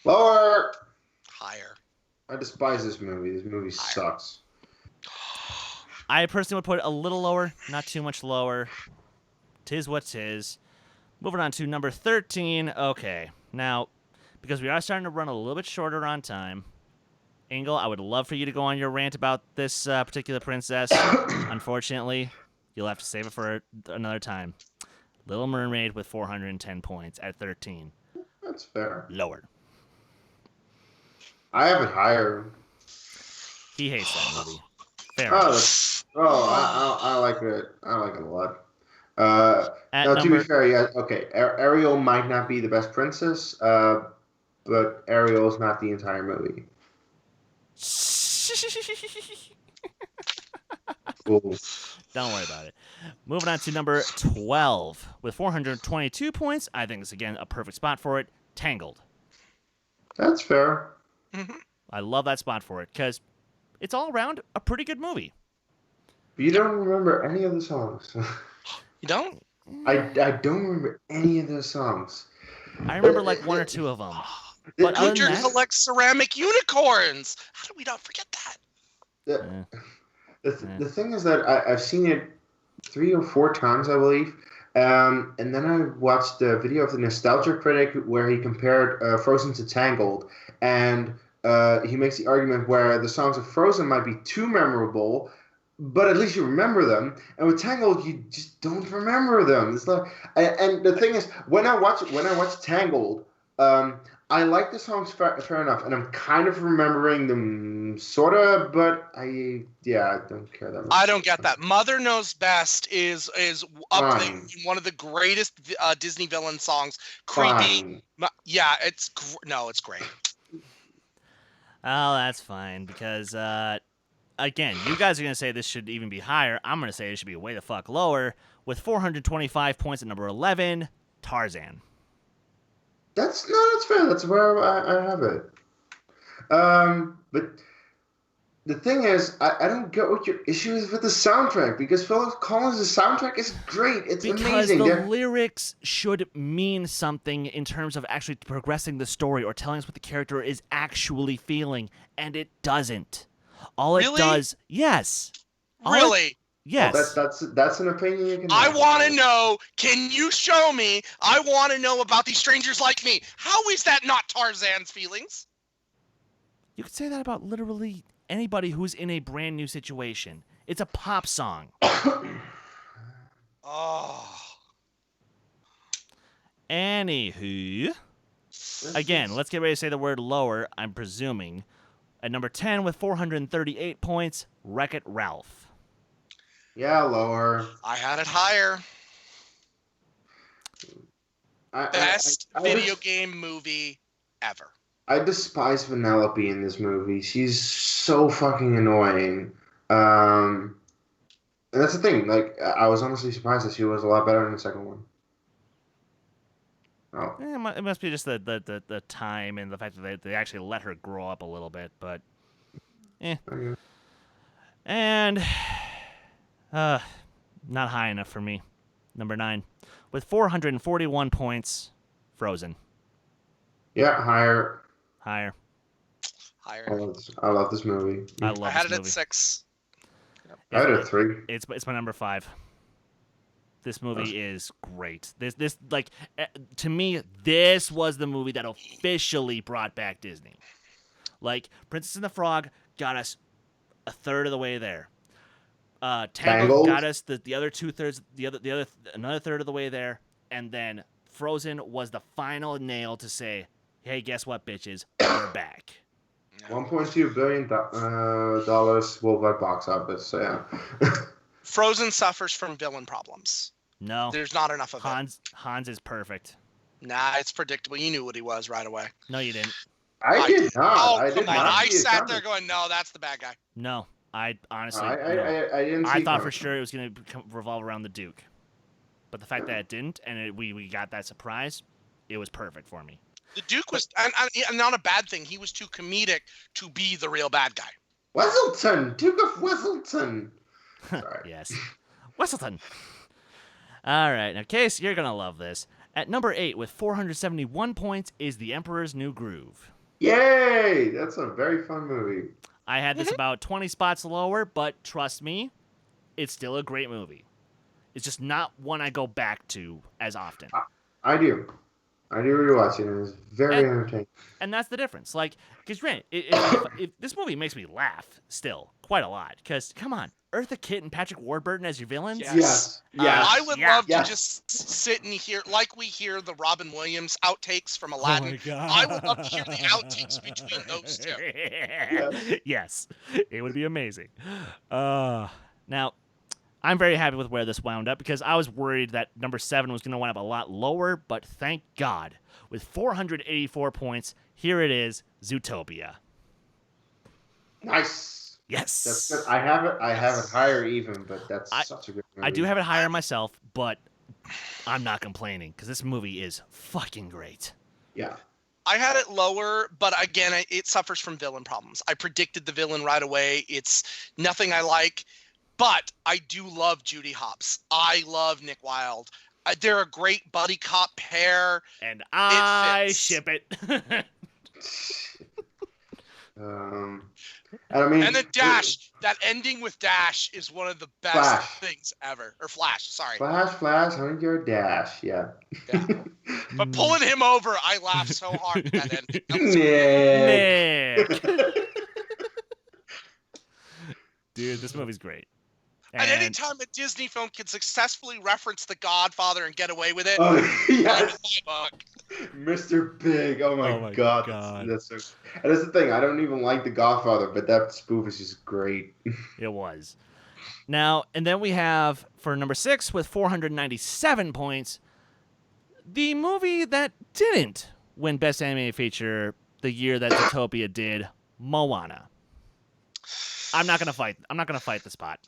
Lower. Higher. I despise this movie. This movie sucks. I personally would put it a little lower, not too much lower. Tis what tis. Moving on to number 13. Okay, now, because we are starting to run a little bit shorter on time, Ingle, I would love for you to go on your rant about this particular princess. Unfortunately, you'll have to save it for another time. Little Mermaid with 410 points at 13. That's fair. Lower. I have it higher. He hates that movie. Fair enough. I like it. I like it a lot. To be fair, yeah, okay. Ariel might not be the best princess, but Ariel is not the entire movie. Cool. Don't worry about it. Moving on to number 12 with 422 points. I think it's, again, a perfect spot for it. Tangled. That's fair. Mm-hmm. I love that spot for it because it's all around a pretty good movie. You don't remember any of the songs. You don't? I don't remember any of the songs. I remember like one or two of them. But Gunther collects ceramic unicorns. How do we not forget that? The thing is that I've seen it 3 or 4 times, I believe. And then I watched the video of the Nostalgia Critic where he compared Frozen to Tangled. And he makes the argument where the songs of Frozen might be too memorable, but at least you remember them. And with Tangled, you just don't remember them. It's like, and the thing is, when I watch Tangled, I like the songs fair enough, and I'm kind of remembering them sorta, but I don't care that much. I don't get that. Mother Knows Best is up there, one of the greatest Disney villain songs. Creepy. Fine. Yeah, it's great. Oh, that's fine because again, you guys are gonna say this should even be higher. I'm gonna say it should be way the fuck lower with 425 points at number 11, Tarzan. That's fair. That's where I have it. But the thing is, I don't get what your issue is with the soundtrack, because Phil Collins' soundtrack is great. It's amazing. Because the lyrics should mean something in terms of actually progressing the story or telling us what the character is actually feeling, and it doesn't. All it does, yes. Really? Yes. Well, that's an opinion you can have. I want to know. Can you show me? I want to know about these strangers like me. How is that not Tarzan's feelings? You could say that about literally anybody who's in a brand new situation. It's a pop song. Oh. Anywho, again, let's get ready to say the word lower, I'm presuming. At number 10 with 438 points, Wreck-It Ralph. Yeah, lower. I had it higher. Best video game movie ever. I despise Vanellope in this movie. She's so fucking annoying. And that's the thing. Like, I was honestly surprised that she was a lot better in the second one. Oh. It must be just the time and the fact that they actually let her grow up a little bit, but Okay. And not high enough for me. Number 9 with 441 points, Frozen. Yeah, higher. Higher. Higher. I love this movie. I love I had this it movie. at 6. I had a 3. It's my number 5. This movie is great. This like to me, this was the movie that officially brought back Disney. Like Princess and the Frog got us a third of the way there. Tangled got us the other 2/3, another third of the way there, and then Frozen was the final nail to say, "Hey, guess what, bitches? We're back." $1.2 billion dollars worldwide box office. So yeah. Frozen suffers from villain problems. No, There's not enough of Hans is perfect. it. Nah, it's predictable. You knew what he was right away. No, you didn't. I did not. Oh, I did come on. not. I see it sat coming. there going, no, that's the bad guy. No, I honestly, I no. didn't see I it thought coming. for sure it was going to revolve around the Duke, but the fact that it didn't, and we got that surprise, it was perfect for me. The Duke was, and not a bad thing. He was too comedic to be the real bad guy. Weselton, Duke of Weselton. Sorry. Yes, Westleton. All right, now Case, you're gonna love this. At number 8 with 471 points is The Emperor's New Groove. Yay! That's a very fun movie. I had this about 20 spots lower, but trust me, it's still a great movie. It's just not one I go back to as often. I do rewatch it, and it's very entertaining. And that's the difference. Like, because if this movie makes me laugh still quite a lot. Because, come on, Eartha Kitt and Patrick Warburton as your villains? Yes. I would love yes. to just sit and hear, like we hear the Robin Williams outtakes from Aladdin. I would love to hear the outtakes between those two. Yes, it would be amazing. Now, I'm very happy with where this wound up because I was worried that number 7 was going to wind up a lot lower, but thank God. With 484 points, here it is, Zootopia. Nice. Yes. That's good. I have it higher even, but that's such a good movie. I do have it higher myself, but I'm not complaining because this movie is fucking great. Yeah. I had it lower, but again, it suffers from villain problems. I predicted the villain right away. It's nothing I like. But I do love Judy Hopps. I love Nick Wilde. They're a great buddy cop pair. And I fits. ship it. And I mean, And then Dash. That ending with Dash is one of the best Flash. things ever. Or Flash, sorry. Flash, 100-yard dash. Yeah. But pulling him over, I laughed so hard at that ending. That was Nick. Dude, this movie's great. And any time a Disney film can successfully reference The Godfather and get away with it, Oh, that yes. is my book. Mr. Big. Oh my god. God. That's so. And that's the thing. I don't even like The Godfather, but that spoof is just great. It was. Now, and then we have, for number 6 with 497 points, the movie that didn't win Best Animated Feature the year that Zootopia did, Moana. I'm not gonna fight the spot.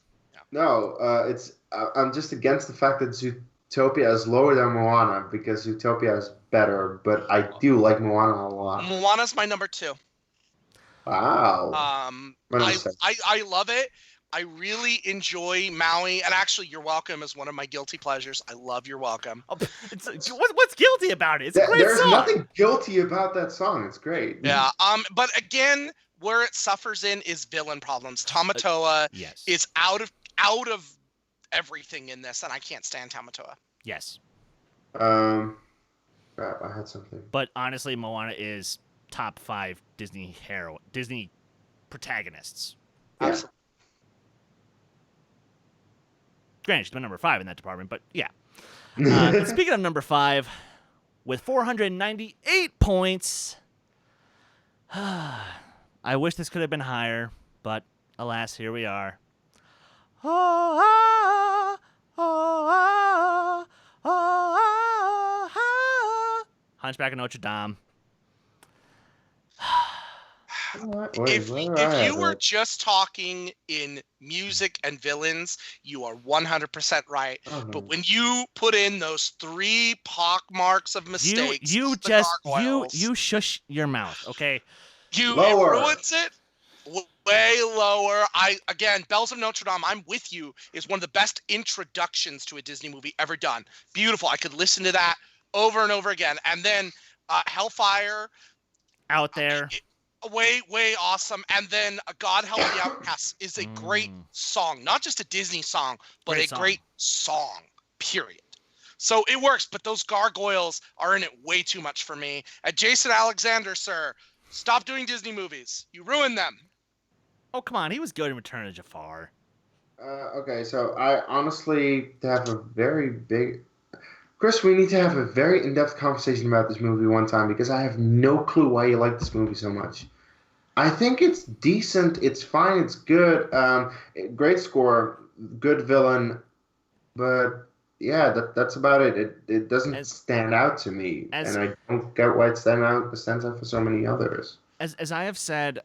No, I'm just against the fact that Zootopia is lower than Moana because Zootopia is better, but I do like Moana a lot. Moana's my number 2. Wow. I love it. I really enjoy Maui, and actually, You're Welcome is one of my guilty pleasures. I love You're Welcome. Oh, what's guilty about it? It's a great There's song. nothing guilty about that song. It's great. Yeah. But again, where it suffers in is villain problems. Tamatoa Yes. is out of everything in this, and I can't stand Tamatoa. Yes. Crap, I had something. But honestly, Moana is top 5 Disney protagonists. Yeah. Absolutely. Granted, she's been number 5 in that department, but yeah. And speaking of number 5, with 498 points, I wish this could have been higher, but alas, here we are. Hunchback of Notre Dame. If you were just talking in music and villains, you are 100% right. But when you put in those 3 pock marks of mistakes, you shush your mouth, okay? It Lower. ruins it. Way lower. Bells of Notre Dame, I'm with you, is one of the best introductions to a Disney movie ever done. Beautiful. I could listen to that over and over again. And then Hellfire. Out there. Way awesome. And then God Help the Outcasts is a great song. Not just a Disney song, but great song, period. So it works, but those gargoyles are in it way too much for me. And Jason Alexander, sir, stop doing Disney movies. You ruined them. Oh, come on. He was good in Return of Jafar. Okay, so I honestly have a very big... Chris, we need to have a very in-depth conversation about this movie one time because I have no clue why you like this movie so much. I think it's decent. It's fine. It's good. Great score. Good villain. But yeah, that's about it. It doesn't stand out to me, and I don't get why it stands out for so many others. As I have said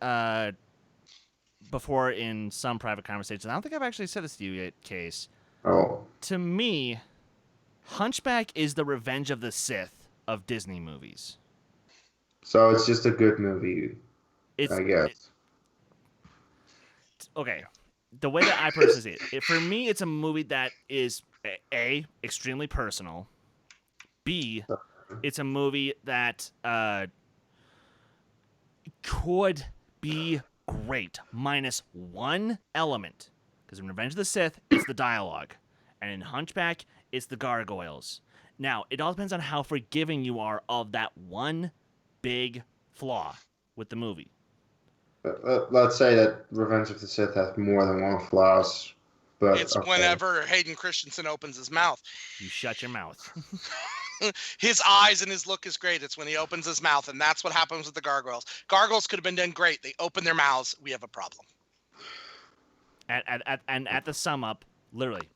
before in some private conversations, I don't think I've actually said this to you yet, Kees. Oh. To me, Hunchback is the Revenge of the Sith of Disney movies. So it's just a good movie, I guess. Okay. The way that I personally see it, for me, it's a movie that is, A, extremely personal. B, it's a movie that could be great, minus one element. Because in Revenge of the Sith, it's the dialogue. And in Hunchback, it's the gargoyles. Now, it all depends on how forgiving you are of that one big flaw with the movie. Let's say that Revenge of the Sith has more than one flaw. But it's whenever Hayden Christensen opens his mouth. You shut your mouth. His eyes and his look is great. It's when he opens his mouth, and that's what happens with the gargoyles. Gargoyles could have been done great. They open their mouths. We have a problem. And at the sum up, literally,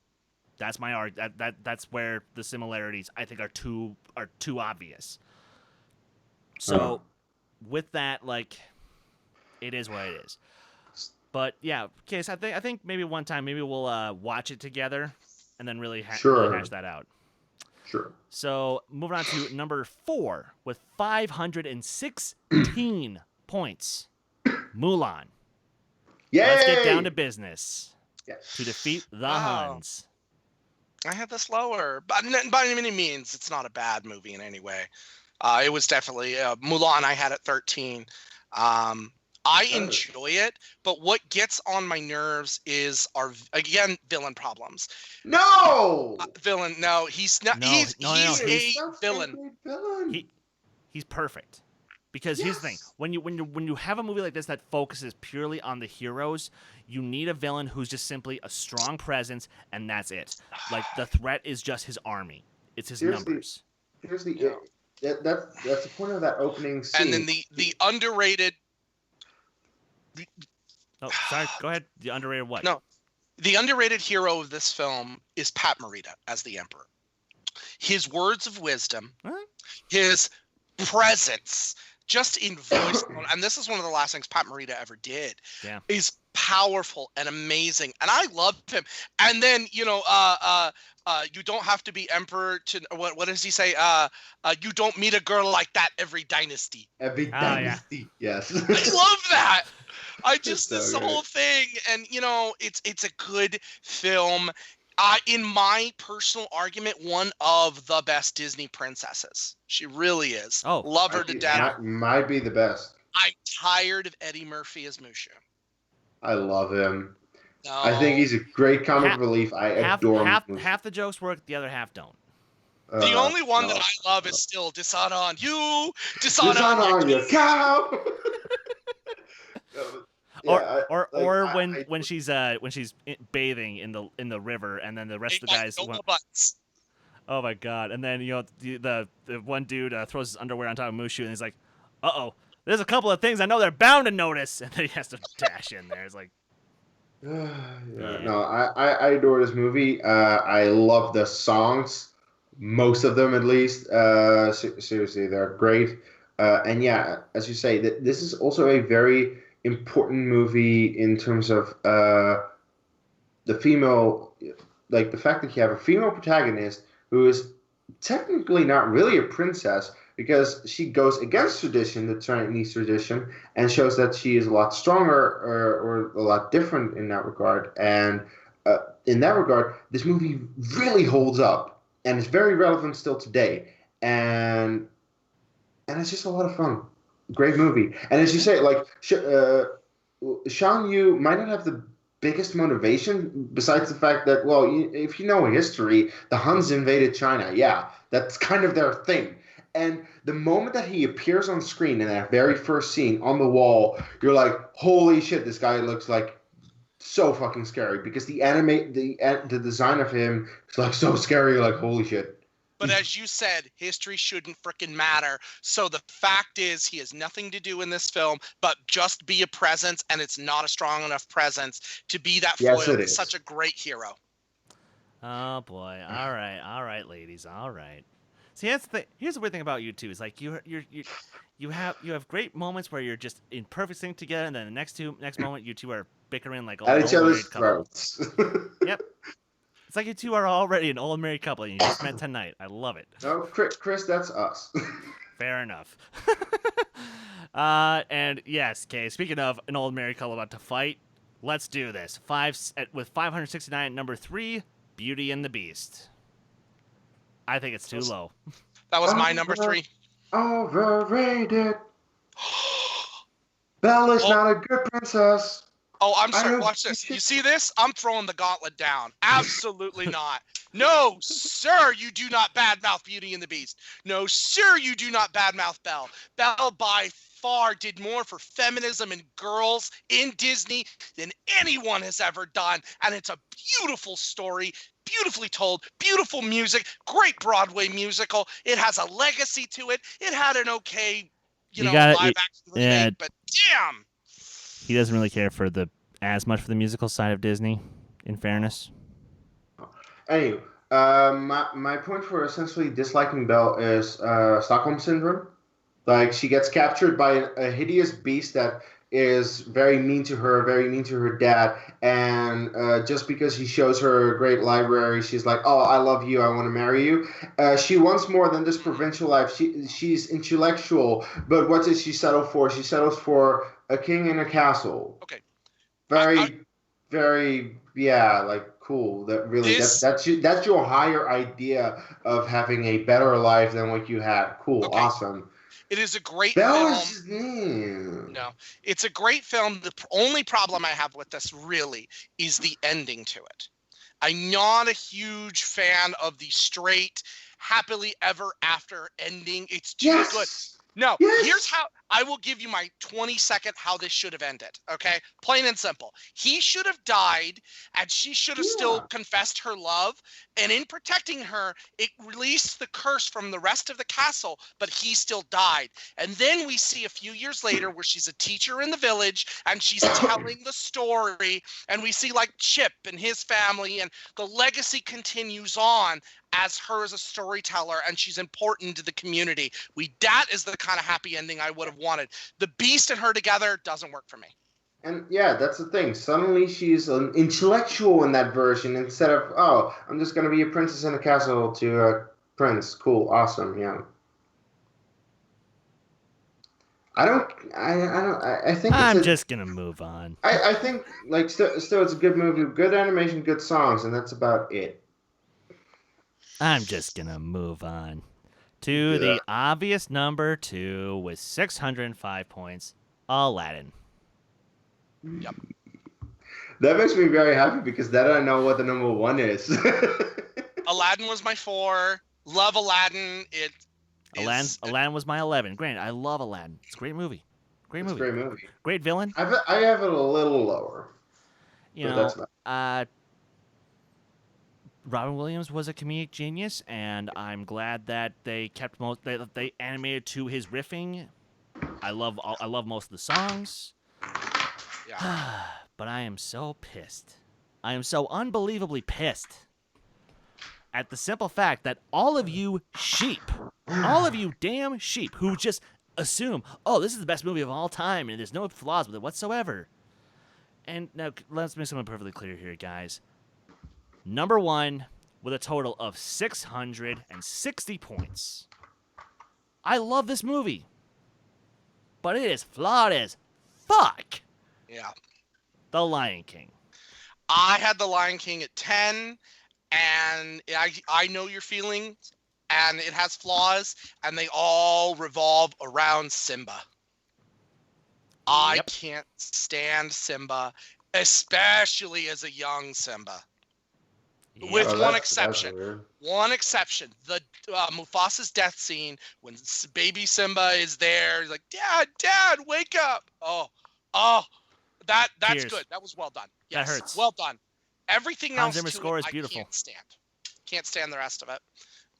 that's my argument. That's where the similarities I think are too obvious. So, with that, like, it is what it is. But yeah, Kees, I think maybe one time we'll watch it together and then really really hash that out. Sure. So moving on to number 4 with 516 points, Mulan. Yay! Let's get down to business. Yes. To defeat the Huns. I had this lower, but by any means, it's not a bad movie in any way. It was definitely Mulan. I had at 13. I enjoy it, but what gets on my nerves is our villain problems. No, villain. No, he's not. No, he's he's a villain. He's perfect. Because here's the thing: when you have a movie like this that focuses purely on the heroes, you need a villain who's just simply a strong presence, and that's it. Like the threat is just his army; it's his numbers. That's the point of that opening scene. And then the underrated. Oh, sorry. Go ahead. The underrated what? No, the underrated hero of this film is Pat Morita as the Emperor. His words of wisdom, his presence, just in voice, and this is one of the last things Pat Morita ever did, is powerful and amazing, and I love him. And then you don't have to be emperor to what does he say? You don't meet a girl like that every dynasty. Every dynasty, yes. I love that. I just so this good. whole thing, and it's a good film. In my personal argument, one of the best Disney princesses. She really is. Oh, love her to death. Might be the best. I'm tired of Eddie Murphy as Mushu. I love him. No. I think he's a great comic relief. I adore him. Half the jokes work, the other half don't. The only one that I love is still Dishonor on You, Dishonor on on your cow. when she's bathing in the river, and then the rest of the guys. Butts. Oh my god! And then the one dude throws his underwear on top of Mushu, and he's like, "Uh-oh, there's a couple of things I know they're bound to notice," and then he has to dash in there. It's like, No, I adore this movie. I love the songs, most of them at least. Seriously, they're great. And yeah, as you say, this is also a very important movie in terms of the female, like the fact that you have a female protagonist who is technically not really a princess because she goes against tradition, the Chinese tradition, and shows that she is a lot stronger or a lot different in that regard. And in that regard, this movie really holds up and is very relevant still today. And it's just a lot of fun. Great movie. And as you say, like, Shan Yu might not have the biggest motivation besides the fact that, well, if you know history, the Huns invaded China. Yeah, that's kind of their thing. And the moment that he appears on screen in that very first scene on the wall, you're like, holy shit, this guy looks like so fucking scary, because the design of him is like so scary, like holy shit. But as you said, history shouldn't frickin' matter. So the fact is, he has nothing to do in this film but just be a presence, and it's not a strong enough presence to be that foil to such a great hero. Oh boy! All right, ladies, all right. See, here's the weird thing about you two is like you have great moments where you're just in perfect sync together, and then the next moment you two are bickering like at each other's throats. Yep. It's like you two are already an old married couple, and you just met tonight. I love it. No, Chris, that's us. Fair enough. And yes, Kay, speaking of an old married couple about to fight, let's do this. With 569 at number 3, Beauty and the Beast. I think it's too low. That was my number 3. Overrated. Bella's not a good princess. Oh, I'm sorry. Watch this. You see this? I'm throwing the gauntlet down. Absolutely not. No, sir, you do not badmouth Beauty and the Beast. No, sir, you do not badmouth Belle. Belle by far did more for feminism and girls in Disney than anyone has ever done. And it's a beautiful story, beautifully told, beautiful music, great Broadway musical. It has a legacy to it. It had an okay, live action remake, but damn. He doesn't really care as much for the musical side of Disney, in fairness. Anyway, my point for essentially disliking Belle is Stockholm Syndrome. Like, she gets captured by a hideous beast that is very mean to her dad, and just because he shows her a great library, she's like, oh, I love you, I want to marry you. She wants more than this provincial life. She's intellectual, but what does she settle for? She settles for a king in a castle. Okay. Very, like, cool. That really, that's your higher idea of having a better life than what you had. Cool, okay. Awesome. It is a great film. No, it's a great film. The only problem I have with this really is the ending to it. I'm not a huge fan of the straight happily ever after ending. It's too good. No, here's how I will give you my 20-second how this should have ended, okay? Plain and simple. He should have died, and she should have still confessed her love, and in protecting her, it released the curse from the rest of the castle, but he still died. And then we see a few years later where she's a teacher in the village, and she's telling the story, and we see, like, Chip and his family, and the legacy continues on as her as a storyteller, and she's important to the community. That is the kind of happy ending I would have wanted. The Beast and her together doesn't work for me. And yeah, that's the thing. Suddenly she's an intellectual in that version instead of, oh, I'm just going to be a princess in a castle to a prince. Cool, awesome, yeah. I think I'm just going to move on. I think, like, still it's a good movie, good animation, good songs, and that's about it. I'm just going to move on to the obvious number 2 with 605 points, Aladdin. Yep. That makes me very happy because then I know what the number 1 is. Aladdin was my 4. Love Aladdin. Aladdin was my 11. Granted, I love Aladdin. It's a great movie. Great It's movie. a great movie. Great villain. I have it a little lower. You but know, that's about Robin Williams was a comedic genius, and I'm glad that they kept they animated to his riffing. I love most of the songs. Yeah. But I am so pissed. I am so unbelievably pissed at the simple fact that all of you sheep, all of you damn sheep who just assume, oh, this is the best movie of all time and there's no flaws with it whatsoever. And now let's make something perfectly clear here, guys. Number one with a total of 660 points. I love this movie, but it is flawed as fuck. Yeah. The Lion King. I had The Lion King at 10, and I know your feelings, and it has flaws, and they all revolve around Simba. I can't stand Simba, especially as a young Simba. Yeah. With Oh, one that's exception. weird. One exception. The Mufasa's death scene when baby Simba is there. He's like, Dad, wake up. Oh, that's Tears. good. That was well done. That Yes, hurts. well done. Everything Hans else Zimmer's to score it, is beautiful. I can't stand. Can't stand the rest of it.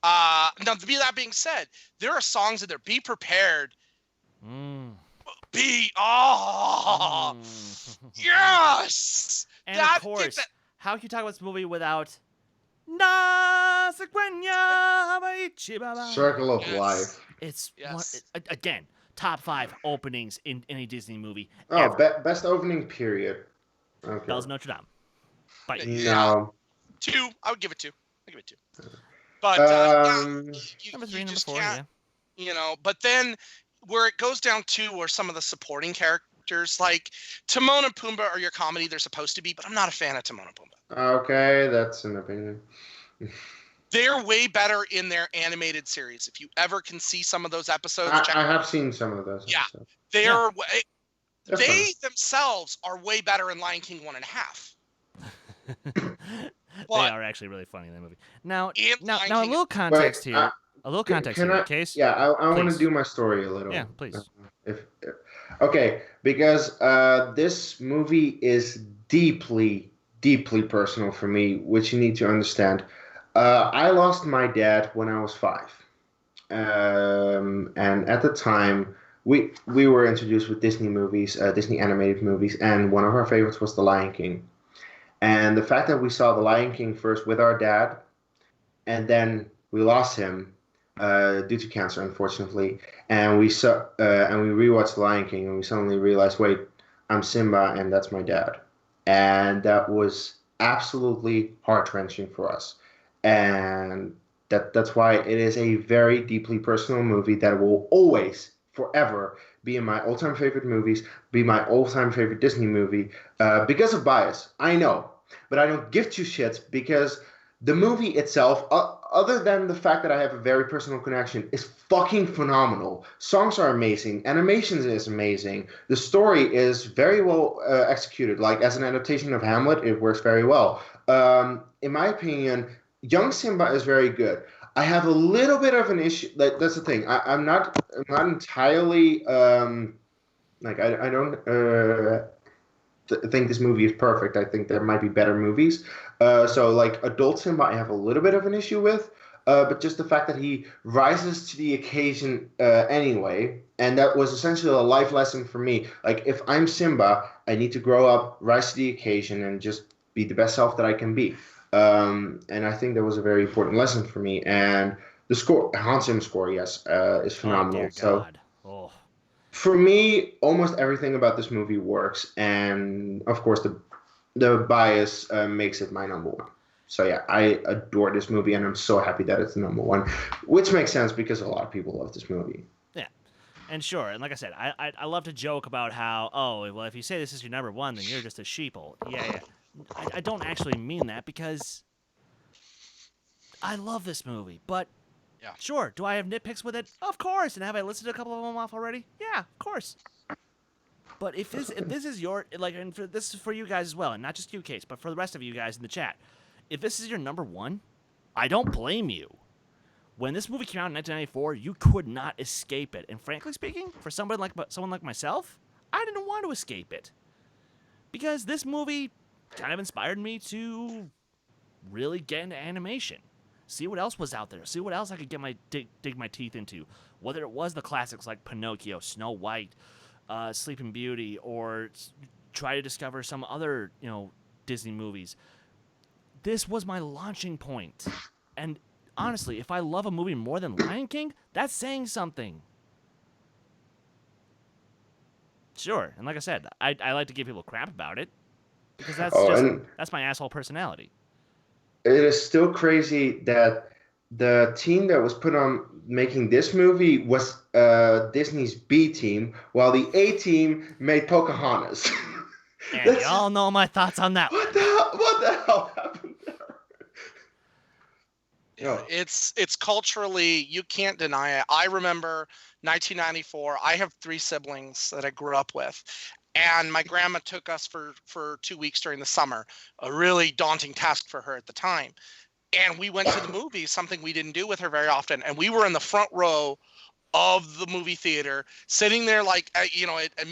Now, that being said, there are songs in there. Be prepared. Mm. Yes. And of course, how can you talk about this movie without Na Sequenya Baichi Baba? Circle of Yes. Life. It's Yes. again, top 5 openings in any Disney movie. Oh, ever. best opening period. Okay. Bells of Notre Dame. But No. 2. I would give it 2. I give it 2. But number 3, you number just 4, can't, yeah. But then where it goes down to are some of the supporting characters, like Timon and Pumbaa are your comedy they're supposed to be, but I'm not a fan of Timon and Pumbaa. Okay, that's an opinion. They're way better in their animated series. If you ever can see some of those episodes, check I them out. have seen some of those. Yeah. episodes. They're They're they fun. themselves are way better in Lion King 1.5. They But are actually really funny in that movie. Now, in now, Lion now a King- little context here. A little Can- context can here, I- Case. Yeah, I want Please. to do my story a little. Yeah, please. Okay, because this movie is deeply, deeply personal for me, which you need to understand. I lost my dad when I was 5, and at the time we were introduced with Disney movies, Disney animated movies, and one of our favorites was The Lion King. And the fact that we saw The Lion King first with our dad, and then we lost him due to cancer, unfortunately, and we rewatched The Lion King, and we suddenly realized, wait, I'm Simba, and that's my dad, and that was absolutely heart-wrenching for us, and that's why it is a very deeply personal movie that will always, forever, be in my all-time favorite movies, be my all-time favorite Disney movie, because of bias. I know, but I don't give two shits because the movie itself, other than the fact that I have a very personal connection, is fucking phenomenal. Songs are amazing. Animation is amazing. The story is very well executed. Like, as an adaptation of Hamlet, it works very well. In my opinion, young Simba is very good. I have a little bit of an issue. That's the thing. I'm not entirely I don't think this movie is perfect. I think there might be better movies. So like adult Simba, I have a little bit of an issue with. But just the fact that he rises to the occasion anyway, and that was essentially a life lesson for me. Like, if I'm Simba, I need to grow up, rise to the occasion, and just be the best self that I can be. And I think that was a very important lesson for me. And the score, Hans Zimmer score, yes, is phenomenal. Oh, dear So God. Oh. for me, almost everything about this movie works, and of course the bias makes it my number one. So yeah, I adore this movie, and I'm so happy that it's the number one, which makes sense because a lot of people love this movie. Yeah. And sure, and like I said, I love to joke about how, oh, well, if you say this is your number one, then you're just a sheeple. Yeah. I don't actually mean that because I love this movie, but Yeah. sure, do I have nitpicks with it? Of course. And have I listed a couple of them off already? Yeah, of course. But if this is your, like, and this is for you guys as well, and not just you, Case, but for the rest of you guys in the chat, if this is your number one, I don't blame you. When this movie came out in 1994, you could not escape it. And frankly speaking, for someone like myself, I didn't want to escape it. Because this movie kind of inspired me to really get into animation. See what else was out there. See what else I could get dig my teeth into. Whether it was the classics like Pinocchio, Snow White, Sleeping Beauty, or try to discover some other, Disney movies. This was my launching point. And honestly, if I love a movie more than Lion King, that's saying something. Sure, and like I said, I like to give people crap about it because that's my asshole personality. It is still crazy that the team that was put on making this movie was Disney's B team, while the A team made Pocahontas. And y'all know my thoughts on that. What the hell happened there? It's culturally, you can't deny it. I remember 1994. I have 3 siblings that I grew up with, and my grandma took us for 2 weeks during the summer, a really daunting task for her at the time. And we went to the movies, something we didn't do with her very often. And we were in the front row of the movie theater, sitting there like,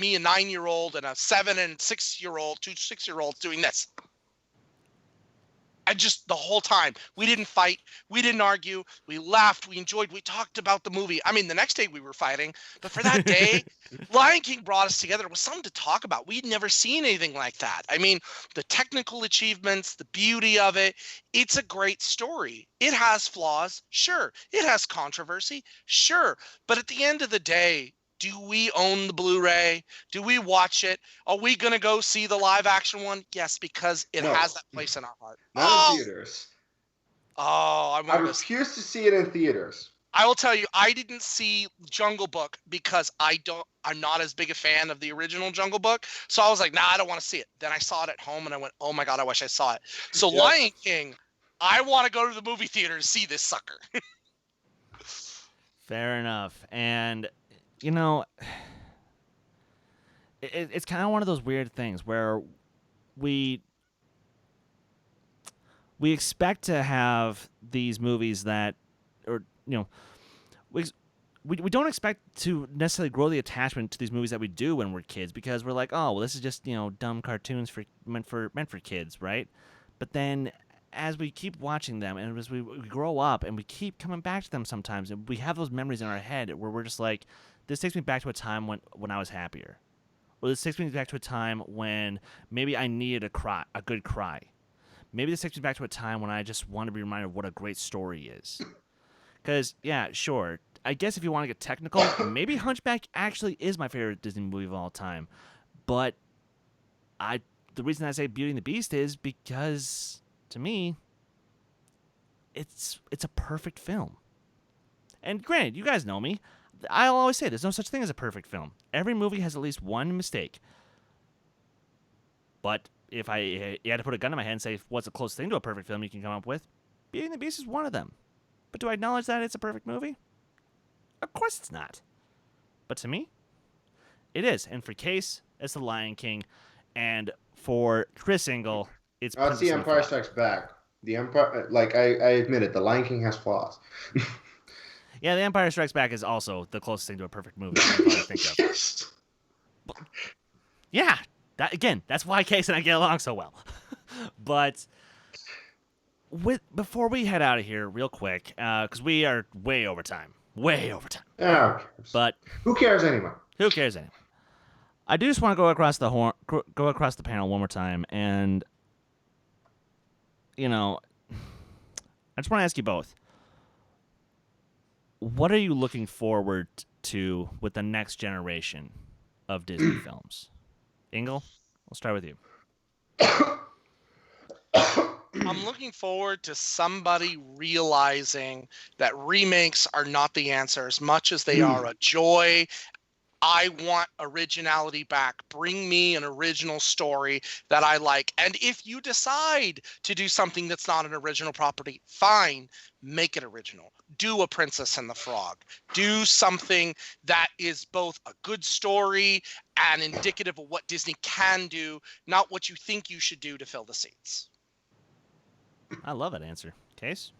me, a 9-year-old, and a 7 and 6-year-old, 2 6-year-olds doing this. And just the whole time, we didn't fight, we didn't argue, we laughed, we enjoyed, we talked about the movie. I mean, the next day we were fighting, but for that day, Lion King brought us together. It was something to talk about. We'd never seen anything like that. I mean, the technical achievements, the beauty of it, it's a great story. It has flaws, sure. It has controversy, sure. But at the end of the day, do we own the Blu-ray? Do we watch it? Are we going to go see the live action one? Yes, because it has that place in our heart. Not in theaters. Oh, I refuse to see it in theaters. I will tell you, I didn't see Jungle Book because I'm not as big a fan of the original Jungle Book. So I was like, nah, I don't want to see it. Then I saw it at home and I went, oh my God, I wish I saw it. So Lion King, I want to go to the movie theater to see this sucker. Fair enough. And it's kind of one of those weird things where we expect to have these movies that, or we don't expect to necessarily grow the attachment to these movies that we do when we're kids, because we're like, oh, well, this is just dumb cartoons meant for kids, right? But then as we keep watching them and as we grow up and we keep coming back to them sometimes, and we have those memories in our head where we're just like, this takes me back to a time when I was happier. Or this takes me back to a time when maybe I needed a good cry. Maybe this takes me back to a time when I just want to be reminded of what a great story is. Because, yeah, sure, I guess if you want to get technical, maybe Hunchback actually is my favorite Disney movie of all time. But the reason I say Beauty and the Beast is because, to me, it's a perfect film. And granted, you guys know me. I'll always say there's no such thing as a perfect film. Every movie has at least one mistake. But if you had to put a gun in my head and say what's the closest thing to a perfect film you can come up with, Beauty and the Beast is one of them. But do I acknowledge that it's a perfect movie? Of course it's not. But to me, it is. And for Kees, it's The Lion King. And for Chris Ingle, it's The Empire Strikes Back. The Empire, I admit it, The Lion King has flaws. Yeah, The Empire Strikes Back is also the closest thing to a perfect movie I can probably think of. Yes. Yeah, that's why Kees and I get along so well. But before we head out of here real quick, because we are way over time. Yeah, but who cares anyway? I do just want to go across the panel one more time, and I just want to ask you both. What are you looking forward to with the next generation of Disney films? Ingle, we'll start with you. I'm looking forward to somebody realizing that remakes are not the answer as much as they are a joy. I want originality back. Bring me an original story that I like. And if you decide to do something that's not an original property, fine, make it original. Do a Princess and the Frog. Do something that is both a good story and indicative of what Disney can do, not what you think you should do to fill the seats. I love that answer. Kees?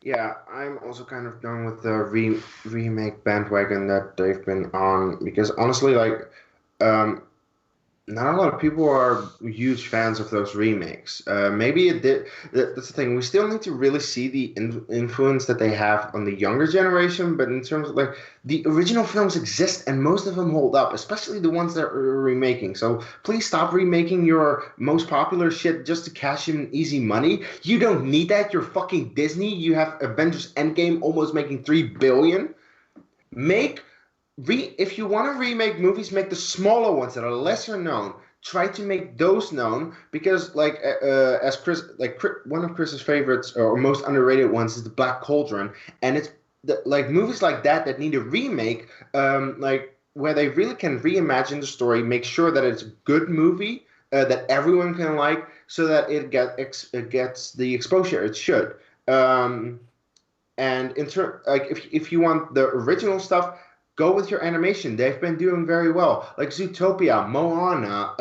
Yeah, I'm also kind of done with the remake bandwagon that they've been on, because honestly, not a lot of people are huge fans of those remakes. Maybe it did. That's the thing. We still need to really see the influence that they have on the younger generation. But in terms of like the original films exist, and most of them hold up, especially the ones that are remaking. So please stop remaking your most popular shit just to cash in easy money. You don't need that. You're fucking Disney. You have Avengers Endgame almost making $3 billion. If you want to remake movies, make the smaller ones that are lesser known. Try to make those known because, like, as Chris, one of Chris's favorites or most underrated ones is the Black Cauldron, and it's like movies like that need a remake, like where they really can reimagine the story, make sure that it's a good movie that everyone can like, so that it gets the exposure it should. And if you want the original stuff, go with your animation. They've been doing very well. Like Zootopia, Moana,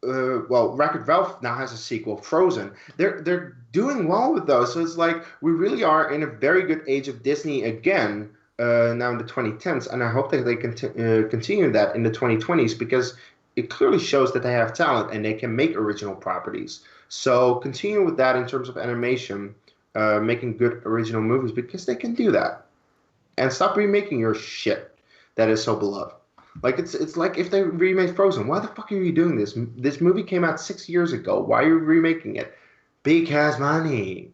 Wreck-It Ralph now has a sequel, Frozen. They're doing well with those. So it's like we really are in a very good age of Disney again now in the 2010s. And I hope that they continue that in the 2020s because it clearly shows that they have talent and they can make original properties. So continue with that in terms of animation, making good original movies because they can do that. And stop remaking your shit that is so beloved. Like it's like if they remade Frozen. Why the fuck are you doing this? This movie came out 6 years ago. Why are you remaking it? Because money.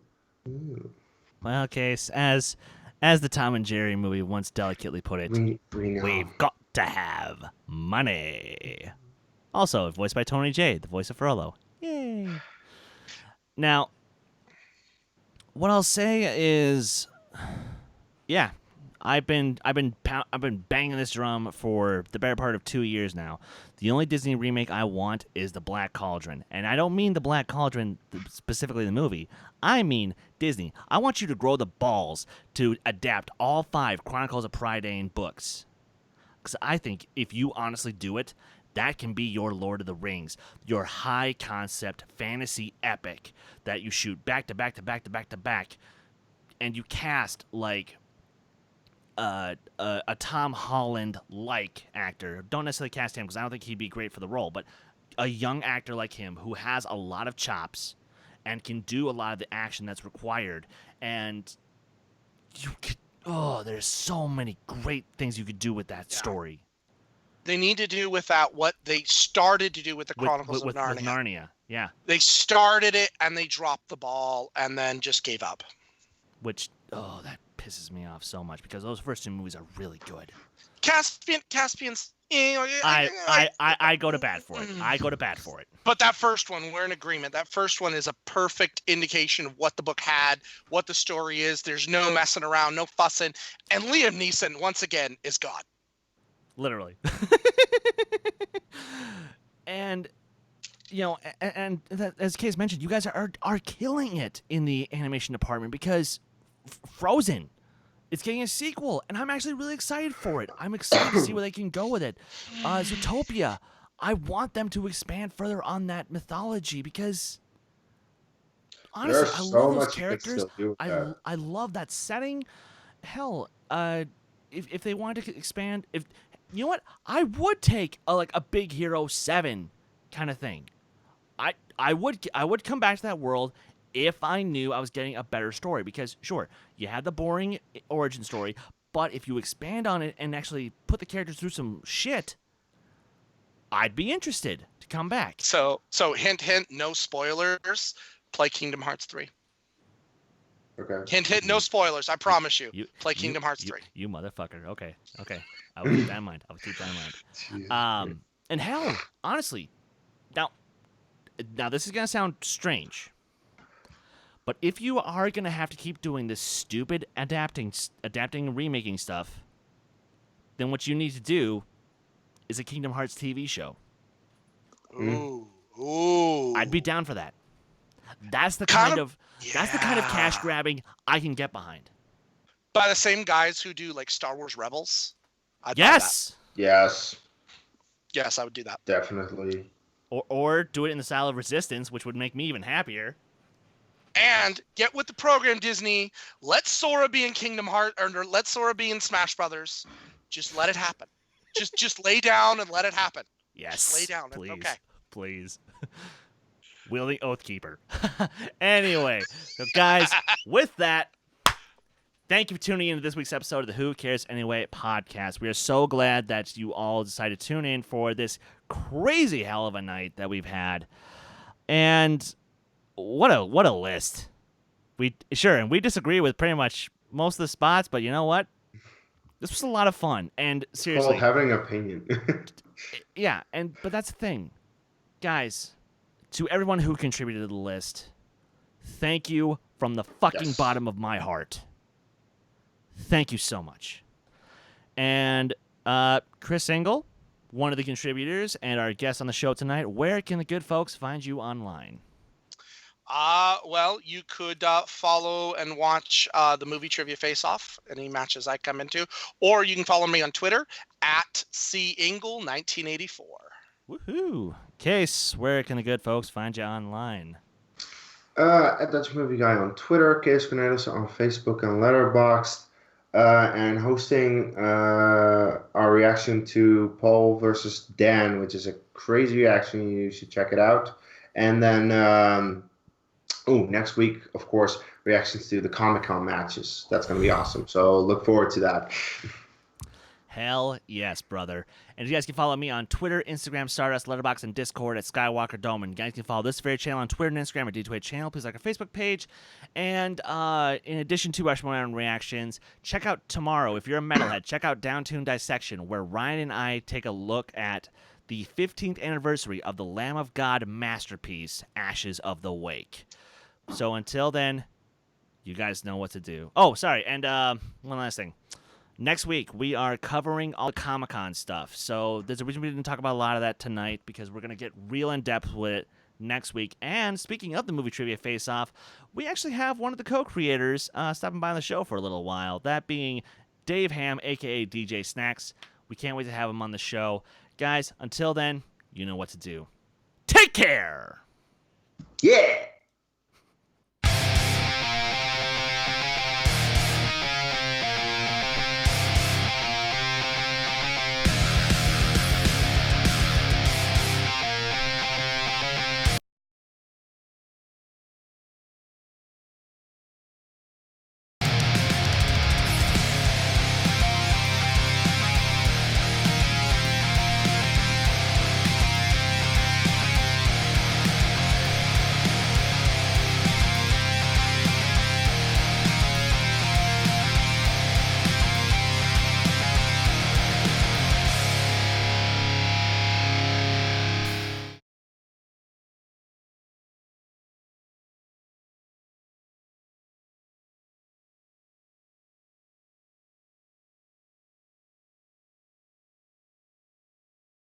Well, Kees, as the Tom and Jerry movie once delicately put it, We know. we've got to have money. Also, voiced by Tony J, the voice of Frollo. Yay! Now, what I'll say is, yeah. I've been banging this drum for the better part of 2 years now. The only Disney remake I want is the Black Cauldron, and I don't mean the Black Cauldron specifically the movie. I mean Disney. I want you to grow the balls to adapt all 5 Chronicles of Prydain books, because I think if you honestly do it, that can be your Lord of the Rings, your high concept fantasy epic that you shoot back to back to back to back to back, and you cast like a Tom Holland-like actor. Don't necessarily cast him because I don't think he'd be great for the role, but a young actor like him who has a lot of chops and can do a lot of the action that's required. And you could, there's so many great things you could do with that story. They need to do with that what they started to do with the Chronicles of Narnia. With Narnia, yeah. They started it and they dropped the ball and then just gave up. Which, that pisses me off so much because those first 2 movies are really good. Caspian's. I go to bat for it. I go to bat for it. But that first one, we're in agreement. That first one is a perfect indication of what the book had, what the story is. There's no messing around, no fussing. And Liam Neeson, once again, is God. Literally. And, and as Kees mentioned, you guys are killing it in the animation department because Frozen, it's getting a sequel, and I'm actually really excited for it. I'm excited to see where they can go with it. Zootopia, I want them to expand further on that mythology because, honestly, I love those characters. I love that setting. Hell, if they wanted to expand, you know what, I would take a Big Hero 7 kind of thing. I would come back to that world if I knew I was getting a better story, because sure, you had the boring origin story, but if you expand on it and actually put the characters through some shit, I'd be interested to come back. So hint, no spoilers. Play Kingdom Hearts 3. Okay. Hint, no spoilers. I promise you. Play Kingdom Hearts 3. You motherfucker. Okay. I will keep that in mind. And hell, honestly, now this is gonna sound strange. But if you are going to have to keep doing this stupid adapting and remaking stuff, then what you need to do is a Kingdom Hearts TV show. Ooh. I'd be down for that. That's the kind of cash grabbing I can get behind. By the same guys who do like Star Wars Rebels. Yes. Yes. Yes, I would do that. Definitely. Or do it in the style of Resistance, which would make me even happier. And get with the program, Disney. Let Sora be in Kingdom Hearts, or let Sora be in Smash Brothers. Just let it happen. Just lay down and let it happen. Yes. Just lay down. Please. Okay. Please. Willie Oathkeeper. Anyway, so guys, with that, thank you for tuning in to this week's episode of the Who Cares Anyway podcast. We are so glad that you all decided to tune in for this crazy hell of a night that we've had. And what a list. And we disagree with pretty much most of the spots, but you know what? This was a lot of fun. And seriously, called having an opinion. yeah, but that's the thing. Guys, to everyone who contributed to the list, thank you from the fucking bottom of my heart. Thank you so much. And Chris Ingle, one of the contributors and our guest on the show tonight, where can the good folks find you online? Well, you could follow and watch the movie Trivia Face-Off, any matches I come into, or you can follow me on Twitter at CIngle1984. Woohoo! Kees, where can the good folks find you online? At Dutch Movie Guy on Twitter, Kees Cornelisse on Facebook and Letterboxd, and hosting our reaction to Paul versus Dan, which is a crazy reaction. You should check it out. And then, next week, of course, reactions to the Comic-Con matches. That's going to be awesome. So look forward to that. Hell yes, brother. And you guys can follow me on Twitter, Instagram, Stardust, Letterboxd, and Discord at Skywalker Dohmen. You guys can follow this very channel on Twitter and Instagram at D2A Channel. Please like our Facebook page. And in addition to our Shmoyan reactions, check out tomorrow, if you're a metalhead, check out Downtown Dissection, where Ryan and I take a look at the 15th anniversary of the Lamb of God masterpiece, Ashes of the Wake. So until then, you guys know what to do. Oh, sorry, and one last thing. Next week, we are covering all the Comic-Con stuff. So there's a reason we didn't talk about a lot of that tonight, because we're going to get real in-depth with it next week. And speaking of the movie Trivia Face-Off, we actually have one of the co-creators stopping by on the show for a little while, that being Dave Ham, a.k.a. DJ Snacks. We can't wait to have him on the show. Guys, until then, you know what to do. Take care! Yeah!